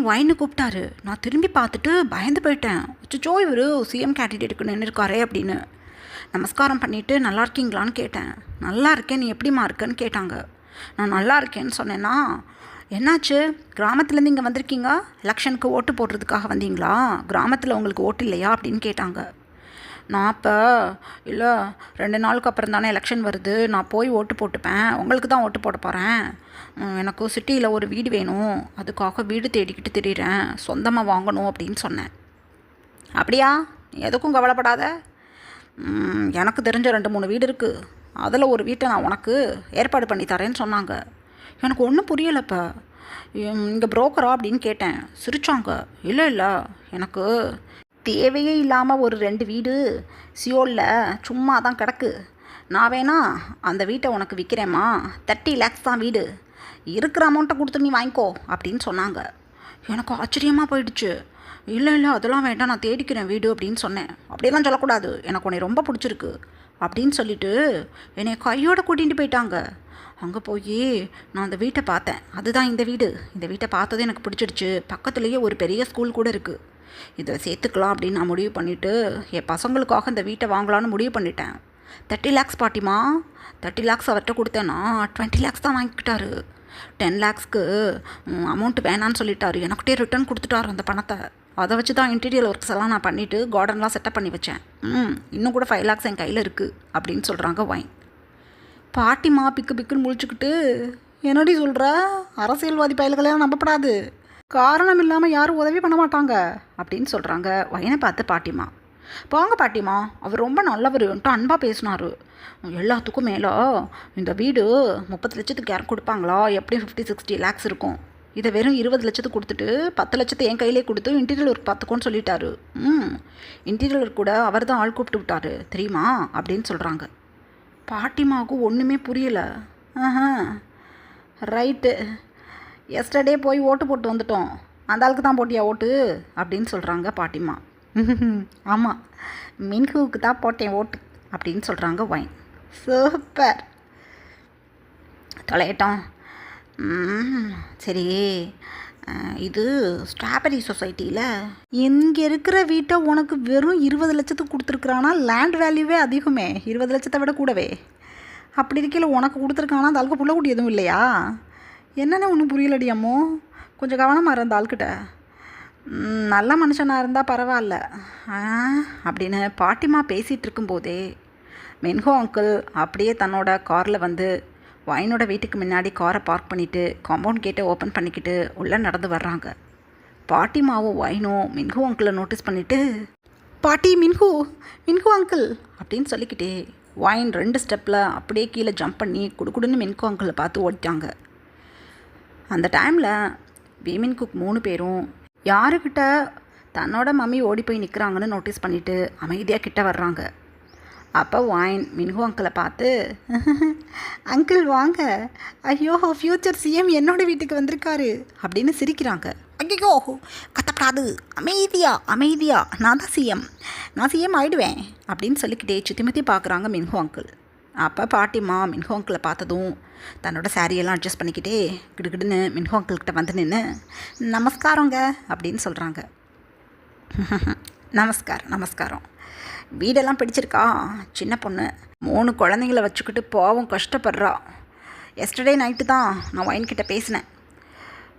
வைன்னு கூப்பிட்டாரு. நான் திரும்பி பார்த்துட்டு பயந்து போயிட்டேன். அச்சோ, இவர் சிஎம் கேண்டிடேட்டுக்கு நின்றுருக்காரே அப்படின்னு. நமஸ்காரம் பண்ணிவிட்டு நல்லா இருக்கீங்களான்னு கேட்டேன். நல்லா இருக்கேன், நீ எப்படிமா இருக்கேன்னு கேட்டாங்க. நான் நல்லா இருக்கேன்னு சொன்னேன்னா, என்னாச்சு, கிராமத்துலேருந்து இங்கே வந்திருக்கீங்க, எலெக்ஷனுக்கு ஓட்டு போடுறதுக்காக வந்தீங்களா, கிராமத்தில் உங்களுக்கு ஓட்டு இல்லையா அப்படின்னு கேட்டாங்க. நான் இப்போ இல்லை, 2 நாளுக்கு அப்புறம் தானே எலெக்ஷன் வருது, நான் போய் ஓட்டு போட்டுப்பேன், உங்களுக்கு தான் ஓட்டு போட போகிறேன். எனக்கு சிட்டியில் ஒரு வீடு வேணும், அதுக்காக வீடு தேடிக்கிட்டு திரிகிறேன், சொந்தமாக வாங்கணும் அப்படின்னு சொன்னேன். அப்படியா, எதுக்கும் கவலைப்படாத, எனக்கு தெரிஞ்ச 2-3 வீடு இருக்குது, அதில் ஒரு வீட்டை நான் உனக்கு ஏற்பாடு பண்ணி தரேன்னு சொன்னாங்க. எனக்கு ஒன்றும் புரியலைப்பா, இங்கே புரோக்கரா அப்படின்னு கேட்டேன். சிரிச்சாங்க. இல்லை, எனக்கு தேவையே இல்லாமல் ஒரு 2 வீடு சியோலில் சும்மா தான் கிடக்கு, நான் வேணா அந்த வீட்டை உனக்கு விற்கிறேம்மா, 30 lakhs தான் வீடு, இருக்கிற அமௌண்ட்டை கொடுத்து நீ வாங்கிக்கோ அப்படின்னு சொன்னாங்க. எனக்கு ஆச்சரியமாக போயிடுச்சு. இல்லை அதெல்லாம் வேண்டாம், நான் தேடிக்கிறேன் வீடு அப்படின்னு சொன்னேன். அப்படியெல்லாம் சொல்லக்கூடாது, எனக்கு உன்னை ரொம்ப பிடிச்சிருக்கு அப்படின்னு சொல்லிவிட்டு என்னை கையோடு கூட்டிகிட்டு போயிட்டாங்க. அங்கே போய் நான் அந்த வீட்டை பார்த்தேன். அதுதான் இந்த வீடு. இந்த வீட்டை பார்த்ததே எனக்கு பிடிச்சிடுச்சு. பக்கத்துலேயே ஒரு பெரிய ஸ்கூல் கூட இருக்குது. இதில் சேர்த்துக்கலாம் அப்படின்னு நான் முடிவு பண்ணிவிட்டு என் பசங்களுக்காக இந்த வீட்டை வாங்கலான்னு முடிவு பண்ணிட்டேன். 30 lakhs பாட்டிமா, 30 lakhs அவர்கிட்ட கொடுத்தேன்னா 20 lakhs தான் வாங்கிக்கிட்டாரு. 10 lakhsக்கு அமௌண்ட்டு வேணான்னு சொல்லிட்டாரு. எனக்கிட்டே ரிட்டர்ன் கொடுத்துட்டாரு அந்த பணத்தை. அதை வச்சு தான் இன்டீரியர் ஒர்க்ஸ் எல்லாம் நான் பண்ணிவிட்டு கார்டன்லாம் செட்டப் பண்ணி வச்சேன். இன்னும் கூட 5 lakhs என் கையில் இருக்குது அப்படின்னு சொல்கிறாங்க வைன். பாட்டிமா பிக்குன்னு முழிச்சுக்கிட்டு, என்னடி சொல்கிற, அரசியல்வாதி பயல்களையெல்லாம் நம்பப்படாது, காரணம் இல்லாமல் யாரும் உதவி பண்ண மாட்டாங்க அப்படின்னு சொல்கிறாங்க வைனை பார்த்து பாட்டிமா. போங்க பாட்டிமா, அவர் ரொம்ப நல்லவருன்ட்டு அன்பாக பேசினார். எல்லாத்துக்கும் மேலே இந்த வீடு 30 லட்சத்துக்கு யாரும் கொடுப்பாங்களா, எப்படியும் 50-60 lakhs இருக்கும். இதை வெறும் 20 லட்சத்துக்கு கொடுத்துட்டு 10 லட்சத்தை என் கையிலே கொடுத்து இன்டீரியர் ஒர்க் பார்த்துக்கோன்னு சொல்லிட்டாரு. இன்டீரியர் ஒர்க் கூட அவர் தான் ஆள் கூப்பிட்டு விட்டாரு தெரியுமா அப்படின்னு சொல்கிறாங்க. பாட்டிமாவுக்கு ஒன்றுமே புரியலை. ரைட்டு, எஸ்டர்டே போய் ஓட்டு போட்டு வந்துட்டோம், அந்த ஆளுக்கு தான் போட்டியா ஓட்டு அப்படின்னு சொல்கிறாங்க பாட்டிமா. ஆமாம், மின்ஹுவுக்கு தான் போட்டேன் ஓட்டு அப்படின்னு சொல்கிறாங்க ஒயின். சூப்பர், தொலையட்டும். சரி, இது ஸ்ட்ராபெரி சொசைட்டியில் இங்கே இருக்கிற வீட்டை உனக்கு வெறும் 20 லட்சத்துக்கு கொடுத்துருக்குறானா? லேண்ட் வேல்யூவே அதிகமே, 20 லட்சத்தை விட கூடவே. அப்படி இருக்கையில் உனக்கு கொடுத்துருக்கானா? அந்த ஆளுக்கு புள்ளக்குட்டி எதுவும் இல்லையா? என்னென்ன ஒன்றும் புரியலடி அம்மோ, கொஞ்சம் கவனமாக இருந்த ஆள்கிட்ட. நல்ல மனுஷனாக இருந்தால் பரவாயில்ல அப்படின்னு பாட்டிமா பேசிகிட்டு இருக்கும்போதே மின்ஹோ அங்கிள் அப்படியே தன்னோட காரில் வந்து ஒயினோட வீட்டுக்கு முன்னாடி காரை பார்க் பண்ணிவிட்டு காம்பவுண்ட் கேட்டை ஓப்பன் பண்ணிக்கிட்டு உள்ளே நடந்து வர்றாங்க. பாட்டிமாவும் ஒயினும் மின்ஹோ அங்கிளை நோட்டீஸ் பண்ணிவிட்டு, பாட்டி மின்ஹோ அங்கிள் அப்படின்னு சொல்லிக்கிட்டே ஒயின் 2 ஸ்டெப்பில் அப்படியே கீழே ஜம்ப் பண்ணி குடுக்குடுன்னு மின்ஹோ அங்கிளை பார்த்து ஓடிட்டாங்க. அந்த டைமில் வீமின் குக் 3 பேரும் யாருக்கிட்ட தன்னோட மம்மி ஓடி போய் நிற்கிறாங்கன்னு நோட்டீஸ் பண்ணிவிட்டு அமைதியாக கிட்ட வர்றாங்க. அப்போ ஒயின் மின்ஹோ அங்கிளை பார்த்து, அங்கிள் வாங்க, ஐயோ ஃப்யூச்சர் சிஎம் என்னோட வீட்டுக்கு வந்திருக்காரு அப்படின்னு சிரிக்கிறாங்க. ஐயோ கத்தப்படாது, அமைதியா, நான் தான் சிஎம் ஆகிடுவேன் அப்படின்னு சொல்லிக்கிட்டே சுற்றி பார்க்குறாங்க மின்ஹோ அங்கிள். அப்போ பாட்டிமா மின்ஹோ அங்கிளை பார்த்ததும் தன்னோட சாரியெல்லாம் அட்ஜஸ்ட் பண்ணிக்கிட்டே கிடுகிடுன்னு மின்ஹோ அங்கிள்கிட்ட வந்து நின்று, நமஸ்காரங்க அப்படின்னு சொல்கிறாங்க. நமஸ்காரம். வீடெல்லாம் பிடிச்சிருக்கா? சின்ன பொண்ணு 3 குழந்தைங்கள வச்சுக்கிட்டு பாவம் கஷ்டப்படுறா. எஸ்டர்டே நைட்டு தான் நான் ஒயின்கிட்ட பேசினேன்.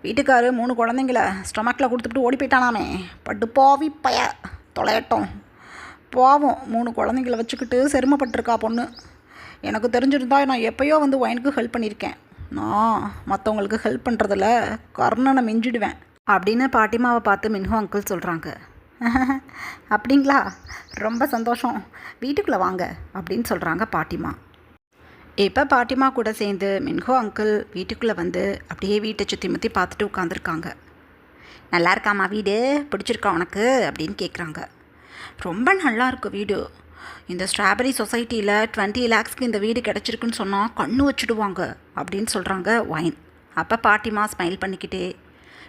வீட்டுக்காரு 3 குழந்தைங்கள ஸ்டொமக்கில் கொடுத்துட்டு ஓடி போயிட்டானாமே, பட்டு பாவி பய தொலையட்டும். பாவம் 3 குழந்தைங்கள வச்சுக்கிட்டு சிரமப்பட்டிருக்கா பொண்ணு. எனக்கு தெரிஞ்சிருந்தா நான் எப்போயோ வந்து ஒயினுக்கு ஹெல்ப் பண்ணியிருக்கேன். நான் மற்றவங்களுக்கு ஹெல்ப் பண்ணுறதில்ல கர்ணனை மிஞ்சிடுவேன் அப்படின்னு பாட்டிமாவை பார்த்து மின்ஹோ அங்கிள் சொல்கிறாங்க. அப்படிங்களா, ரொம்ப சந்தோஷம், வீட்டுக்குள்ளே வாங்க அப்படின்னு சொல்கிறாங்க பாட்டிமா. இப்போ பாட்டிமா கூட சேர்ந்து மின்ஹோ அங்கிள் வீட்டுக்குள்ளே வந்து அப்படியே வீட்டை சுற்றி பார்த்துட்டு உட்காந்துருக்காங்க. நல்லா இருக்காம்மா வீடு, பிடிச்சிருக்கா உனக்கு அப்படின்னு கேட்குறாங்க. ரொம்ப நல்லா இருக்கு வீடு. இந்த ஸ்ட்ராபெரி சொசைட்டியில் 20 lakhsக்கு இந்த வீடு கிடச்சிருக்குன்னு சொன்னால் கண்ணு வச்சுடுவாங்க அப்படின்னு சொல்கிறாங்க ஒயின். அப்போ பாட்டிமா ஸ்மைல் பண்ணிக்கிட்டே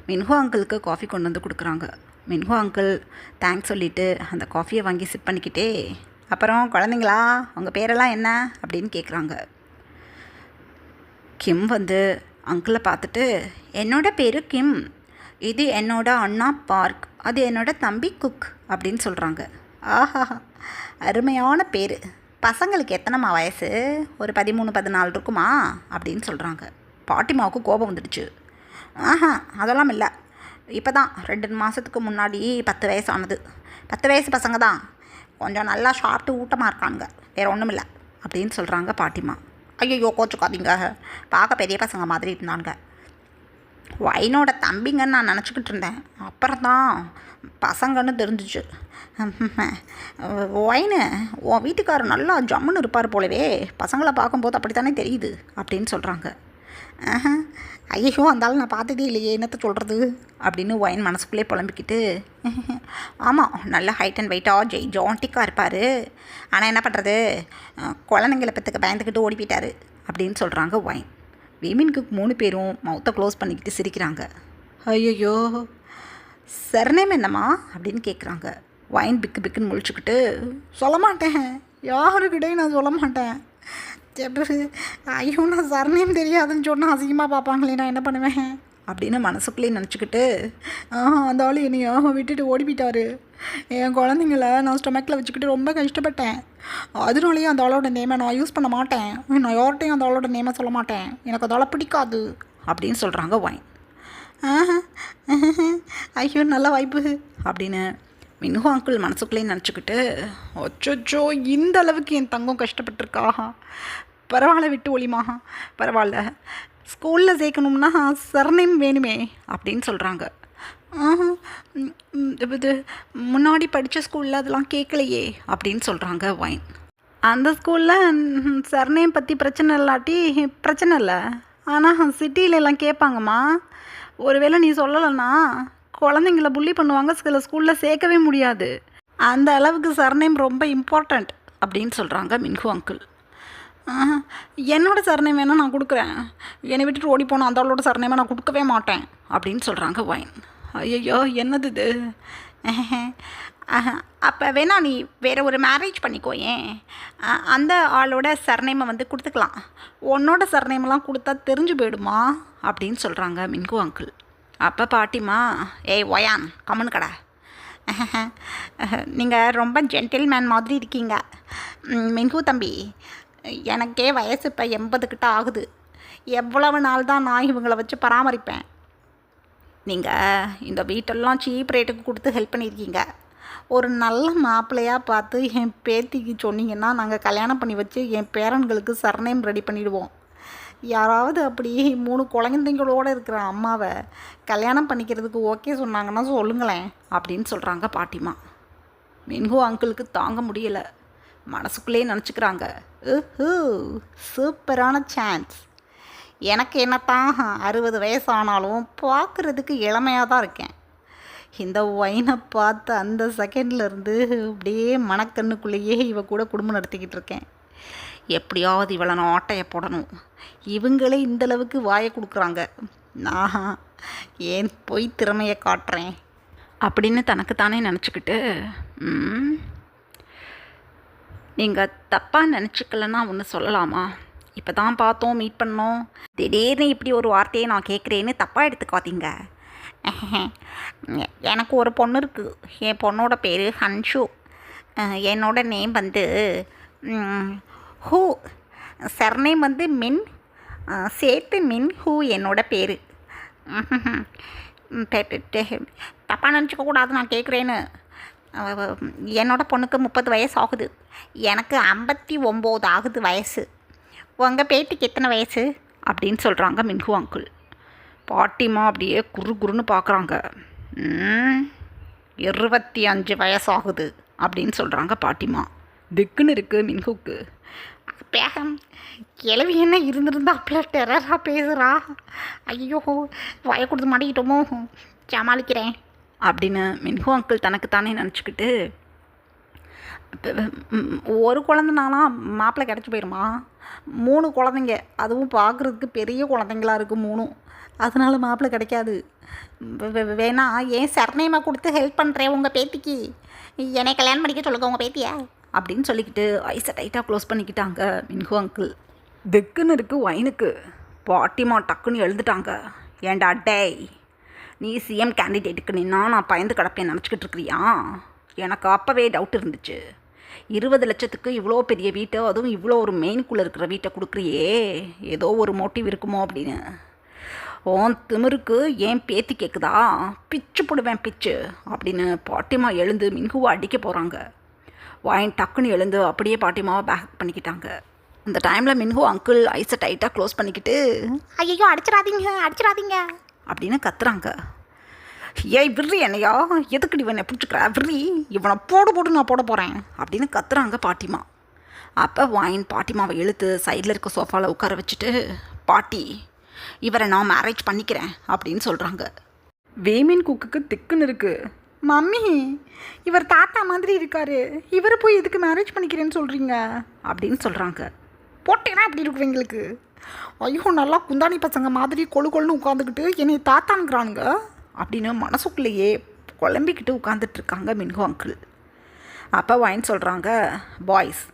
மின்ஹோ அங்கிளுக்கு காஃபி கொண்டு வந்து கொடுக்குறாங்க. மின்ஹோ அங்கிள் தேங்க்ஸ் சொல்லிவிட்டு அந்த காஃபியை வாங்கி சிப் பண்ணிக்கிட்டே, அப்புறம் குழந்தைங்களா உங்கள் பேரெல்லாம் என்ன அப்படின்னு கேட்குறாங்க. கிம் வந்து அங்கிளை பார்த்துட்டு, என்னோட பேர் கிம், இது என்னோட அண்ணா பார்க், அது என்னோட தம்பி குக் அப்படின்னு சொல்கிறாங்க. ஆஹா, அருமையான பேர். பசங்களுக்கு எத்தனைம்மா வயசு? ஒரு 13-14 இருக்குமா அப்படின்னு சொல்கிறாங்க. பாட்டிமாவுக்கு கோபம் வந்துடுச்சு. அதெல்லாம் இல்லை, இப்போ தான் 2 மாதத்துக்கு முன்னாடி 10 வயசு ஆனது. 10 வயசு பசங்க தான், கொஞ்சம் நல்லா சாப்பிட்டு ஊட்டமாக இருக்காங்க, வேறு ஒன்றும் இல்லை அப்படின்னு சொல்கிறாங்க பாட்டிமா. ஐயோ கோச்சுக்காதீங்க, பார்க்க பெரிய பசங்க மாதிரி இருந்தாங்க. ஒயினோட தம்பிங்கன்னு நான் நினச்சிக்கிட்டு இருந்தேன், அப்புறம் தான் பசங்கன்னு தெரிஞ்சிச்சு. ஒயினு உன் வீட்டுக்காரர் நல்லா ஜம்முன்னு இருப்பார் போலவே, பசங்களை பார்க்கும்போது அப்படி தானே தெரியுது அப்படின்னு சொல்கிறாங்க. ஐயோ அந்தாலும் நான் பார்த்ததே இல்லையே, என்னத்தை சொல்கிறது அப்படின்னு ஒயின் மனசுக்குள்ளே புலம்பிக்கிட்டு, ஆமாம் நல்ல ஹைட் அண்ட் வெயிட்டாக ஜாண்டிக்காக இருப்பார், ஆனால் என்ன பண்ணுறது, குழந்தைங்களை பற்றுக்க பயந்துக்கிட்டு ஓடி போயிட்டார் அப்படின்னு சொல்கிறாங்க ஒயின். விமின் குக் 3 பேரும் மவுத்தை க்ளோஸ் பண்ணிக்கிட்டு சிரிக்கிறாங்க. ஐயோ சர்நேம் என்னம்மா அப்படின்னு கேட்குறாங்க. ஒயின் பிக்குன்னு முழிச்சுக்கிட்டு, சொல்ல மாட்டேன், யாருக்கிட்டே நான் சொல்ல மாட்டேன். ஐயோ நான் சர்நேம் தெரியாதுன்னு சொன்னால் அசிங்கமாக பார்ப்பாங்களே, நான் என்ன பண்ணுவேன் அப்படின்னு மனசுக்குள்ளேயே நினச்சிக்கிட்டு, அந்த ஆள் என்னையோ விட்டுட்டு ஓடி போயிட்டாரு, என் குழந்தைங்கள நான் ஸ்டொமக்கில் வச்சுக்கிட்டு ரொம்ப கஷ்டப்பட்டேன், அதனாலேயே அந்த ஆளோட நேமை நான் யூஸ் பண்ண மாட்டேன், நான் யார்கிட்டையும் அந்த ஆளோட நேமை சொல்ல மாட்டேன், எனக்கு அந்த ஆளை பிடிக்காது அப்படின்னு சொல்கிறாங்க ஒயின். ஐயோ நல்ல வாய்ப்பு அப்படின்னு மின்ஹோ அங்கிள் மனசுக்குள்ளேயே நினச்சிக்கிட்டு, அச்சோ இந்த அளவுக்கு என் தங்கம் கஷ்டப்பட்டுருக்கா, பரவாயில்ல விட்டு ஒளிமாக பரவாயில்ல, ஸ்கூலில் சேர்க்கணும்னா சர்நேம் வேணுமே அப்படின்னு சொல்கிறாங்க. இது முன்னாடி படித்த ஸ்கூலில் அதெல்லாம் கேட்கலையே அப்படின்னு சொல்கிறாங்க ஒயின். அந்த ஸ்கூலில் சர்நேம் பற்றி பிரச்சனை இல்லாட்டி பிரச்சனை இல்லை, ஆனால் சிட்டியிலலாம் கேட்பாங்கம்மா, ஒருவேளை நீ சொல்லலைன்னா குழந்தைங்கள புள்ளி பண்ணுவாங்க, சில ஸ்கூலில் சேர்க்கவே முடியாது. அந்த அளவுக்கு சர்நேம் ரொம்ப இம்பார்ட்டண்ட் அப்படின்னு சொல்கிறாங்க மின்ஹு அங்கிள். என்னோட சர்நேம் வேணால் நான் கொடுக்குறேன். என்னை விட்டுட்டு ஓடி போன அந்த அவளோட சர்நேமை நான் கொடுக்கவே மாட்டேன் அப்படின்னு சொல்கிறாங்க ஒயின். ஐயோ என்னது இது? அப்போ வேணா நீ வேறு ஒரு மேரேஜ் பண்ணிக்கோ. ஏன் அந்த ஆளோட சர்நேமை வந்து கொடுத்துக்கலாம். உன்னோட சர்நேமெல்லாம் கொடுத்தா தெரிஞ்சு போயிடுமா அப்படின்னு சொல்கிறாங்க மின்ஹு அங்கிள். அப்போ பாட்டிமா, ஏய் ஒயான் கம்முன்னு கடை, நீங்கள் ரொம்ப ஜென்டில்மேன் மாதிரி இருக்கீங்க. மின்ஹு தம்பி, எனக்கே வயசு இப்போ 80 கிட்ட ஆகுது. எவ்வளவு நாள் தான் நான் இவங்களை வச்சு பராமரிப்பேன்? நீங்கள் இந்த வீட்டெல்லாம் சீப் ரேட்டுக்கு கொடுத்து ஹெல்ப் பண்ணியிருக்கீங்க. ஒரு நல்ல மாப்பிள்ளையாக பார்த்து என் பேத்திக்கு சொன்னீங்கன்னா நாங்கள் கல்யாணம் பண்ணி வச்சு என் பேரன்களுக்கு சர்நேம் ரெடி பண்ணிவிடுவோம். யாராவது அப்படி 3 குழந்தைங்களோடு இருக்கிற அம்மாவை கல்யாணம் பண்ணிக்கிறதுக்கு ஓகே சொன்னாங்கன்னா சொல்லுங்களேன் அப்படின்னு சொல்கிறாங்க பாட்டிமா. மின்ஹு அங்கிளுக்கு தாங்க முடியலை. மனசுக்குள்ளே நினச்சிக்கிறாங்க, சூப்பரான சான்ஸ். எனக்கு என்னத்தான் 60 வயசு ஆனாலும் பார்க்குறதுக்கு இளமையாக தான் இருக்கேன். இந்த ஒயினை பார்த்து அந்த செகண்ட்லேருந்து அப்படியே மனக்கண்ணுக்குள்ளேயே இவ கூட குடும்பம் நடத்திக்கிட்டு இருக்கேன். எப்படியாவது இவளை நான் ஆட்டையை போடணும். இவங்களே இந்தளவுக்கு வாயை கொடுக்குறாங்க, நான் ஏன் போய் திறமையை காட்டுறேன் அப்படின்னு தனக்குத்தானே நினச்சிக்கிட்டு, நீங்கள் தப்பாக நினச்சிக்கலன்னா ஒன்று சொல்லலாமா? இப்போ தான் பார்த்தோம், மீட் பண்ணோம், திடீர்னு இப்படி ஒரு வார்த்தையை நான் கேட்குறேன்னு தப்பாக எடுத்துக்காதீங்க. எனக்கு ஒரு பொண்ணு இருக்குது. என் பொண்ணோட பேர் ஹன்ஷு. என்னோட நேம் வந்து ஹூ. சர்நேம் வந்து மின், சேர்த்து மின் ஹூ என்னோட பேர். தப்பாக நினச்சிக்கக்கூடாது நான் கேட்குறேன்னு. என்னோட பொண்ணுக்கு 30 வயசு ஆகுது. எனக்கு 59 ஆகுது வயசு. உங்கள் பேத்திக்கு எத்தனை வயசு அப்படின்னு சொல்கிறாங்க மின்ஹு அங்கிள். பாட்டிமா அப்படியே குறுன்னு பார்க்குறாங்க. 25 வயசு ஆகுது அப்படின்னு சொல்கிறாங்க பாட்டிமா. திக்குன்னு இருக்குது மின்ஹுக்கு. பேகம் கிளவி என்ன இருந்திருந்தா அப்படியே டெரராக பேசுகிறா. ஐயோ வாயை கொடுத்து மாட்டிக்கிட்டோமோ, சமாளிக்கிறேன் அப்படின்னு மின்ஹு அங்கிள் தனக்குத்தானே நினச்சிக்கிட்டு, ஒரு குழந்தைனாலாம் மாப்பிள்ளை கிடச்சி போயிடுமா? 3 குழந்தைங்க, அதுவும் பார்க்குறதுக்கு பெரிய குழந்தைங்களா இருக்குது 3. அதனால மாப்பிள்ளை கிடைக்காது. வேணா ஏன் சர்நேமை கொடுத்து ஹெல்ப் பண்ணுறேன் உங்கள் பேத்திக்கு. என்னை கல்யாணம் பண்ணிக்க சொல்லுங்க உங்கள் பேத்தியை அப்படின்னு சொல்லிக்கிட்டு ஐஸை டைட்டாக க்ளோஸ் பண்ணிக்கிட்டாங்க மின்ஹு அங்கிள். திக்குன்னு இருக்குது ஒயினுக்கு. பாட்டிமா டக்குன்னு எழுந்துட்டாங்க. ஏண்டா டேய், நீ சிஎம் கேண்டிடேட்டுக்கு நின்னா நான் பயந்து கிடப்பேன் நினச்சிக்கிட்டு இருக்கிறியா? எனக்கு அப்போவே டவுட் இருந்துச்சு. 20 லட்சத்துக்கு இவ்வளோ பெரிய வீட்டை, அதுவும் இவ்வளோ ஒரு மெயினுக்குள்ளே இருக்கிற வீட்டை கொடுக்குறியே, ஏதோ ஒரு மோட்டிவ் இருக்குமோ அப்படின்னு. ஓன் திமிருக்கு ஏன் பேத்தி கேட்குதா? பிச்சு போடுவேன் பிச்சு அப்படின்னு பாட்டிமா எழுந்து மின்ஹுவை அடிக்க போகிறாங்க. ஒயின் டக்குன்னு எழுந்து அப்படியே பாட்டிமாவை பேக் பண்ணிக்கிட்டாங்க. அந்த டைமில் மின்ஹு அங்கிள் ஐஸை டைட்டாக க்ளோஸ் பண்ணிக்கிட்டு, ஐயோ அடிச்சிடாதீங்க அப்படின்னு கத்துறாங்க. ஏய் விர்ரி, என்னையா எதுக்குடி இவனை பிடிச்சிக்கிற? விர்ரி, இவனை போடு நான் போட போகிறேன் அப்படின்னு கத்துறாங்க பாட்டிமா. அப்போ ஒயின் பாட்டிமாவை இழுத்து சைடில் இருக்க சோஃபாவில் உட்கார வச்சுட்டு, பாட்டி இவரை நான் மேரேஜ் பண்ணிக்கிறேன் அப்படின்னு சொல்கிறாங்க. வேமின் குக்குக்கு திக்குன்னு இருக்குது. மம்மி, இவர் தாத்தா மாதிரி இருக்காரு, இவரை போய் எதுக்கு மேரேஜ் பண்ணிக்கிறேன்னு சொல்கிறீங்க அப்படின்னு சொல்கிறாங்க. போட்டேன்னா அப்படி இருக்கும் எங்களுக்கு. ஐயோ நல்லா குந்தாணி பசங்க மாதிரி கொழுன்னு உட்காந்துக்கிட்டு என்னை தாத்தானுங்கிறானுங்க அப்படின்னு மனசுக்குள்ளேயே குழம்பிக்கிட்டு உட்காந்துட்ருக்காங்க மின்ஹு அங்கிள். அப்போ ஒயின் சொல்கிறாங்க, பாய்ஸ்,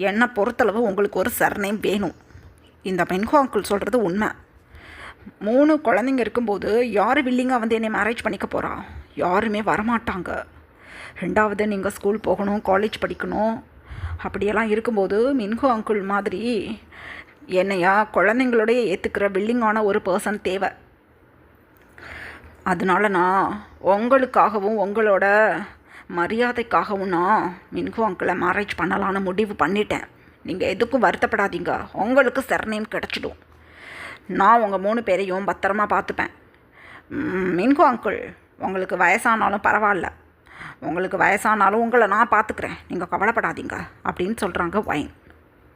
என்னை பொறுத்தளவு உங்களுக்கு ஒரு சர்நேம் வேணும். இந்த மின்ஹு அங்கிள் சொல்கிறது உண்மை. 3 குழந்தைங்க இருக்கும்போது யார் வில்லிங்காக வந்து என்னை மேரேஜ் பண்ணிக்க போகிறா? யாருமே வரமாட்டாங்க. 2வது நீங்கள் ஸ்கூல் போகணும், காலேஜ் படிக்கணும், அப்படியெல்லாம் இருக்கும்போது மின்ஹு அங்கிள் மாதிரி என்னையா குழந்தைங்களோடைய ஏற்றுக்கிற வில்லிங்கான ஒரு பர்சன் தேவை. அதனால நான் உங்களுக்காகவும் உங்களோட மரியாதைக்காகவும் நான் மின்ஹு அங்கிளை மேரேஜ் பண்ணலான்னு முடிவு பண்ணிட்டேன். நீங்கள் எதுக்கும் வருத்தப்படாதீங்க, உங்களுக்கு சர்நேம் கிடச்சிடும். நான் உங்கள் 3 பேரையும் பத்திரமா பார்த்துப்பேன். மின்ஹு அங்கிள், உங்களுக்கு வயசானாலும் பரவாயில்ல, உங்களுக்கு வயசானாலும் உங்களை நான் பார்த்துக்கிறேன், நீங்கள் கவலைப்படாதீங்க அப்படின்னு சொல்கிறாங்க ஒயின்.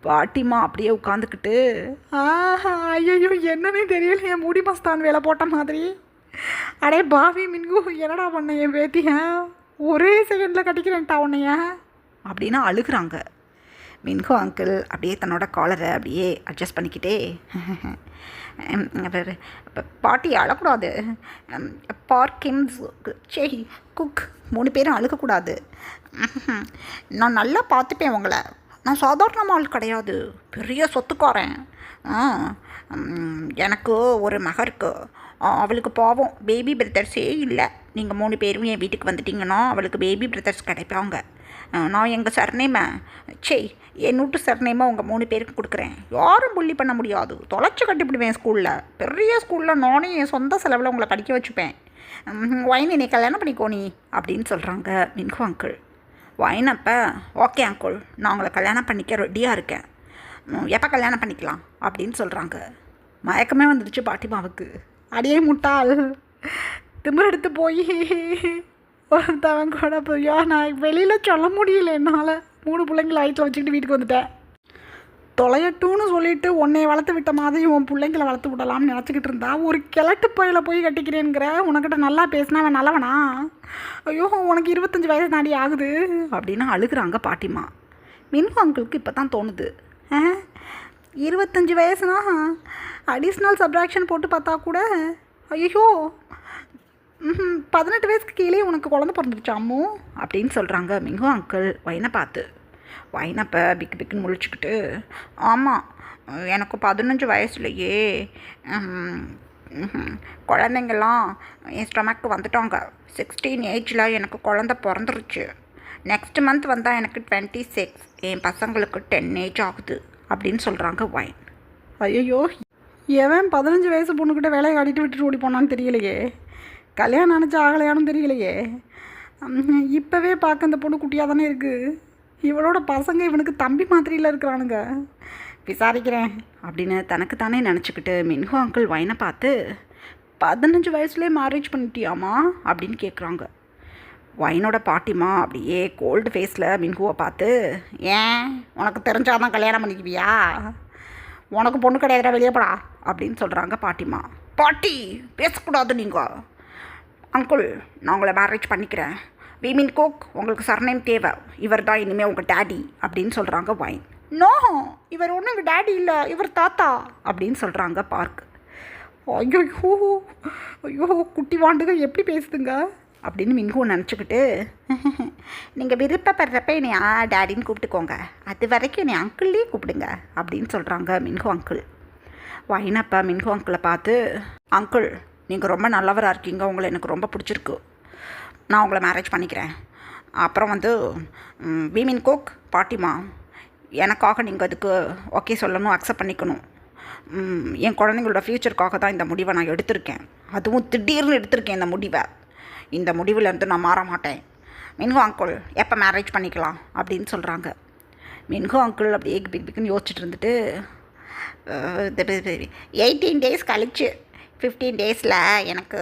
பாட்டிமா அப்படியே உட்காந்துக்கிட்டு ஆஹா ஐயோ என்னன்னே தெரியல, என் மூடி மஸ்தான் வேலை போட்ட மாதிரி. அடே பாவி மின்கு, என்னடா பண்ண என் பேத்திய, ஒரே செகண்டில் கட்டிக்கிறேன்ட்டா உன்னைய அப்படின்னு அழுகுறாங்க. மின்கு அங்கிள் அப்படியே தன்னோட காலரை அப்படியே அட்ஜஸ்ட் பண்ணிக்கிட்டே பாட்டி அழக்கூடாது, பார்க்கிம்ஸ் சே குக் 3 பேரும் அழுகக்கூடாது. நான் நல்லா பார்த்துப்பேன் உங்களை, நான் சாதாரண ஆள் கிடையாது, பெரிய சொத்துக்காரன். எனக்கு ஒரு மக இருக்கு, அவளுக்கு பாவம் பேபி பிரதர்ஸே இல்லை. நீங்கள் 3 பேரும் என் வீட்டுக்கு வந்துட்டிங்கன்னா அவளுக்கு பேபி பிரதர்ஸ் கிடைப்பாங்க. நான் எங்கள் சர்நேமை என் வீட்டு சர்நேமை உங்கள் 3 பேருக்கு கொடுக்குறேன். யாரும் புள்ளி பண்ண முடியாது, தொலைச்சி கட்டிப்பிடுவேன் ஸ்கூலில். பெரிய ஸ்கூலில் நானே என் சொந்த செலவில் உங்களை படிக்க வச்சுப்பேன். வைன் என்னை கல்யாணம் பண்ணிக்கோ நீ அப்படின்னு சொல்கிறாங்க மின்கு அங்கிள். வைன் அப்போ ஓகே அங்கிள், நான் உங்களை கல்யாணம் பண்ணிக்க ரெடியாக இருக்கேன், எப்போ கல்யாணம் பண்ணிக்கலாம் அப்படின்னு சொல்கிறாங்க. மயக்கமே வந்துடுச்சு பாட்டிமாவுக்கு. அடியே முட்டாள், திமிரெடுத்து போய் ஒருத்தவன் கூட போய்யா, நான் வெளியில் சொல்ல முடியல என்னால், 3 பிள்ளைங்களை வயிற்றில் வச்சுக்கிட்டு வீட்டுக்கு வந்துட்டேன். தொலையட்டும்னு சொல்லிட்டு உன்னை வளர்த்து விட்ட மாதிரி உன் பிள்ளைங்களை வளர்த்து விடலாம்னு நினச்சிக்கிட்டு இருந்தா, ஒரு கிழட்டு பையில் போய் கட்டிக்கிறேங்கிற. உனக்கிட்ட நல்லா பேசினா அவன் நல்லவனா? ஐயோ உனக்கு 25 வயசு தாண்டி ஆகுது அப்படின்னு அழுகுறாங்க பாட்டிமா. மின்கு அங்கிளுக்கு இப்போ தான் தோணுது, 25 வயசுனா அடிஷ்னல் சப்ராக்ஷன் போட்டு பார்த்தா கூட ஐயோ 18 வயசுக்கு கீழே உனக்கு குழந்தை பிறந்துருச்சு அம்மு அப்படின்னு சொல்கிறாங்க மின்கு அங்கிள் வைனை பார்த்து. வைனப்போ பிக்கு பிக்குன்னு முழிச்சுக்கிட்டு, ஆமாம் எனக்கு 15 வயசுலையே குழந்தைங்கள்லாம் என் ஸ்டொமக்கு வந்துட்டாங்க. 16 ஏஜில் எனக்கு குழந்த பிறந்துருச்சு. நெக்ஸ்ட் மந்த் வந்தால் எனக்கு 26, என் பசங்களுக்கு 10 ஏஜ் ஆகுது அப்படின்னு சொல்கிறாங்க வைன். ஐயோ எவன் 15 வயசு பொண்ணுக்கிட்ட வேலையை காட்டிட்டு விட்டுட்டு ஓடி போனான்னு தெரியலையே, கல்யாணம் நினச்சா ஆகலையானு தெரியலையே. இப்போவே பார்க்க இந்த பொண்ணு குட்டியாக தானே இருக்குது, இவளோட பசங்க இவனுக்கு தம்பி மாதிரியில் இருக்கிறானுங்க, விசாரிக்கிறேன் அப்படின்னு தனக்கு தானே நினச்சிக்கிட்டு மின்கு அங்கிள் வைனை பார்த்து 15 வயசுலேயே மேரேஜ் பண்ணிட்டியாமா அப்படின்னு கேட்குறாங்க. வைனோட பாட்டிமா அப்படியே கோல்டு ஃபேஸில் மின்குவை பார்த்து, ஏன் உனக்கு தெரிஞ்சாதான் கல்யாணம் பண்ணிக்குவியா, உனக்கு பொண்ணு கிடையாதுடா வெளியே போடா அப்படின்னு சொல்கிறாங்க பாட்டிமா. பாட்டி பேசக்கூடாது நீங்கள். அங்கிள் நான் உங்களை மேரேஜ் பண்ணிக்கிறேன், வீமின் கோக் உங்களுக்கு சர்நேம் தேவை, இவர் தான் இனிமேல் உங்கள் டேடி அப்படின்னு சொல்கிறாங்க வைன். நோ இவர் ஒன்றும் எங்கள் டேடி இல்லை, இவர் தாத்தா அப்படின்னு சொல்கிறாங்க பார்க். ஐயோ ஐயோ குட்டி வாண்டுங்க எப்படி பேசுதுங்க அப்படின்னு மின்கு நினச்சிக்கிட்டு, நீங்கள் விருப்பப்படுறப்ப என்னை டேடின்னு கூப்பிட்டுக்கோங்க, அது வரைக்கும் என்னை அங்கிள்லேயே கூப்பிடுங்க அப்படின்னு சொல்கிறாங்க மின்கு அங்கிள். வைனப்பா மின்கு அங்கிளை பார்த்து, அங்கிள் நீங்கள் ரொம்ப நல்லவராக இருக்கீங்க, உங்களை எனக்கு ரொம்ப பிடிச்சிருக்கு, நான் உங்களை மேரேஜ் பண்ணிக்கிறேன். அப்புறம் வந்து வீமின் கோக் பாட்டிமா, எனக்காக நீங்கள் அதுக்கு ஓகே சொல்லணும், அக்செப்ட் பண்ணிக்கணும். என் குழந்தைங்களோட ஃப்யூச்சருக்காக தான் இந்த முடிவை நான் எடுத்திருக்கேன், அதுவும் திடீர்னு எடுத்திருக்கேன் இந்த முடிவை. இந்த முடிவிலேருந்து நான் மாற மாட்டேன். மின்கு அங்கிள் எப்போ மேரேஜ் பண்ணிக்கலாம் அப்படின்னு சொல்கிறாங்க. மின்கு அங்கிள் அப்படியே பிக்குன்னு யோசிச்சுட்டு இருந்துட்டு, 18 டேஸ் கழிச்சு 15 டேஸில் எனக்கு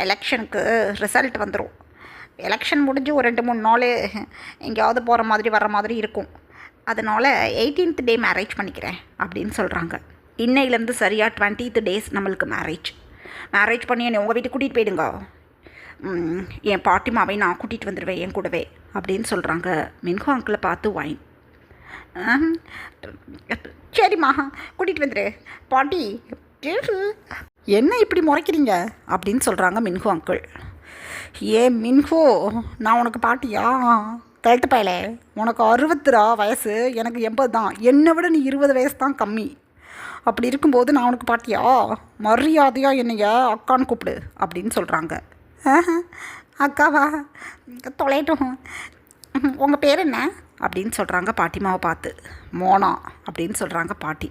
எலெக்ஷனுக்கு ரிசல்ட் வந்துடும். எலெக்ஷன் முடிஞ்சு ஒரு 2-3 நாள் எங்கேயாவது போகிற மாதிரி வர்ற மாதிரி இருக்கும், அதனால் 18th டே மேரேஜ் பண்ணிக்கிறேன் அப்படின்னு சொல்கிறாங்க. இன்னையிலேருந்து சரியாக 20th டேஸ் நம்மளுக்கு மேரேஜ் பண்ணி என்னை உங்கள் வீட்டுக்கு கூட்டிகிட்டு போயிடுங்க, என் பாட்டிமாவை நான் கூட்டிகிட்டு வந்துடுவேன் என் கூடவே அப்படின்னு சொல்கிறாங்க மின்கு அங்கிளை பார்த்து வைன். சரிம்மா கூட்டிகிட்டு வந்துடு பாட்டி. என்ன இப்படி முறைக்கிறீங்க அப்படின்னு சொல்கிறாங்க மின்கு அங்கிள். மின்கு நான் உனக்கு பாட்டியா கரெக்டு பயலே, உனக்கு 60 வயசு, எனக்கு 80 தான், என்னை விட நீ 20 வயசு தான் கம்மி. அப்படி இருக்கும்போது நான் உனக்கு பாட்டியா, மரியாதையாக என்னைய அக்கான்னு கூப்பிடு அப்படின்னு சொல்கிறாங்க. அக்காவா தொலைட்டும், உங்கள் பேர் என்ன அப்படின்னு சொல்கிறாங்க பாட்டிமாவை பார்த்து. மோனா அப்படின்னு சொல்கிறாங்க பாட்டி.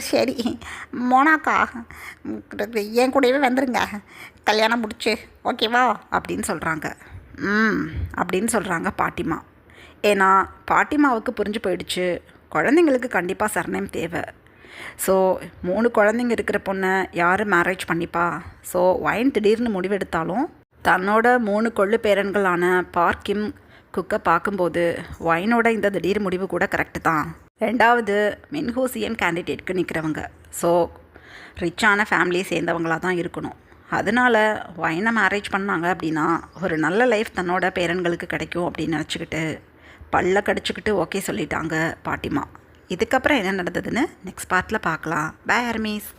சரி மோனாக்கா என் கூடவே வந்துடுங்க, கல்யாணம் முடிச்சு ஓகேவா அப்படின்னு சொல்கிறாங்க. அப்படின்னு சொல்கிறாங்க பாட்டிமா. ஏன்னா பாட்டிமாவுக்கு புரிஞ்சு போயிடுச்சு, குழந்தைங்களுக்கு கண்டிப்பாக சர்நேம் தேவை. ஸோ 3 குழந்தைங்க இருக்கிற பொண்ணை யார் மேரேஜ் பண்ணிப்பா? ஸோ வைன் திடீர்னு முடிவெடுத்தாலும் தன்னோட 3 கொள்ளு பேரன்களான பார்க்கிம் குக்கை பார்க்கும்போது வைனோட இந்த திடீர் முடிவு கூட கரெக்டு தான். ரெண்டாவது மின்ஹூ சிஎம் கேண்டிடேட்க்கு நிற்கிறவங்க. ஸோ ரிச்சான ஃபேமிலியை சேர்ந்தவங்களாக தான் இருக்கணும். அதனால் வைனை மேரேஜ் பண்ணாங்க அப்படின்னா ஒரு நல்ல லைஃப் தன்னோட பேரன்களுக்கு கிடைக்கும் அப்படின்னு நினச்சிக்கிட்டு பல்ல கடிச்சிக்கிட்டு ஓகே சொல்லிட்டாங்க பாட்டிமா. இதுக்கப்புறம் என்ன நடந்ததுன்னு நெக்ஸ்ட் பார்ட்டில் பார்க்கலாம். பை ஹர்மீஸ்.